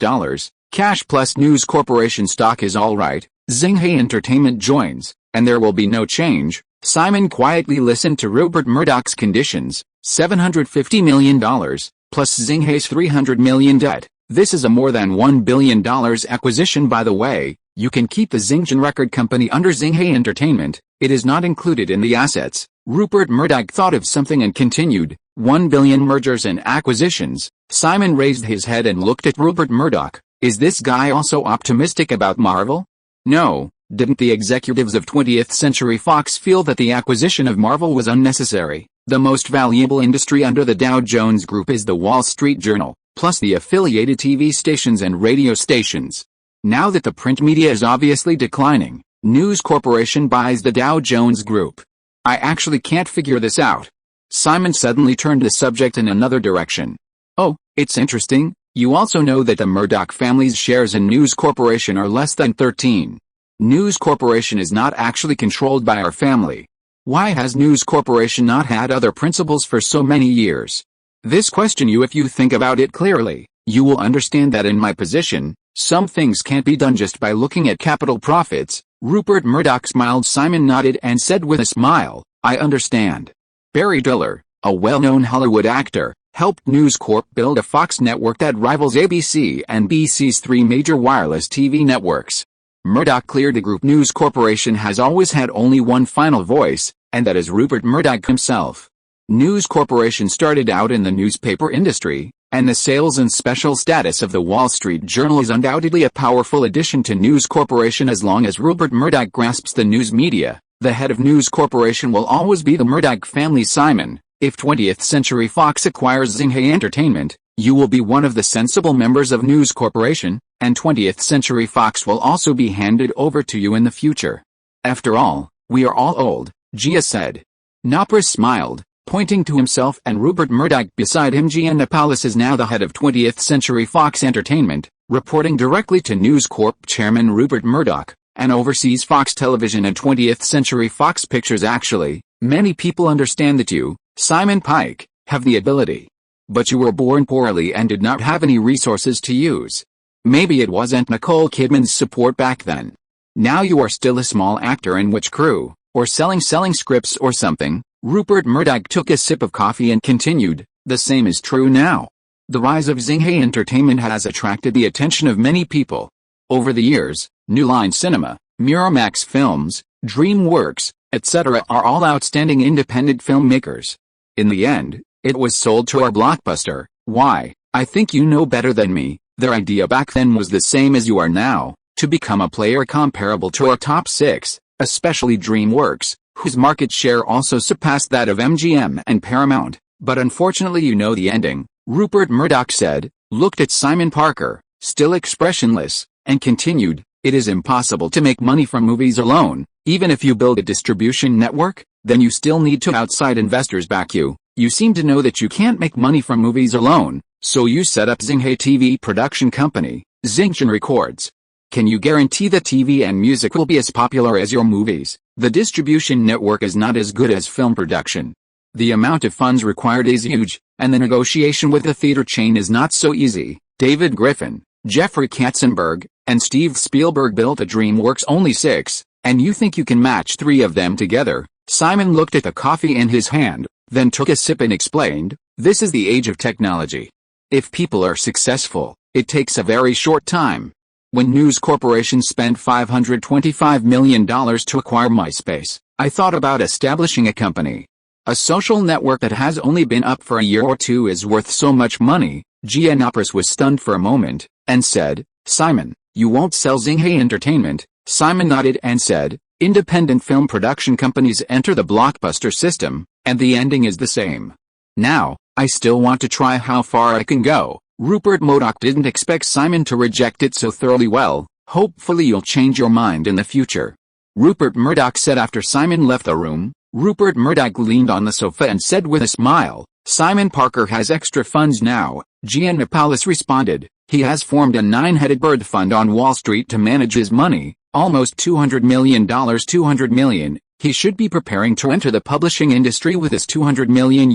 Speaker 1: Cash plus News Corporation stock is alright. Xinghai Entertainment joins, and there will be no change. Simon quietly listened to Rupert Murdoch's conditions, $750 million, plus Xinghai's $300 million debt. This is a more than $1 billion acquisition. By the way, you can keep the Xinjiang record company under Xinghai Entertainment. It is not included in the assets. Rupert Murdoch thought of something and continued, 1 billion mergers and acquisitions. Simon raised his head and looked at Rupert Murdoch. Is this guy also optimistic about Marvel? No. Didn't the executives of 20th Century Fox feel that the acquisition of Marvel was unnecessary? The most valuable industry under the Dow Jones Group is the Wall Street Journal, plus the affiliated TV stations and radio stations. Now that the print media is obviously declining, News Corporation buys the Dow Jones Group. I actually can't figure this out. Simon suddenly turned the subject in another direction. Oh, it's interesting. You also know that the Murdoch family's shares in News Corporation are less than 13. News Corporation is not actually controlled by our family. Why has News Corporation not had other principals for so many years? This question if you think about it clearly, you will understand that in my position, some things can't be done just by looking at capital profits. Rupert Murdoch smiled. Simon nodded and said with a smile, I understand. Barry Diller, a well-known Hollywood actor, helped News Corp build a Fox network that rivals ABC and BC's three major wireless TV networks. Murdoch cleared the group. News Corporation has always had only one final voice, and that is Rupert Murdoch himself. News Corporation started out in the newspaper industry, and the sales and special status of the Wall Street Journal is undoubtedly a powerful addition to News Corporation. As long as Rupert Murdoch grasps the news media, the head of News Corporation will always be the Murdoch family. Simon, if 20th Century Fox acquires Xinghai Entertainment, you will be one of the sensible members of News Corporation, and 20th Century Fox will also be handed over to you in the future. After all, we are all old, Gia said. Napris smiled, pointing to himself and Rupert Murdoch beside him. Gia Napris is now the head of 20th Century Fox Entertainment, reporting directly to News Corp chairman Rupert Murdoch, and oversees Fox Television and 20th Century Fox Pictures. Actually, many people understand that you, Simon Pike, have the ability. But you were born poorly and did not have any resources to use. Maybe it wasn't Nicole Kidman's support back then. Now you are still a small actor in which crew, or selling scripts or something. Rupert Murdoch took a sip of coffee and continued, the same is true now. The rise of Xinghai Entertainment has attracted the attention of many people. Over the years, New Line Cinema, Miramax Films, DreamWorks, etc. are all outstanding independent filmmakers. In the end, it was sold to our Blockbuster. Why? I think you know better than me. Their idea back then was the same as you are now, to become a player comparable to our top six, especially DreamWorks, whose market share also surpassed that of MGM and Paramount. But unfortunately you know the ending, Rupert Murdoch said, looked at Simon Parker, still expressionless, and continued, it is impossible to make money from movies alone. Even if you build a distribution network, then you still need to outside investors back you. You seem to know that you can't make money from movies alone, so you set up Xinghai TV production company, Xinjiang Records. Can you guarantee that TV and music will be as popular as your movies? The distribution network is not as good as film production. The amount of funds required is huge, and the negotiation with the theater chain is not so easy. David Griffin, Jeffrey Katzenberg, and Steve Spielberg built a DreamWorks only 6, and you think you can match 3 of them together? Simon looked at the coffee in his hand, then took a sip and explained, this is the age of technology. If people are successful, it takes a very short time. When News Corporation spent $525 million to acquire MySpace, I thought about establishing a company. A social network that has only been up for a year or 2 is worth so much money. Gia Napris was stunned for a moment, and said, Simon, you won't sell Xinghai Entertainment? Simon nodded and said, independent film production companies enter the Blockbuster system, and the ending is the same. Now, I still want to try how far I can go. Rupert Murdoch didn't expect Simon to reject it so thoroughly. Well, hopefully you'll change your mind in the future. Rupert Murdoch said after Simon left the room. Rupert Murdoch leaned on the sofa and said with a smile, Simon Parker has extra funds now, Giannopoulos responded. He has formed a 9-headed bird fund on Wall Street to manage his money, almost $200 million. $200 million. He should be preparing to enter the publishing industry with his $200 million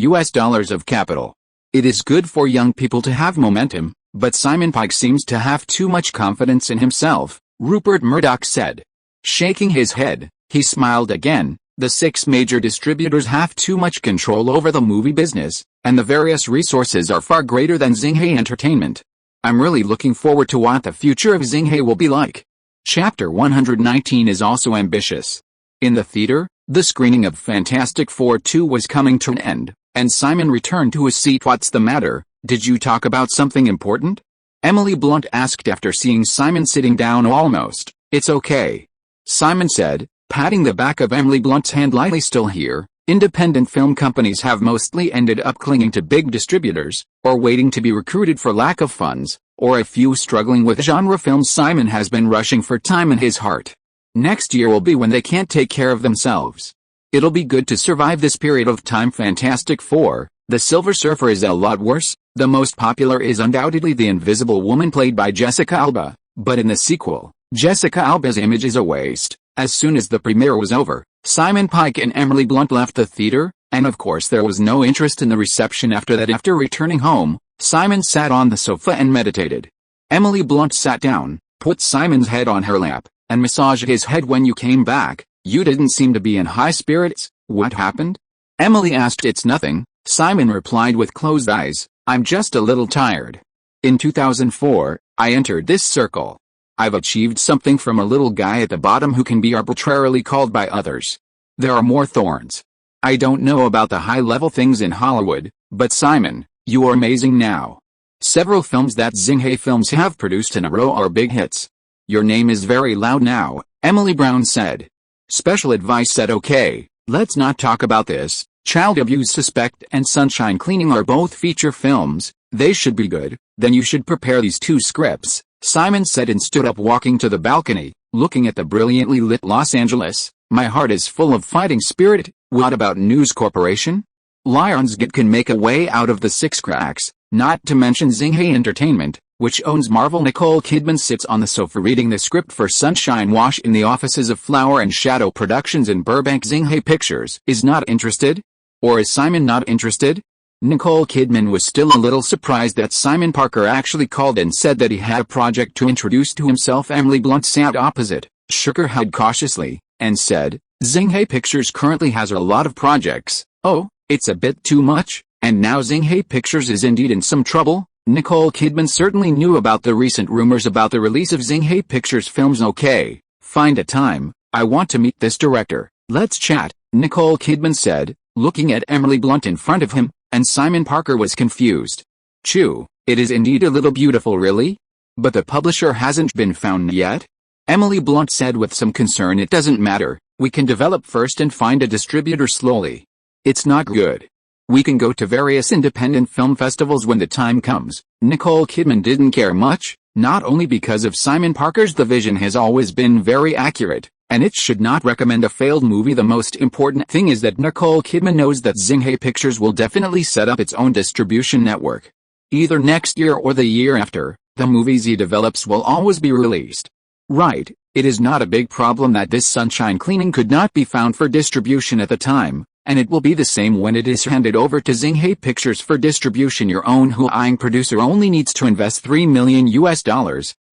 Speaker 1: of capital. It is good for young people to have momentum, but Simon Pike seems to have too much confidence in himself, Rupert Murdoch said. Shaking his head, he smiled again. The 6 major distributors have too much control over the movie business, and the various resources are far greater than Xinghai Entertainment. I'm really looking forward to what the future of Xinghai will be like. Chapter 119 is also ambitious. In the theater, the screening of Fantastic Four 2 was coming to an end, and Simon returned to his seat. What's the matter? Did you talk about something important? Emily Blunt asked after seeing Simon sitting down. Almost. It's okay, Simon said, patting the back of Emily Blunt's hand lightly. Still here, independent film companies have mostly ended up clinging to big distributors, or waiting to be recruited for lack of funds, or a few struggling with genre films. Simon has been rushing for time in his heart. Next year will be when they can't take care of themselves. It'll be good to survive this period of time. Fantastic Four, The Silver Surfer is a lot worse. The most popular is undoubtedly the Invisible Woman played by Jessica Alba, but in the sequel, Jessica Alba's image is a waste. As soon as the premiere was over, Simon Pike and Emily Blunt left the theater, and of course there was no interest in the reception after that. After returning home, Simon sat on the sofa and meditated. Emily Blunt sat down, put Simon's head on her lap, and massaged his head. When you came back, you didn't seem to be in high spirits. What happened? Emily asked. It's nothing, Simon replied with closed eyes. I'm just a little tired. In 2004, I entered this circle. I've achieved something from a little guy at the bottom who can be arbitrarily called by others. There are more thorns. I don't know about the high-level things in Hollywood, but Simon, you are amazing now. Several films that Xinghai Films have produced in a row are big hits. Your name is very loud now, Emily Brown said. Special Advice said. Okay, let's not talk about this. Child Abuse Suspect and Sunshine Cleaning are both feature films. They should be good. Then you should prepare these 2 scripts, Simon said and stood up, walking to the balcony, looking at the brilliantly lit Los Angeles. My heart is full of fighting spirit. What about News Corporation? Lionsgate can make a way out of the 6 cracks, not to mention Xinghai Entertainment, which owns Marvel. Nicole Kidman sits on the sofa reading the script for Sunshine Wash in the offices of Flower and Shadow Productions in Burbank. Xinghai Pictures is not interested? Or is Simon not interested? Nicole Kidman was still a little surprised that Simon Parker actually called and said that he had a project to introduce to himself. Emily Blunt sat opposite, shook her head cautiously, and said, Xinghai Pictures currently has a lot of projects. Oh, it's a bit too much, and now Xinghai Pictures is indeed in some trouble. Nicole Kidman certainly knew about the recent rumors about the release of Xinghai Pictures films. Okay, find a time. I want to meet this director. Let's chat, Nicole Kidman said, looking at Emily Blunt in front of him, and Simon Parker was confused. Chew, it is indeed a little beautiful. Really? But the publisher hasn't been found yet? Emily Blunt said with some concern. It doesn't matter, we can develop first and find a distributor slowly. It's not good. We can go to various independent film festivals when the time comes. Nicole Kidman didn't care much, not only because of Simon Parker's the vision has always been very accurate, and it should not recommend a failed movie. The most important thing is that Nicole Kidman knows that Xinghai Pictures will definitely set up its own distribution network. Either next year or the year after, the movies he develops will always be released. Right, it is not a big problem that this Sunshine Cleaning could not be found for distribution at the time, and it will be the same when it is handed over to Xinghai Pictures for distribution. Your own Huaing producer only needs to invest $3 million,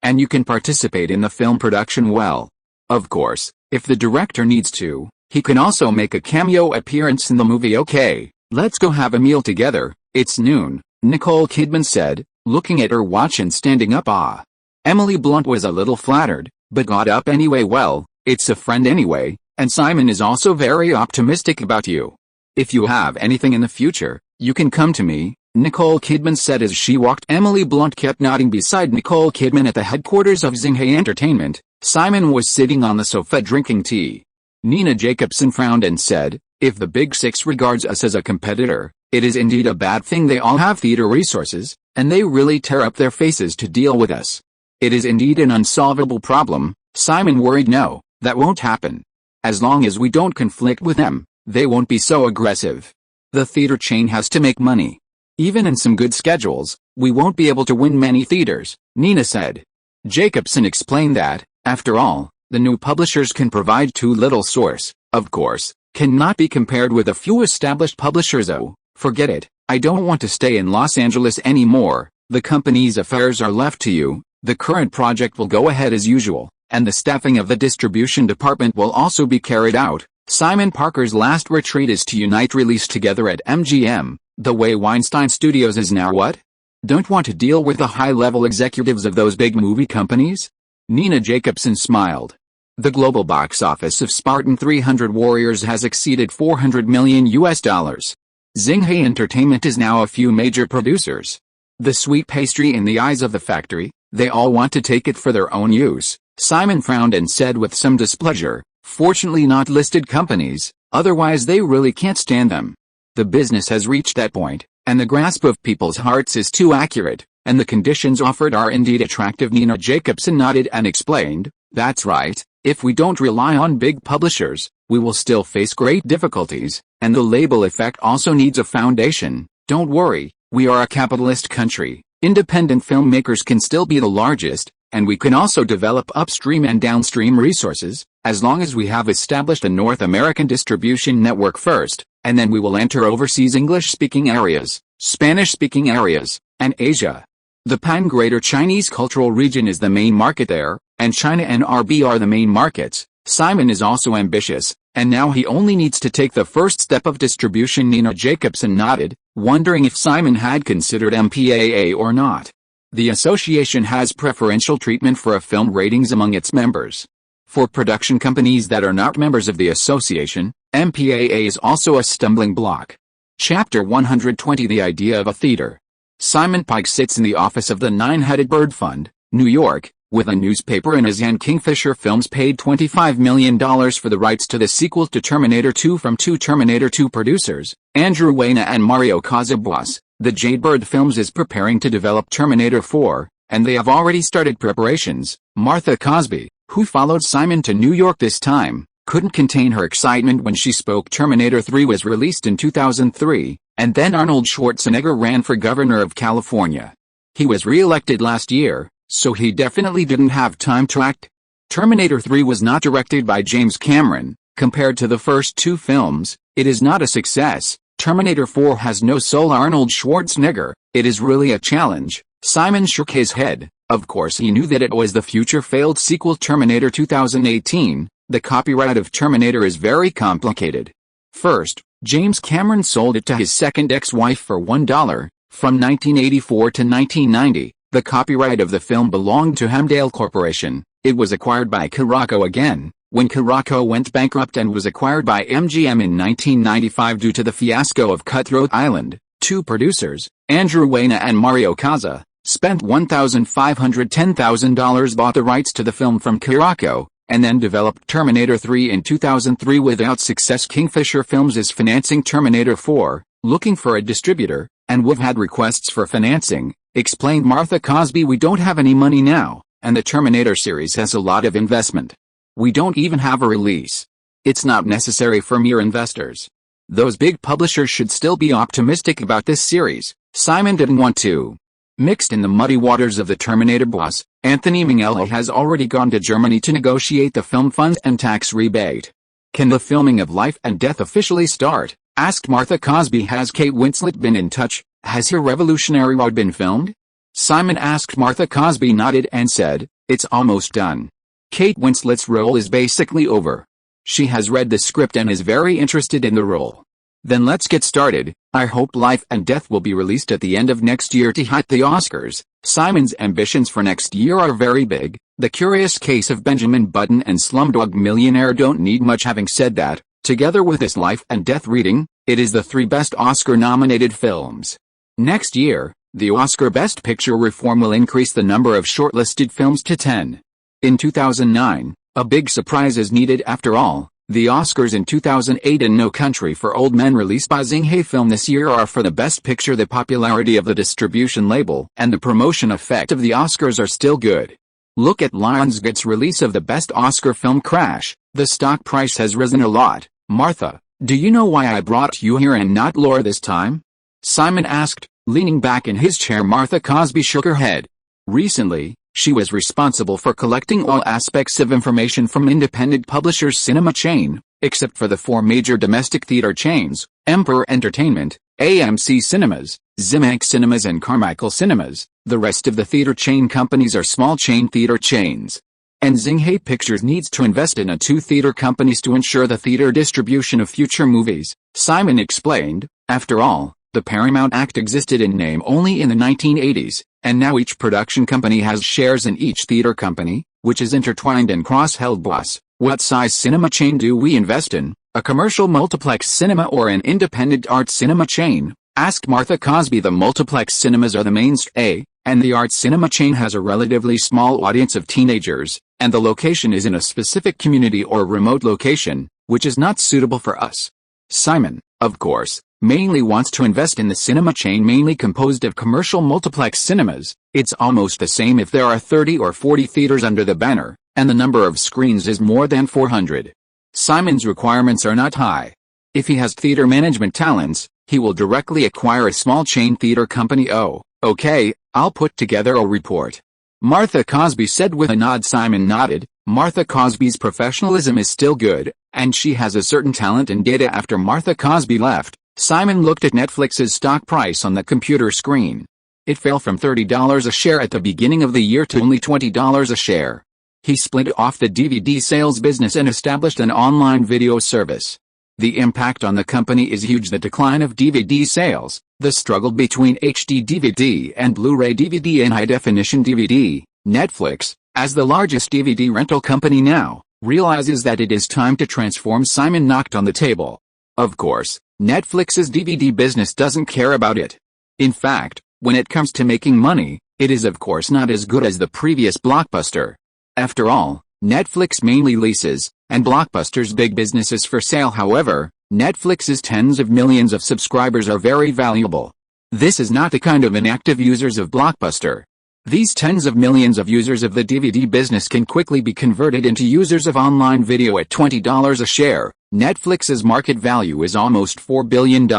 Speaker 1: and you can participate in the film production. Well, of course, if the director needs to, he can also make a cameo appearance in the movie. Okay, let's go have a meal together. It's noon, Nicole Kidman said, looking at her watch and standing up. Emily Blunt was a little flattered, but got up anyway. Well, it's a friend anyway, and Simon is also very optimistic about you. If you have anything in the future, you can come to me, Nicole Kidman said as she walked. Emily Blunt kept nodding beside Nicole Kidman at the headquarters of Xinghai Entertainment. Simon was sitting on the sofa drinking tea. Nina Jacobson frowned and said, if the Big Six regards us as a competitor, it is indeed a bad thing. They all have theater resources, and they really tear up their faces to deal with us. It is indeed an unsolvable problem. Simon worried. No, that won't happen. As long as we don't conflict with them, they won't be so aggressive. The theater chain has to make money. Even in some good schedules, we won't be able to win many theaters, Nina said. Jacobson explained that, after all, the new publishers can provide too little source, of course, cannot be compared with a few established publishers. Oh, forget it, I don't want to stay in Los Angeles anymore, the company's affairs are left to you, the current project will go ahead as usual, and the staffing of the distribution department will also be carried out. Simon Parker's last retreat is to unite release together at MGM, the way Weinstein Studios is now. What? Don't want to deal with the high-level executives of those big movie companies? Nina Jacobson smiled. The global box office of Spartan 300 Warriors has exceeded $400 million. Xinghai Entertainment is now a few major producers. The sweet pastry in the eyes of the factory, they all want to take it for their own use. Simon frowned and said with some displeasure, fortunately not listed companies, otherwise they really can't stand them. The business has reached that point, and the grasp of people's hearts is too accurate, and the conditions offered are indeed attractive. Nina Jacobson nodded and explained, that's right, if we don't rely on big publishers, we will still face great difficulties, and the label effect also needs a foundation. Don't worry, we are a capitalist country, independent filmmakers can still be the largest, and we can also develop upstream and downstream resources, as long as we have established a North American distribution network first, and then we will enter overseas English-speaking areas, Spanish-speaking areas, and Asia. The Pan-Greater Chinese Cultural Region is the main market there, and China and RB are the main markets. Simon is also ambitious, and now he only needs to take the first step of distribution. Nina Jacobson nodded, wondering if Simon had considered MPAA or not. The association has preferential treatment for a film ratings among its members. For production companies that are not members of the association, MPAA is also a stumbling block. Chapter 120 The Idea of a Theater. Simon Pike sits in the office of the Nine-Headed Bird Fund, New York, with a newspaper in his hand. Kingfisher Films paid $25 million for the rights to the sequel to Terminator 2 from two Terminator 2 producers, Andrew Wayna and Mario Casabos. The Jadebird Films is preparing to develop Terminator 4, and they have already started preparations. Martha Cosby, who followed Simon to New York this time, couldn't contain her excitement when she spoke. Terminator 3 was released in 2003, and then Arnold Schwarzenegger ran for governor of California. He was re-elected last year, so he definitely didn't have time to act. Terminator 3 was not directed by James Cameron. Compared to the first two films, it is not a success. Terminator 4 has no soul. Arnold Schwarzenegger, it is really a challenge. Simon shook his head. Of course he knew that it was the future failed sequel Terminator 2018. The copyright of Terminator is very complicated. First, James Cameron sold it to his second ex-wife for $1. From 1984 to 1990, the copyright of the film belonged to Hemdale Corporation. It was acquired by Caraco again, when Caraco went bankrupt, and was acquired by MGM in 1995 due to the fiasco of Cutthroat Island. Two producers, Andrew Wayna and Mario Casas, spent $1,510,000, bought the rights to the film from Caraco, and then developed Terminator 3 in 2003 without success. Kingfisher Films is financing Terminator 4, looking for a distributor, and we've had requests for financing, explained Martha Cosby. We don't have any money now, and the Terminator series has a lot of investment. We don't even have a release. It's not necessary for mere investors. Those big publishers should still be optimistic about this series. Simon didn't want to. Mixed in the muddy waters of the Terminator boss, Anthony Minghella has already gone to Germany to negotiate the film fund and tax rebate. Can the filming of Life and Death officially start? Asked Martha Cosby. Has Kate Winslet been in touch? Has her Revolutionary Road been filmed? Simon asked. Martha Cosby nodded and said, it's almost done. Kate Winslet's role is basically over. She has read the script and is very interested in the role. Then let's get started. I hope Life and Death will be released at the end of next year to hit the Oscars. Simon's ambitions for next year are very big. The Curious Case of Benjamin Button and Slumdog Millionaire don't need much. Having said that, together with this Life and Death reading, it is the three best Oscar-nominated films. Next year, the Oscar Best Picture reform will increase the number of shortlisted films to 10. In 2009, a big surprise is needed after all. The Oscars in 2008 and No Country for Old Men, released by Xinghai Film this year, are for the Best Picture. The popularity of the distribution label and the promotion effect of the Oscars are still good. Look at Lionsgate's release of the Best Oscar Film, Crash. The stock price has risen a lot. Martha, "Do you know why I brought you here and not Laura this time?" Simon asked, leaning back in his chair. Martha Cosby shook her head. Recently, she was responsible for collecting all aspects of information from independent publishers' cinema chain, except for the 4 major domestic theater chains: Emperor Entertainment, AMC Cinemas, Zimax Cinemas and Carmichael Cinemas. The rest of the theater chain companies are small chain theater chains. And Xinghai Pictures needs to invest in 2 theater companies to ensure the theater distribution of future movies, Simon explained. After all, the Paramount Act existed in name only in the 1980s, and now each production company has shares in each theater company, which is intertwined and cross-held. Boss, what size cinema chain do we invest in, a commercial multiplex cinema or an independent art cinema chain? Asked Martha Cosby. The multiplex cinemas are the mainstay, and the art cinema chain has a relatively small audience of teenagers, and the location is in a specific community or remote location, which is not suitable for us. Simon, of course, mainly wants to invest in the cinema chain mainly composed of commercial multiplex cinemas. It's almost the same if there are 30 or 40 theaters under the banner, and the number of screens is more than 400. Simon's requirements are not high. If he has theater management talents, he will directly acquire a small chain theater company. "Oh, okay, I'll put together a report," Martha Cosby said with a nod. Simon nodded. Martha Cosby's professionalism is still good, and she has a certain talent and data. After Martha Cosby left, Simon looked at Netflix's stock price on the computer screen. It fell from $30 a share at the beginning of the year to only $20 a share. He split off the DVD sales business and established an online video service. The impact on the company is huge. The decline of DVD sales, the struggle between HD DVD and Blu-ray DVD and high-definition DVD. Netflix, as the largest DVD rental company now, realizes that it is time to transform. Simon knocked on the table. Of course, Netflix's DVD business doesn't care about it. In fact, when it comes to making money, it is of course not as good as the previous Blockbuster. After all, Netflix mainly leases, and Blockbuster's big business is for sale. However, Netflix's tens of millions of subscribers are very valuable. This is not the kind of inactive users of Blockbuster. These tens of millions of users of the DVD business can quickly be converted into users of online video. At $20 a share, Netflix's market value is almost $4 billion.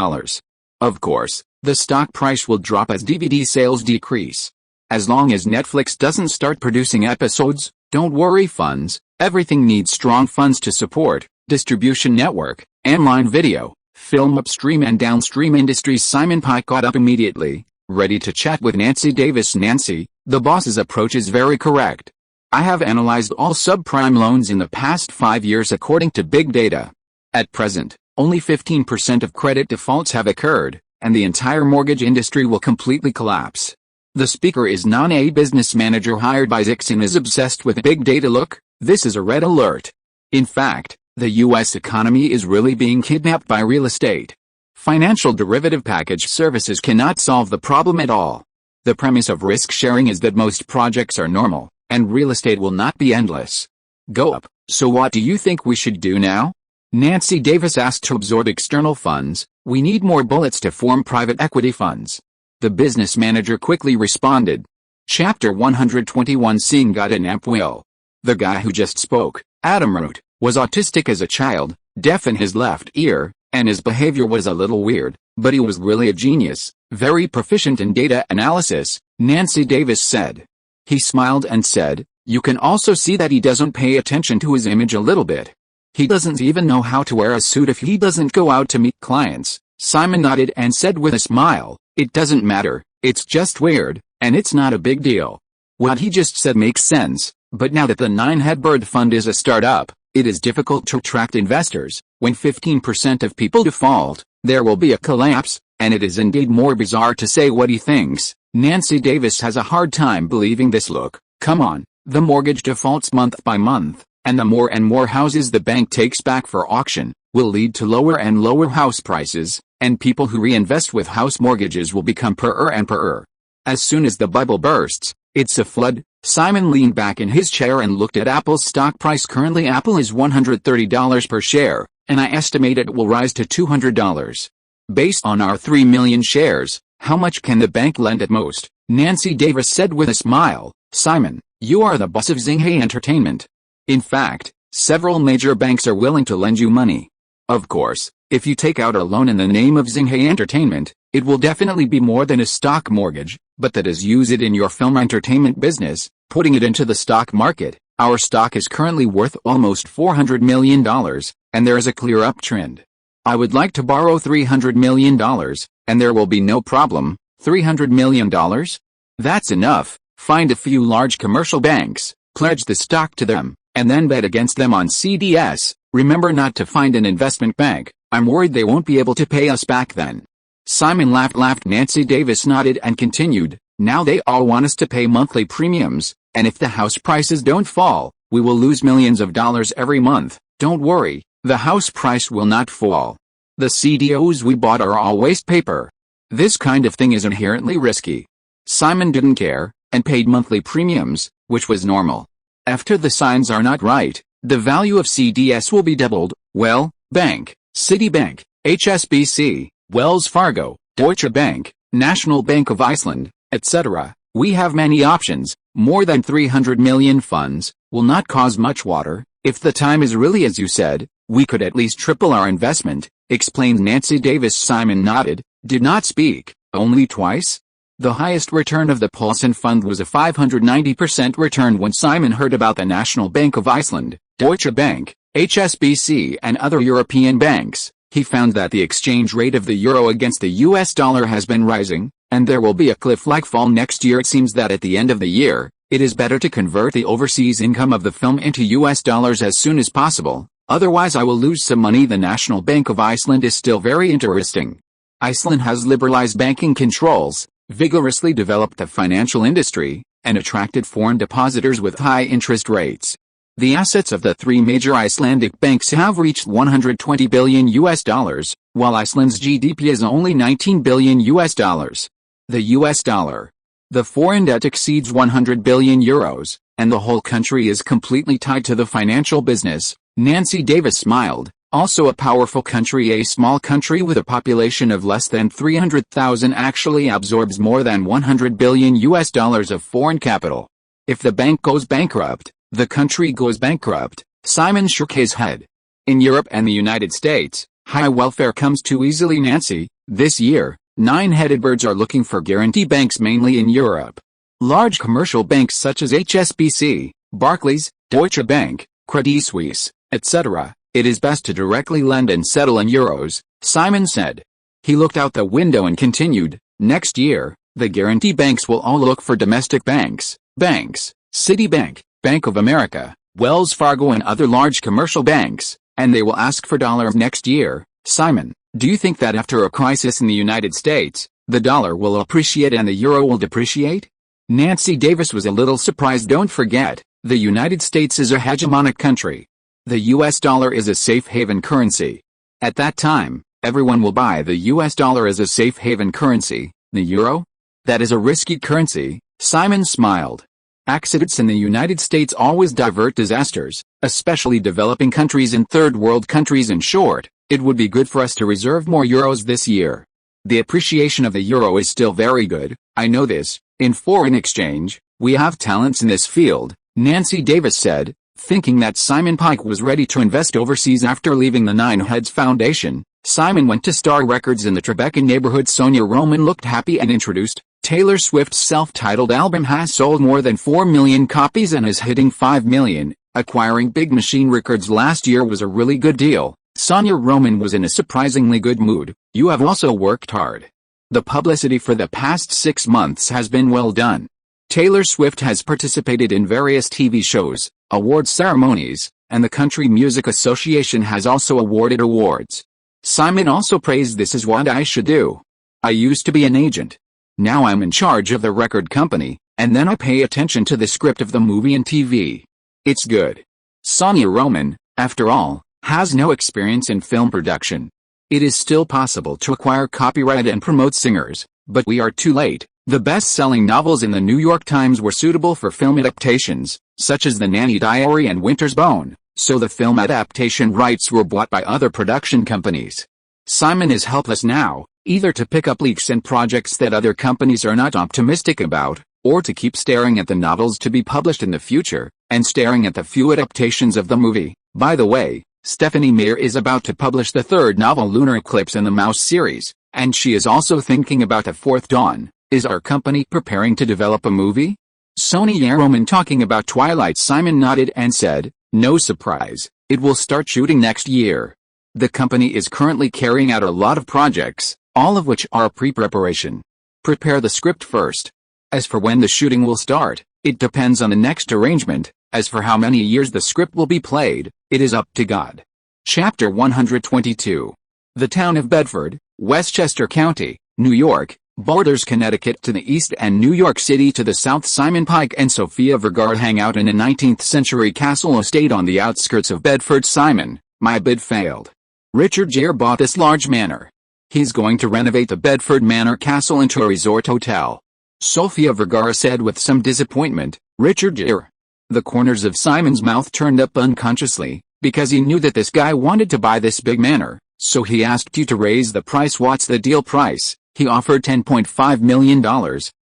Speaker 1: Of course, the stock price will drop as DVD sales decrease. As long as Netflix doesn't start producing episodes, don't worry funds, everything needs strong funds to support, distribution network, online video, film upstream and downstream industries. Simon Pike got up immediately, ready to chat with Nancy Davis. "Nancy, the boss's approach is very correct. I have analyzed all subprime loans in the past 5 years according to big data. At present, only 15% of credit defaults have occurred, and the entire mortgage industry will completely collapse." The speaker is a business manager hired by Zix and is obsessed with big data. Look, this is a red alert. In fact, the U.S. economy is really being kidnapped by real estate. Financial derivative package services cannot solve the problem at all. The premise of risk sharing is that most projects are normal, and real estate will not be endless. Go up. So what do you think we should do now? Nancy Davis asked. To absorb external funds, we need more bullets to form private equity funds. The business manager quickly responded. Chapter 121. Seeing God in Amp Will. The guy who just spoke, Adam Root, was autistic as a child, deaf in his left ear, and his behavior was a little weird, but he was really a genius, very proficient in data analysis, Nancy Davis said. He smiled and said, "You can also see that he doesn't pay attention to his image a little bit. He doesn't even know how to wear a suit if he doesn't go out to meet clients." Simon nodded and said with a smile, "It doesn't matter, it's just weird, and it's not a big deal." What he just said makes sense, but now that the Nine-Head Bird Fund is a startup, it is difficult to attract investors. When 15% of people default, there will be a collapse, and it is indeed more bizarre to say what he thinks. Nancy Davis has a hard time believing this. Look, come on, the mortgage defaults month by month, and the more and more houses the bank takes back for auction, will lead to lower and lower house prices, and people who reinvest with house mortgages will become poorer and poorer. As soon as the bubble bursts, it's a flood. Simon leaned back in his chair and looked at Apple's stock price. Currently Apple is $130 per share, and I estimate it will rise to $200. Based on our 3 million shares, how much can the bank lend at most? Nancy Davis said with a smile. Simon, you are the boss of Xinghai Entertainment. In fact, several major banks are willing to lend you money. Of course, If you take out a loan in the name of Xinghai Entertainment, it will definitely be more than a stock mortgage, but that is use it in your film entertainment business, putting it into the stock market. Our stock is currently worth almost $400 million, and there is a clear uptrend. I would like to borrow $300 million, and there will be no problem. $300 million? That's enough. Find a few large commercial banks, pledge the stock to them, and then bet against them on CDS. Remember not to find an investment bank. I'm worried they won't be able to pay us back then. Simon laughed. Nancy Davis nodded and continued, now they all want us to pay monthly premiums, and if the house prices don't fall, we will lose millions of dollars every month. Don't worry, the house price will not fall. The CDOs we bought are all waste paper. This kind of thing is inherently risky. Simon didn't care, and paid monthly premiums, which was normal. After the signs are not right, the value of CDS will be doubled. Well, Bank, Citibank, HSBC, Wells Fargo, Deutsche Bank, National Bank of Iceland, etc. We have many options. More than 300 million funds will not cause much water. If the time is really as you said, we could at least triple our investment, explained Nancy Davis. Simon nodded, did not speak. Only twice? The highest return of the Paulson Fund was a 590% return when Simon heard about the National Bank of Iceland, Deutsche Bank, HSBC and other European banks. He found that the exchange rate of the euro against the US dollar has been rising, and there will be a cliff-like fall next year. It seems that at the end of the year, it is better to convert the overseas income of the film into US dollars as soon as possible, otherwise I will lose some money. The National Bank of Iceland is still very interesting. Iceland has liberalized banking controls, vigorously developed the financial industry, and attracted foreign depositors with high interest rates. The assets of the three major Icelandic banks have reached $120 billion, while Iceland's GDP is only $19 billion. The US dollar. The foreign debt exceeds 100 billion euros, and the whole country is completely tied to the financial business. Nancy Davis smiled. Also a powerful country. A small country with a population of less than 300,000 actually absorbs more than 100 billion of foreign capital. If the bank goes bankrupt, the country goes bankrupt. Simon shook his head. In Europe and the United States, high welfare comes too easily. Nancy, this year, 9-headed birds are looking for guarantee banks mainly in Europe. Large commercial banks such as HSBC, Barclays, Deutsche Bank, Credit Suisse, etc. It is best to directly lend and settle in euros, Simon said. He looked out the window and continued, next year, the guarantee banks will all look for domestic banks, Citibank, Bank of America, Wells Fargo and other large commercial banks, and they will ask for dollars next year. Simon, do you think that after a crisis in the United States, the dollar will appreciate and the euro will depreciate? Nancy Davis was a little surprised. Don't forget, the United States is a hegemonic country. The US dollar is a safe haven currency. At that time, everyone will buy the US dollar as a safe haven currency. The euro? That is a risky currency. Simon smiled. Accidents in the United States always divert disasters, especially developing countries and third world countries. In short, it would be good for us to reserve more euros this year. The appreciation of the euro is still very good, I know this. In foreign exchange, we have talents in this field, Nancy Davis said, thinking that Simon Pike was ready to invest overseas after leaving the Nine Heads Foundation. Simon went to Star Records in the Tribeca neighborhood. Sonia Roman looked happy and introduced. Taylor Swift's self-titled album has sold more than 4 million copies and is hitting 5 million. Acquiring Big Machine Records last year was a really good deal. Sonia Roman was in a surprisingly good mood. You have also worked hard. The publicity for the past 6 months has been well done. Taylor Swift has participated in various TV shows, awards ceremonies, and the Country Music Association has also awarded awards. Simon also praised this is what I should do. I used to be an agent. Now I'm in charge of the record company, and then I pay attention to the script of the movie and TV. It's good. Sonia Roman, after all, has no experience in film production. It is still possible to acquire copyright and promote singers, but we are too late. The best-selling novels in the New York Times were suitable for film adaptations, such as The Nanny Diary and Winter's Bone, so the film adaptation rights were bought by other production companies. Simon is helpless now, either to pick up leaks and projects that other companies are not optimistic about, or to keep staring at the novels to be published in the future, and staring at the few adaptations of the movie. By the way, Stephanie Meyer is about to publish the third novel Lunar Eclipse in the Mouse series, and she is also thinking about a fourth Dawn. Is our company preparing to develop a movie? Sony Yaroman talking about Twilight. Simon nodded and said, no surprise, it will start shooting next year. The company is currently carrying out a lot of projects, all of which are pre-preparation. Prepare the script first. As for when the shooting will start, it depends on the next arrangement. As for how many years the script will be played, it is up to God. Chapter 122. The town of Bedford, Westchester County, New York, borders Connecticut to the east and New York City to the south. Simon Pike and Sofia Vergara hang out in a 19th-century castle estate on the outskirts of Bedford. Simon, my bid failed. Richard Gere bought this large manor. He's going to renovate the Bedford Manor Castle into a resort hotel. Sofia Vergara said with some disappointment. Richard Gere. The corners of Simon's mouth turned up unconsciously, because he knew that this guy wanted to buy this big manor, so he asked you to raise the price. What's the deal price? He offered $10.5 million,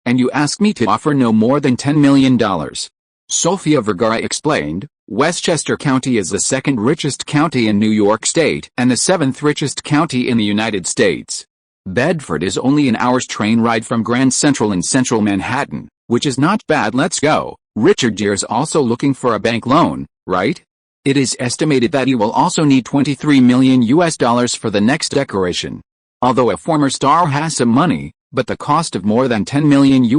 Speaker 1: and you asked me to offer no more than $10 million. Sofia Vergara explained, Westchester County is the second richest county in New York State and the seventh richest county in the United States. Bedford is only an hour's train ride from Grand Central in central Manhattan, which is not bad. Let's go. Richard Gere's also looking for a bank loan, right? It is estimated that he will also need $23 million for the next decoration. Although a former star has some money, but the cost of more than $10 million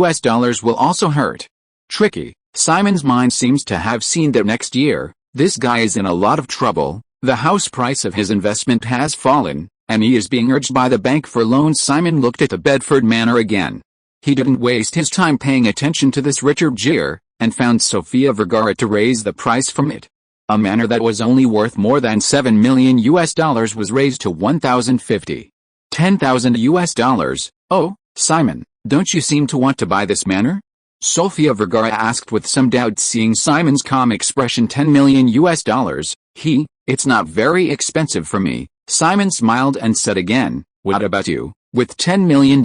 Speaker 1: will also hurt. Tricky. Simon's mind seems to have seen that next year, this guy is in a lot of trouble. The house price of his investment has fallen, and he is being urged by the bank for loans. Simon looked at the Bedford Manor again. He didn't waste his time paying attention to this Richard Gere, and found Sofia Vergara to raise the price from it. A manor that was only worth more than $7 million was raised to $1,050. $10,000. Oh, Simon, don't you seem to want to buy this manor? Sofia Vergara asked with some doubt, seeing Simon's calm expression. $10 million. It's not very expensive for me. Simon smiled and said again, what about you? With $10 million,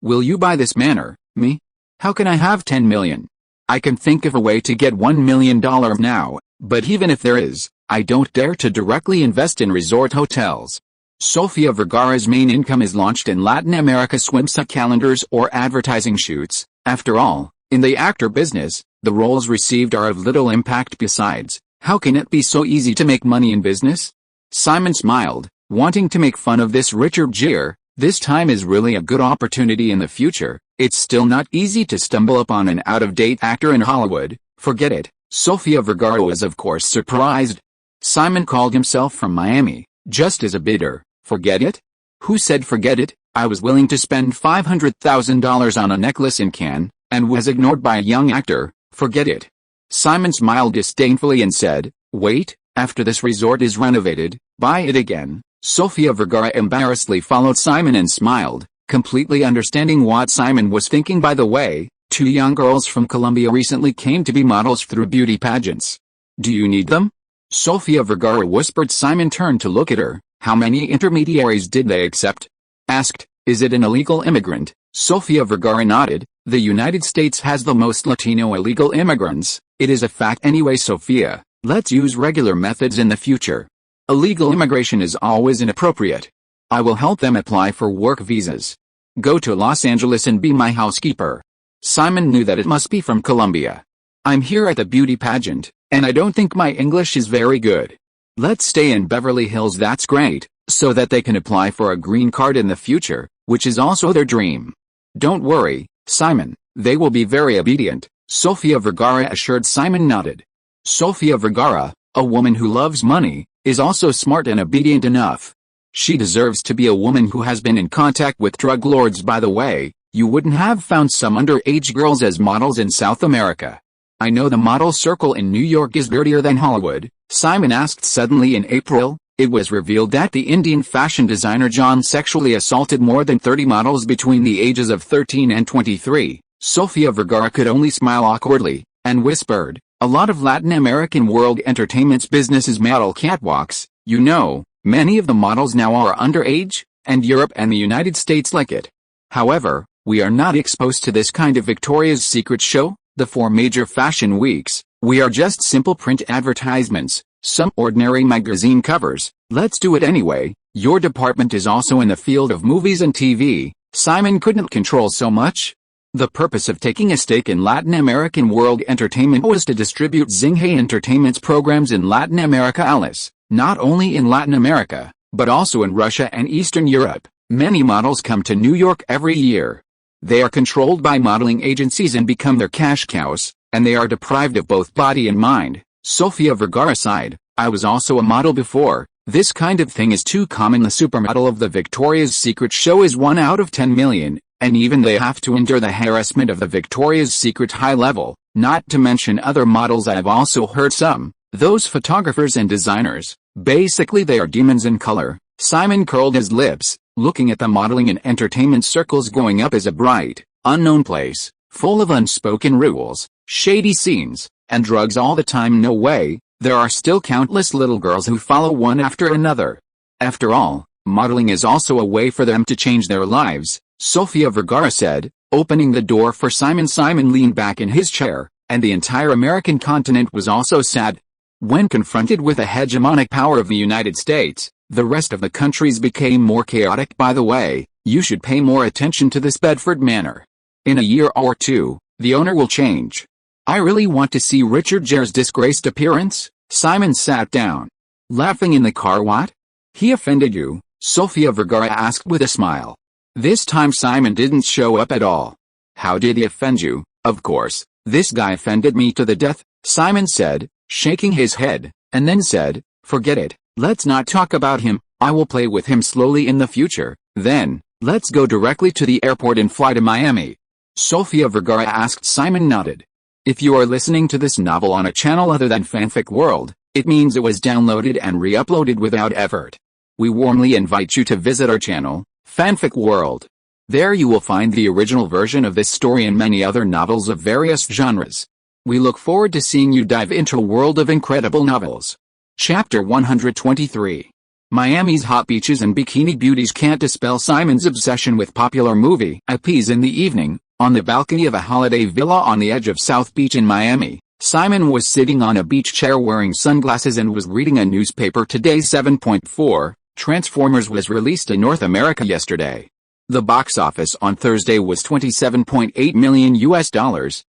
Speaker 1: will you buy this manor? Me? How can I have $10 million? I can think of a way to get $1 million now, but even if there is, I don't dare to directly invest in resort hotels. Sofia Vergara's main income is launched in Latin America swimsuit calendars or advertising shoots. After all, in the actor business, the roles received are of little impact. Besides, how can it be so easy to make money in business? Simon smiled, wanting to make fun of this Richard Gere. This time is really a good opportunity in the future. It's still not easy to stumble upon an out-of-date actor in Hollywood. Forget it. Sofia Vergara was of course surprised. Simon called himself from Miami, just as a bidder. Forget it? Who said forget it? I was willing to spend $500,000 on a necklace in Cannes, and was ignored by a young actor. Forget it. Simon smiled disdainfully and said, wait, after this resort is renovated, buy it again. Sofia Vergara embarrassedly followed Simon and smiled, completely understanding what Simon was thinking. By the way, 2 young girls from Colombia recently came to be models through beauty pageants. Do you need them? Sofia Vergara whispered. Simon turned to look at her. How many intermediaries did they accept? Asked, is it an illegal immigrant? Sofia Vergara nodded. The United States has the most Latino illegal immigrants. It is a fact anyway. Sofia, let's use regular methods in the future. Illegal immigration is always inappropriate. I will help them apply for work visas. Go to Los Angeles and be my housekeeper. Simon knew that it must be from Colombia. I'm here at the beauty pageant, and I don't think my English is very good. Let's stay in Beverly Hills. That's great, so that they can apply for a green card in the future, which is also their dream. Don't worry, Simon, they will be very obedient, Sofia Vergara assured. Simon nodded. Sofia Vergara, a woman who loves money, is also smart and obedient enough. She deserves to be a woman who has been in contact with drug lords. By the way, you wouldn't have found some underage girls as models in South America. I know the model circle in New York is dirtier than Hollywood, Simon asked suddenly. In April, it was revealed that the Indian fashion designer John sexually assaulted more than 30 models between the ages of 13 and 23. Sofia Vergara could only smile awkwardly, and whispered, a lot of Latin American world entertainment's business is model catwalks. You know, many of the models now are underage, and Europe and the United States like it. However, we are not exposed to this kind of Victoria's Secret show, the 4 major fashion weeks. We are just simple print advertisements. Some ordinary magazine covers. Let's do it anyway. Your department is also in the field of movies and TV. Simon couldn't control so much. The purpose of taking a stake in Latin American World Entertainment was to distribute Zinghe Entertainment's programs in Latin America. Alice, not only in Latin America, but also in Russia and Eastern Europe. Many models come to New York every year. They are controlled by modeling agencies and become their cash cows, and they are deprived of both body and mind. Sofia Vergara sighed, I was also a model before. This kind of thing is too common. The supermodel of the Victoria's Secret show is 1 out of 10 million, and even they have to endure the harassment of the Victoria's Secret high level, not to mention other models. I have also heard some, those photographers and designers, basically they are demons in color. Simon curled his lips, looking at the modeling and entertainment circles growing up as a bright, unknown place, full of unspoken rules, shady scenes, and drugs all the time. No way, there are still countless little girls who follow one after another. After all, modeling is also a way for them to change their lives, Sofia Vergara said, opening the door for Simon. Simon leaned back in his chair, and the entire American continent was also sad. When confronted with the hegemonic power of the United States, the rest of the countries became more chaotic. By the way, you should pay more attention to this Bedford Manor. In a year or two, the owner will change. I really want to see Richard Gere's disgraced appearance. Simon sat down. Laughing in the car. What? He offended you? Sofia Vergara asked with a smile. This time Simon didn't show up at all. How did he offend you? Of course, this guy offended me to the death, Simon said, shaking his head, and then said, forget it, let's not talk about him, I will play with him slowly in the future, then, let's go directly to the airport and fly to Miami. Sofia Vergara asked. Simon nodded. If you are listening to this novel on a channel other than Fanfic World, it means it was downloaded and re-uploaded without effort. We warmly invite you to visit our channel, Fanfic World. There you will find the original version of this story and many other novels of various genres. We look forward to seeing you dive into a world of incredible novels. Chapter 123. Miami's hot beaches and bikini beauties can't dispel Simon's obsession with popular movie IPs. In the evening, on the balcony of a holiday villa on the edge of South Beach in Miami, Simon was sitting on a beach chair wearing sunglasses and was reading a newspaper. Today 7.4, Transformers was released in North America yesterday. The box office on Thursday was $27.8 million,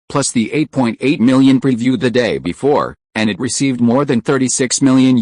Speaker 1: plus the $8.8 million preview the day before, and it received more than $36 million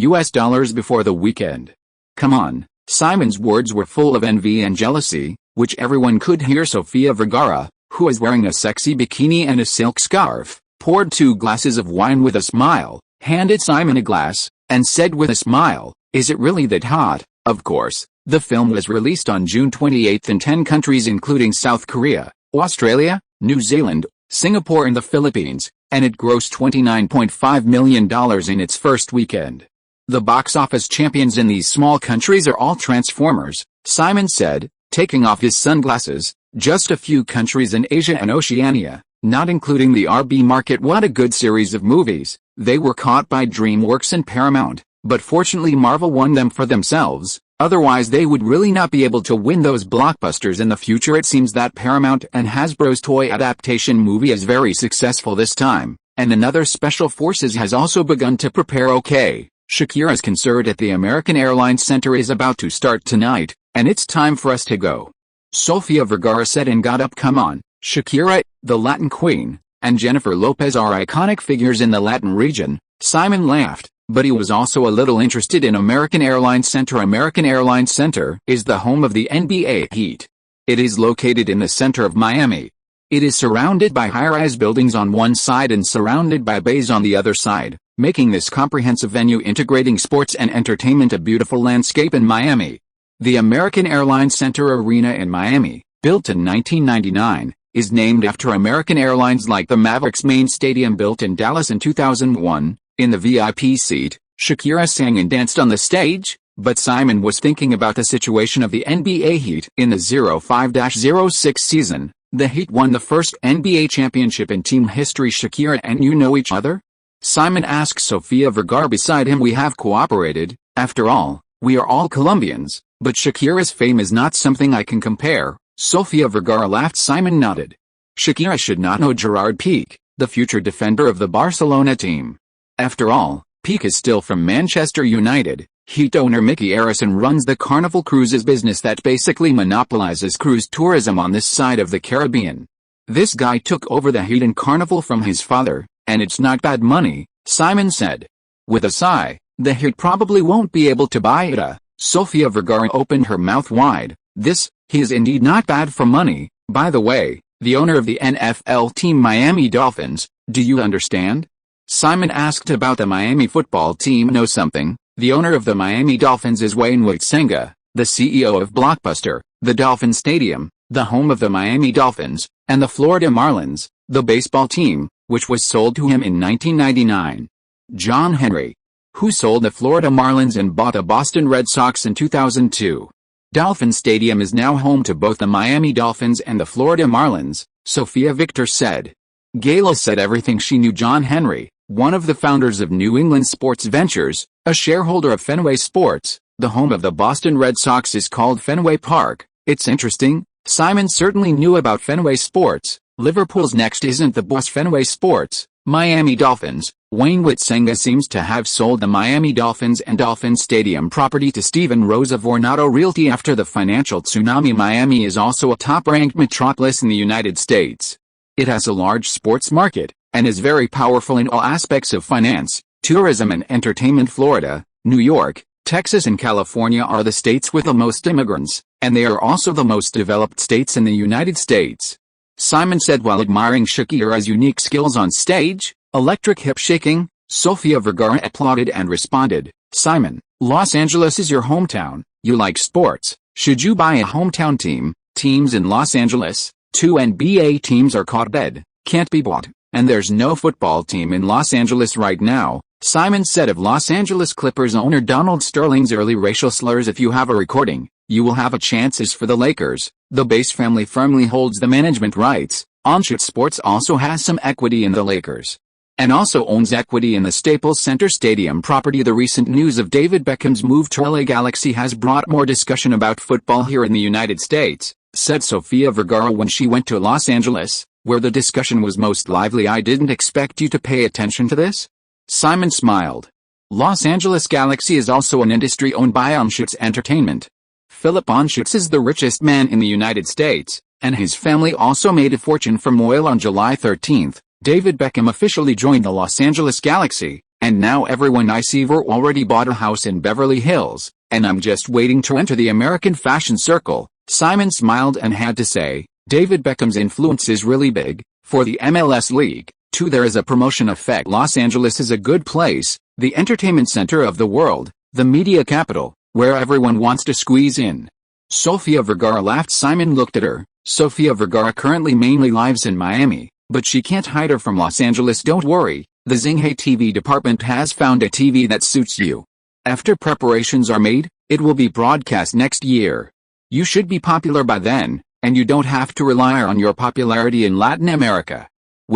Speaker 1: before the weekend. Come on, Simon's words were full of envy and jealousy, which everyone could hear. Sofia Vergara, who was wearing a sexy bikini and a silk scarf, poured 2 glasses of wine with a smile, handed Simon a glass, and said with a smile, is it really that hot? Of course. The film was released on June 28 in 10 countries including South Korea, Australia, New Zealand, Singapore and the Philippines, and it grossed $29.5 million in its first weekend. The box office champions in these small countries are all Transformers, Simon said, taking off his sunglasses. Just a few countries in Asia and Oceania, not including the RB market. What a good series of movies. They were caught by DreamWorks and Paramount, but fortunately Marvel won them for themselves, otherwise they would really not be able to win those blockbusters in the future. It seems that Paramount and Hasbro's toy adaptation movie is very successful this time, and another Special Forces has also begun to prepare. Okay, Shakira's concert at the American Airlines Center is about to start tonight, and it's time for us to go. Sofia Vergara said and got up. Come on, Shakira, the Latin queen, and Jennifer Lopez are iconic figures in the Latin region. Simon laughed, but he was also a little interested in American Airlines Center. American Airlines Center is the home of the NBA Heat. It is located in the center of Miami. It is surrounded by high-rise buildings on one side and surrounded by bays on the other side, making this comprehensive venue integrating sports and entertainment a beautiful landscape in Miami. The American Airlines Center Arena in Miami, built in 1999, is named after American Airlines, like the Mavericks' main stadium built in Dallas in 2001. In the VIP seat, Shakira sang and danced on the stage, but Simon was thinking about the situation of the NBA Heat. In the 05-06 season, the Heat won the first NBA championship in team history. Shakira and you know each other? Simon asked Sofia Vergara beside him. We have cooperated, after all, we are all Colombians. But Shakira's fame is not something I can compare. Sofia Vergara laughed. Simon nodded. Shakira should not know Gerard Piqué, the future defender of the Barcelona team. After all, Peake is still from Manchester United. Heat owner Mickey Arison runs the Carnival Cruises business that basically monopolizes cruise tourism on this side of the Caribbean. This guy took over the Heat and Carnival from his father, and it's not bad money, Simon said. With a sigh, the Heat probably won't be able to buy it. Sofia Vergara opened her mouth wide. He is indeed not bad for money. By the way, the owner of the NFL team Miami Dolphins, do you understand? Simon asked about the Miami football team. Know something? The owner of the Miami Dolphins is Wayne Witsenga, the CEO of Blockbuster, the Dolphin Stadium, the home of the Miami Dolphins, and the Florida Marlins, the baseball team, which was sold to him in 1999. John Henry, who sold the Florida Marlins and bought the Boston Red Sox in 2002. Dolphin Stadium is now home to both the Miami Dolphins and the Florida Marlins, Sophia Victor said. Gayla said everything she knew. John Henry, one of the founders of New England Sports Ventures, a shareholder of Fenway Sports, the home of the Boston Red Sox, is called Fenway Park. It's interesting, Simon certainly knew about Fenway Sports. Liverpool's next isn't the boss Fenway Sports, Miami Dolphins. Wayne Witsenga seems to have sold the Miami Dolphins and Dolphin Stadium property to Steven Rosa Vornado Realty after the financial tsunami. Miami is also a top-ranked metropolis in the United States. It has a large sports market, and is very powerful in all aspects of finance, tourism and entertainment. Florida, New York, Texas and California are the states with the most immigrants, and they are also the most developed states in the United States. Simon said while admiring Shakira's unique skills on stage. Electric hip shaking, Sofia Vergara applauded and responded, Simon, Los Angeles is your hometown, you like sports, should you buy a hometown team? Teams in Los Angeles, 2 NBA teams are caught dead, can't be bought, and there's no football team in Los Angeles right now, Simon said of Los Angeles Clippers owner Donald Sterling's early racial slurs. If you have a recording, you will have a chances for the Lakers. The Bass family firmly holds the management rights. Onshoot Sports also has some equity in the Lakers, and also owns equity in the Staples Center Stadium property. The recent news of David Beckham's move to LA Galaxy has brought more discussion about football here in the United States, said Sofia Vergara when she went to Los Angeles, where the discussion was most lively. I didn't expect you to pay attention to this? Simon smiled. Los Angeles Galaxy is also an industry owned by Anschutz Entertainment. Philip Anschutz is the richest man in the United States, and his family also made a fortune from oil. On July 13, David Beckham officially joined the Los Angeles Galaxy, and now everyone I see already bought a house in Beverly Hills, and I'm just waiting to enter the American fashion circle. Simon smiled and had to say, David Beckham's influence is really big, for the MLS League, too. There is a promotion effect. Los Angeles is a good place, the entertainment center of the world, the media capital, where everyone wants to squeeze in. Sofia Vergara laughed. Simon looked at her. Sofia Vergara currently mainly lives in Miami, but she can't hide her from Los Angeles. Don't worry, the Zinghe TV department has found a TV that suits you. After preparations are made, it will be broadcast next year. You should be popular by then, and you don't have to rely on your popularity in Latin America.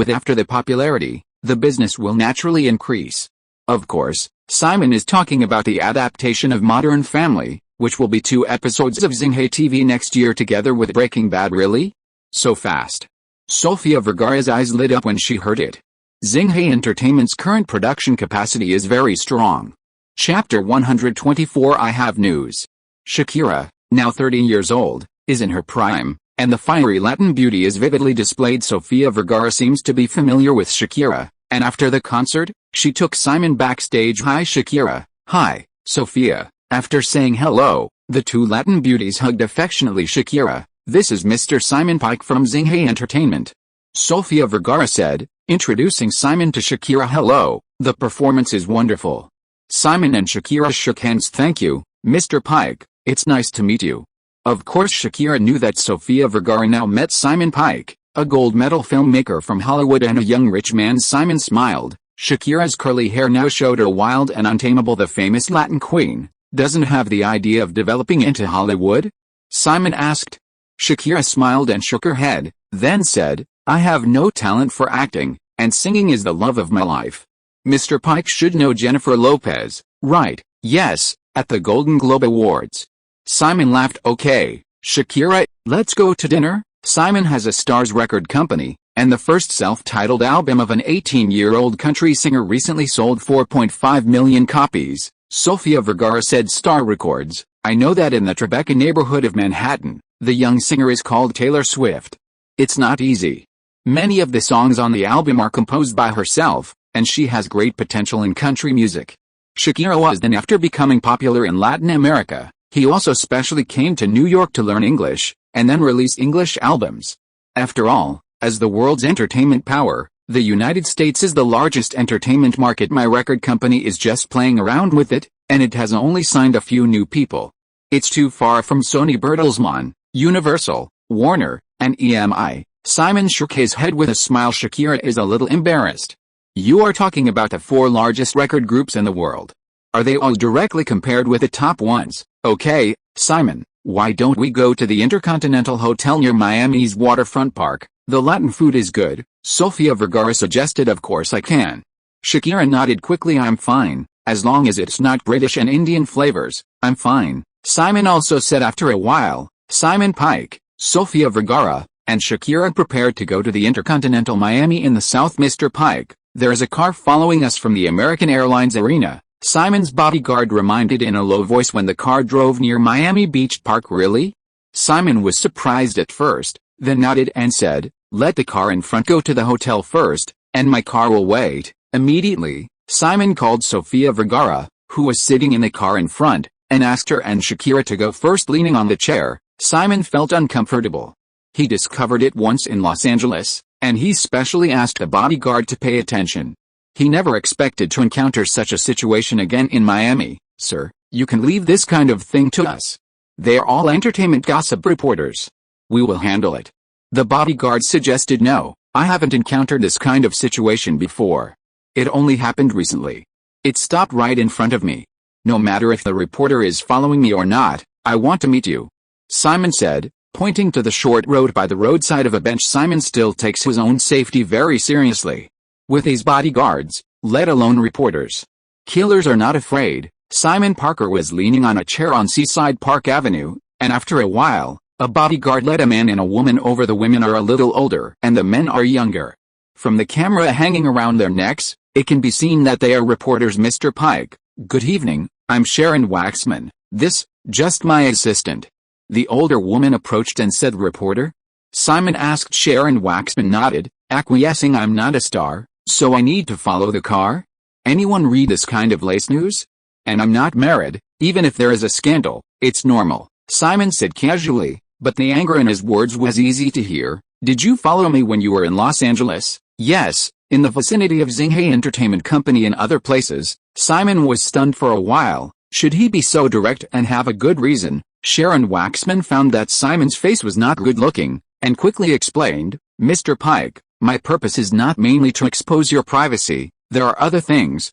Speaker 1: After the popularity, the business will naturally increase. Of course, Simon is talking about the adaptation of Modern Family, which will be 2 episodes of Zinghe TV next year together with Breaking Bad. Really? So fast? Sofia Vergara's eyes lit up when she heard it. Zinghe Entertainment's current production capacity is very strong. Chapter 124. I have news. Shakira, now 30 years old, is in her prime, and the fiery Latin beauty is vividly displayed. Sofia Vergara seems to be familiar with Shakira, and after the concert, she took Simon backstage. Hi Shakira. Hi, Sofia. After saying hello, the 2 Latin beauties hugged affectionately. Shakira, this is Mr. Simon Pike from Zinghe Entertainment, Sofia Vergara said, introducing Simon to Shakira. Hello, the performance is wonderful. Simon and Shakira shook hands. Thank you, Mr. Pike, it's nice to meet you. Of course Shakira knew that Sofia Vergara now met Simon Pike, a gold medal filmmaker from Hollywood and a young rich man. Simon smiled. Shakira's curly hair now showed her wild and untamable. The famous Latin queen doesn't have the idea of developing into Hollywood? Simon asked. Shakira smiled and shook her head, then said, I have no talent for acting, and singing is the love of my life. Mr. Pike should know Jennifer Lopez, right? Yes, at the Golden Globe Awards. Simon laughed. Okay, Shakira, let's go to dinner. Simon has a Stars record company, and the first self-titled album of an 18-year-old country singer recently sold 4.5 million copies, Sofia Vergara said Star Records. I know that in the Tribeca neighborhood of Manhattan, the young singer is called Taylor Swift. It's not easy. Many of the songs on the album are composed by herself, and she has great potential in country music. Shakira was then after becoming popular in Latin America, he also specially came to New York to learn English, and then release English albums. After all, as the world's entertainment power, the United States is the largest entertainment market. My record company is just playing around with it, and it has only signed a few new people. It's too far from Sony, Bertelsmann, Universal, Warner, and EMI. Simon shook his head with a smile. Shakira is a little embarrassed. You are talking about the 4 largest record groups in the world. Are they all directly compared with the top ones? Okay, Simon, why don't we go to the Intercontinental Hotel near Miami's waterfront park? The Latin food is good, Sofia Vergara suggested. Of course I can. Shakira nodded quickly. I'm fine, as long as it's not British and Indian flavors, I'm fine, Simon also said. After a while, Simon Pike, Sofia Vergara, and Shakira prepared to go to the Intercontinental Miami in the South. Mr. Pike, there is a car following us from the American Airlines arena, Simon's bodyguard reminded in a low voice when the car drove near Miami Beach Park. Really? Simon was surprised at first, then nodded and said, let the car in front go to the hotel first, and my car will wait. Immediately, Simon called Sofia Vergara, who was sitting in the car in front, and asked her and Shakira to go first. Leaning on the chair, Simon felt uncomfortable. He discovered it once in Los Angeles, and he specially asked the bodyguard to pay attention. He never expected to encounter such a situation again in Miami. Sir, you can leave this kind of thing to us. They are all entertainment gossip reporters. We will handle it. The bodyguard suggested. No, I haven't encountered this kind of situation before. It only happened recently. It stopped right in front of me. No matter if the reporter is following me or not, I want to meet you, Simon said, pointing to the short road by the roadside of a bench. Simon still takes his own safety very seriously. With his bodyguards, let alone reporters. Killers are not afraid. Simon Parker was leaning on a chair on Seaside Park Avenue, and after a while, a bodyguard led a man and a woman over. The women are a little older and the men are younger. From the camera hanging around their necks, it can be seen that they are reporters. Mr. Pike, good evening, I'm Sharon Waxman, this, just my assistant. The older woman approached and said. Reporter? Simon asked. Sharon Waxman nodded, acquiescing. I'm not a star, so I need to follow the car? Anyone read this kind of lace news? And I'm not married, even if there is a scandal, it's normal, Simon said casually, but the anger in his words was easy to hear. Did you follow me when you were in Los Angeles? Yes, in the vicinity of Xinghai Entertainment Company and other places. Simon was stunned for a while. Should he be so direct and have a good reason? Sharon Waxman found that Simon's face was not good looking, and quickly explained, Mr. Pike, my purpose is not mainly to expose your privacy, there are other things.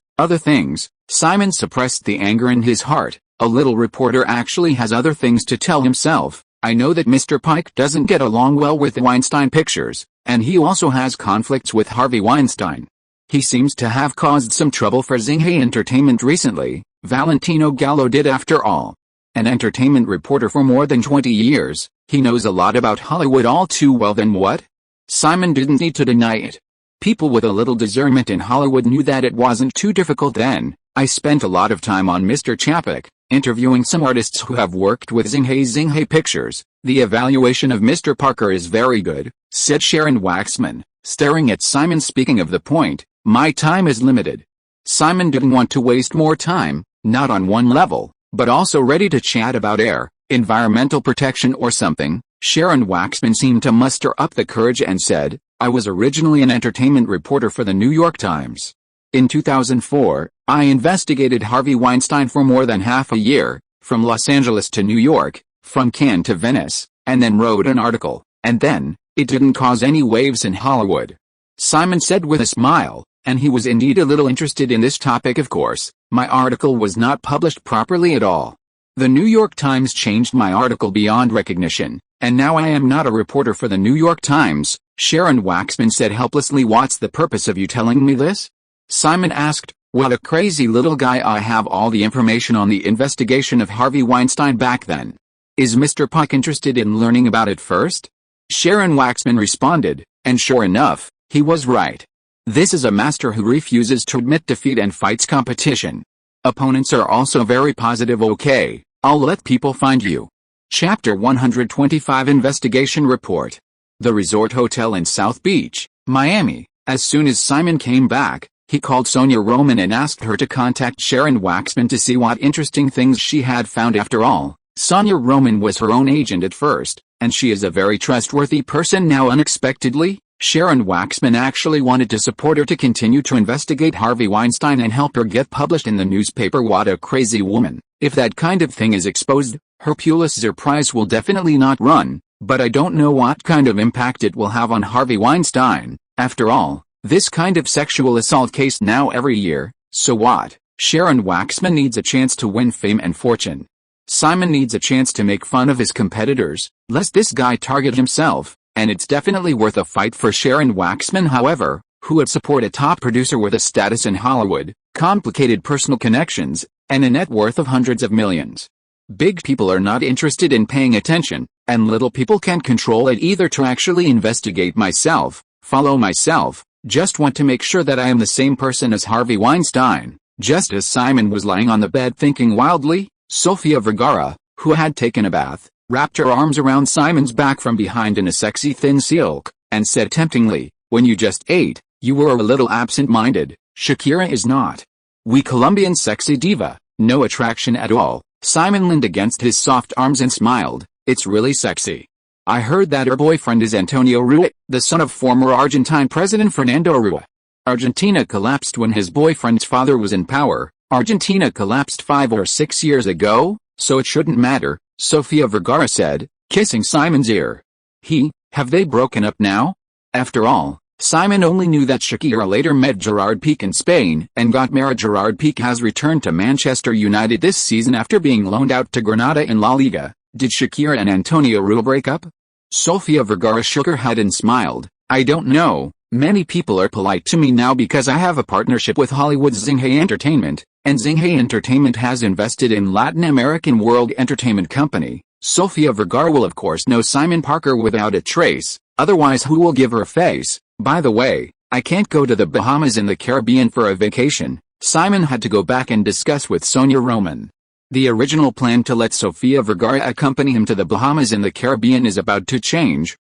Speaker 1: Simon suppressed the anger in his heart. A little reporter actually has other things to tell himself. I know that Mr. Pike doesn't get along well with the Weinstein pictures, and he also has conflicts with Harvey Weinstein. He seems to have caused some trouble for Xinghai Entertainment recently. Valentino Gallo did. After all, an entertainment reporter for more than 20 years, he knows a lot about Hollywood all too well. Then what? Simon didn't need to deny it. People with a little discernment in Hollywood knew that it wasn't too difficult then. I spent a lot of time on Mr. Chapek, interviewing some artists who have worked with Xinghai Pictures. The evaluation of Mr. Parker is very good, said Sharon Waxman, staring at Simon. Speaking of the point, my time is limited. Simon didn't want to waste more time, not on one level, but also ready to chat about air, environmental protection or something. Sharon Waxman seemed to muster up the courage and said, I was originally an entertainment reporter for the New York Times. In 2004, I investigated Harvey Weinstein for more than half a year, from Los Angeles to New York, from Cannes to Venice, and then wrote an article, and then, it didn't cause any waves in Hollywood. Simon said with a smile, and he was indeed a little interested in this topic. Of course, my article was not published properly at all. The New York Times changed my article beyond recognition, and now I am not a reporter for the New York Times, Sharon Waxman said helplessly. What's the purpose of you telling me this? Simon asked. Well, a crazy little guy. I have all the information on the investigation of Harvey Weinstein back then. Is Mr. Pike interested in learning about it first? Sharon Waxman responded, And sure enough, he was right. This is a master who refuses to admit defeat and fights competition. Opponents are also very positive. Okay, I'll let people find you. Chapter 125 Investigation Report. The resort hotel in South Beach, Miami. As soon as Simon came back, he called Sonia Roman and asked her to contact Sharon Waxman to see what interesting things she had found. After all, Sonia Roman was her own agent at first, and she is a very trustworthy person now. Unexpectedly, Sharon Waxman actually wanted to support her to continue to investigate Harvey Weinstein and help her get published in the newspaper. What a crazy woman. If that kind of thing is exposed, her Pulitzer Prize will definitely not run, but I don't know what kind of impact it will have on Harvey Weinstein. After all, this kind of sexual assault case now every year, so what? Sharon Waxman needs a chance to win fame and fortune. Simon needs a chance to make fun of his competitors, lest this guy target himself, and it's definitely worth a fight for Sharon Waxman. However, who would support a top producer with a status in Hollywood, complicated personal connections, and a net worth of hundreds of millions? Big people are not interested in paying attention, and little people can't control it either. To actually investigate myself, follow myself, just want to make sure that I am the same person as Harvey Weinstein. Just as Simon was lying on the bed thinking wildly, Sofia Vergara, who had taken a bath, wrapped her arms around Simon's back from behind in a sexy thin silk, and said temptingly, "When you just ate, you were a little absent-minded. Shakira is not. We Colombian sexy diva, no attraction at all." Simon leaned against his soft arms and smiled. "It's really sexy. I heard that her boyfriend is Antonio Rua, the son of former Argentine President Fernando Rua. Argentina collapsed when his boyfriend's father was in power. Argentina collapsed 5 or 6 years ago, so it shouldn't matter," Sofia Vergara said, kissing Simon's ear. Have they broken up now? After all, Simon only knew that Shakira later met Gerard Piqué in Spain and got married. Gerard Piqué has returned to Manchester United this season after being loaned out to Granada in La Liga. Did Shakira and Antonio Rua break up? Sofia Vergara shook her head and smiled. "I don't know. Many people are polite to me now because I have a partnership with Hollywood's Zinghe Entertainment, and Zinghe Entertainment has invested in Latin American World Entertainment Company." Sofia Vergara will of course know Simon Parker without a trace, otherwise who will give her a face? "By the way, I can't go to the Bahamas in the Caribbean for a vacation," Simon had to go back and discuss with Sonia Roman. The original plan to let Sofia Vergara accompany him to the Bahamas in the Caribbean is about to change.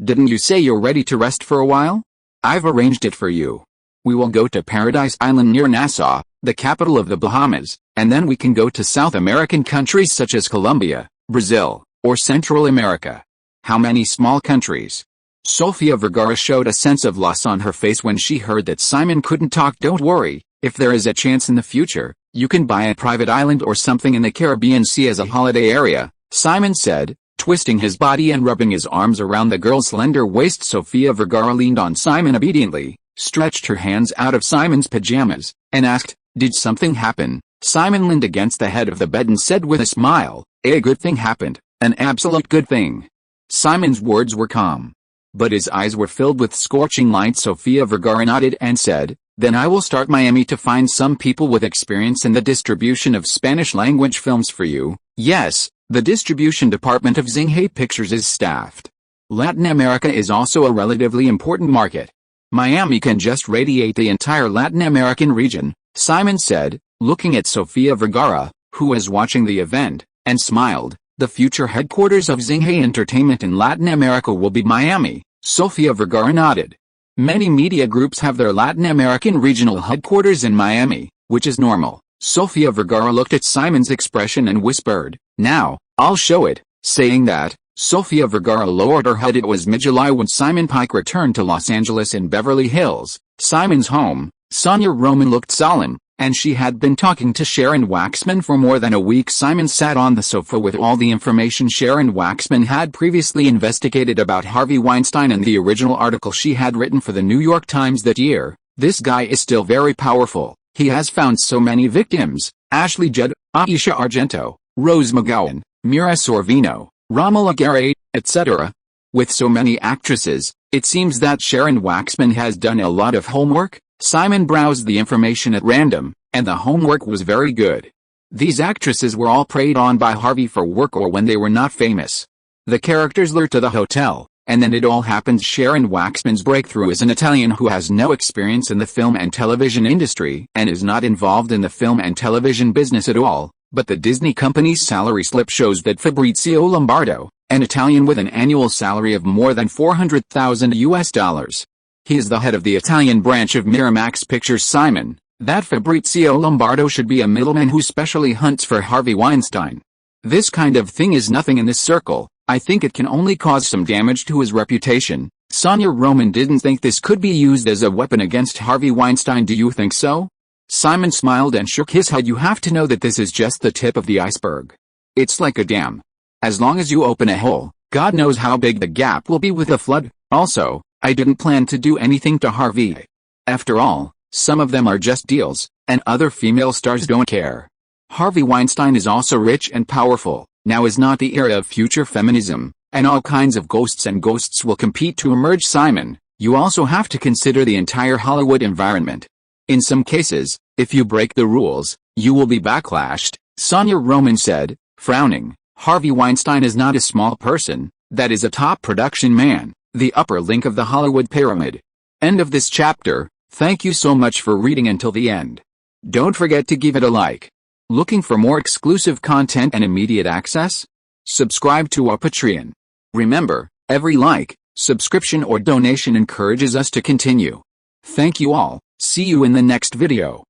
Speaker 1: Didn't you say you're ready to rest for a while? I've arranged it for you. We will go to Paradise Island near Nassau, the capital of the Bahamas, and then we can go to South American countries such as Colombia, Brazil, or Central America. How many small countries? Sofia Vergara showed a sense of loss on her face when she heard that Simon couldn't talk. "Don't worry, if there is a chance in the future, you can buy a private island or something in the Caribbean Sea as a holiday area," Simon said, twisting his body and rubbing his arms around the girl's slender waist. Sofia Vergara leaned on Simon obediently, stretched her hands out of Simon's pajamas, and asked, "Did something happen?" Simon leaned against the head of the bed and said with a smile, "A good thing happened, an absolute good thing." Simon's words were calm, but his eyes were filled with scorching light. Sofia Vergara nodded and said, "Then I will start Miami to find some people with experience in the distribution of Spanish-language films for you." Yes, the distribution department of Zinghe Pictures is staffed. Latin America is also a relatively important market. Miami can just radiate the entire Latin American region, Simon said, looking at Sofia Vergara, who was watching the event, and smiled. "The future headquarters of Zinghe Entertainment in Latin America will be Miami." Sofia Vergara nodded. Many media groups have their Latin American regional headquarters in Miami, which is normal. Sofia Vergara looked at Simon's expression and whispered, "Now, I'll show it." Saying that, Sofia Vergara lowered her head. It was mid-July when Simon Pike returned to Los Angeles in Beverly Hills, Simon's home. Sonia Roman looked solemn, and she had been talking to Sharon Waxman for more than a week. Simon sat on the sofa with all the information Sharon Waxman had previously investigated about Harvey Weinstein and the original article she had written for the New York Times that year. "This guy is still very powerful. He has found so many victims: Ashley Judd, Aisha Argento, Rose McGowan, Mira Sorvino, Romola Garay, etc. With so many actresses, it seems that Sharon Waxman has done a lot of homework." Simon browsed the information at random, and the homework was very good. These actresses were all preyed on by Harvey for work or when they were not famous. The characters lured to the hotel, And then it all happens. Sharon Waxman's breakthrough is an Italian who has no experience in the film and television industry and is not involved in the film and television business at all, but the Disney company's salary slip shows that Fabrizio Lombardo, an Italian with an annual salary of more than $400,000. He is the head of the Italian branch of Miramax Pictures. Simon, that Fabrizio Lombardo should be a middleman who specially hunts for Harvey Weinstein. This kind of thing is nothing in this circle. I think it can only cause some damage to his reputation. Sonia Roman didn't think this could be used as a weapon against Harvey Weinstein. Do you think so? Simon smiled and shook his head. You have to know that this is just the tip of the iceberg. It's like a dam. As long as you open a hole, God knows how big the gap will be with a flood. Also, I didn't plan to do anything to Harvey. After all, some of them are just deals, and other female stars don't care. Harvey Weinstein is also rich and powerful. Now is not the era of future feminism, and all kinds of ghosts will compete to emerge. Simon, you also have to consider the entire Hollywood environment. In some cases, if you break the rules, you will be backlashed, Sonia Roman said, frowning. Harvey Weinstein is not a small person, that is a top production man, the upper link of the Hollywood pyramid. End of this chapter. Thank you so much for reading until the end. Don't forget to give it a like. Looking for more exclusive content and immediate access? Subscribe to our Patreon. Remember, every like, subscription or donation encourages us to continue. Thank you all. See you in the next video.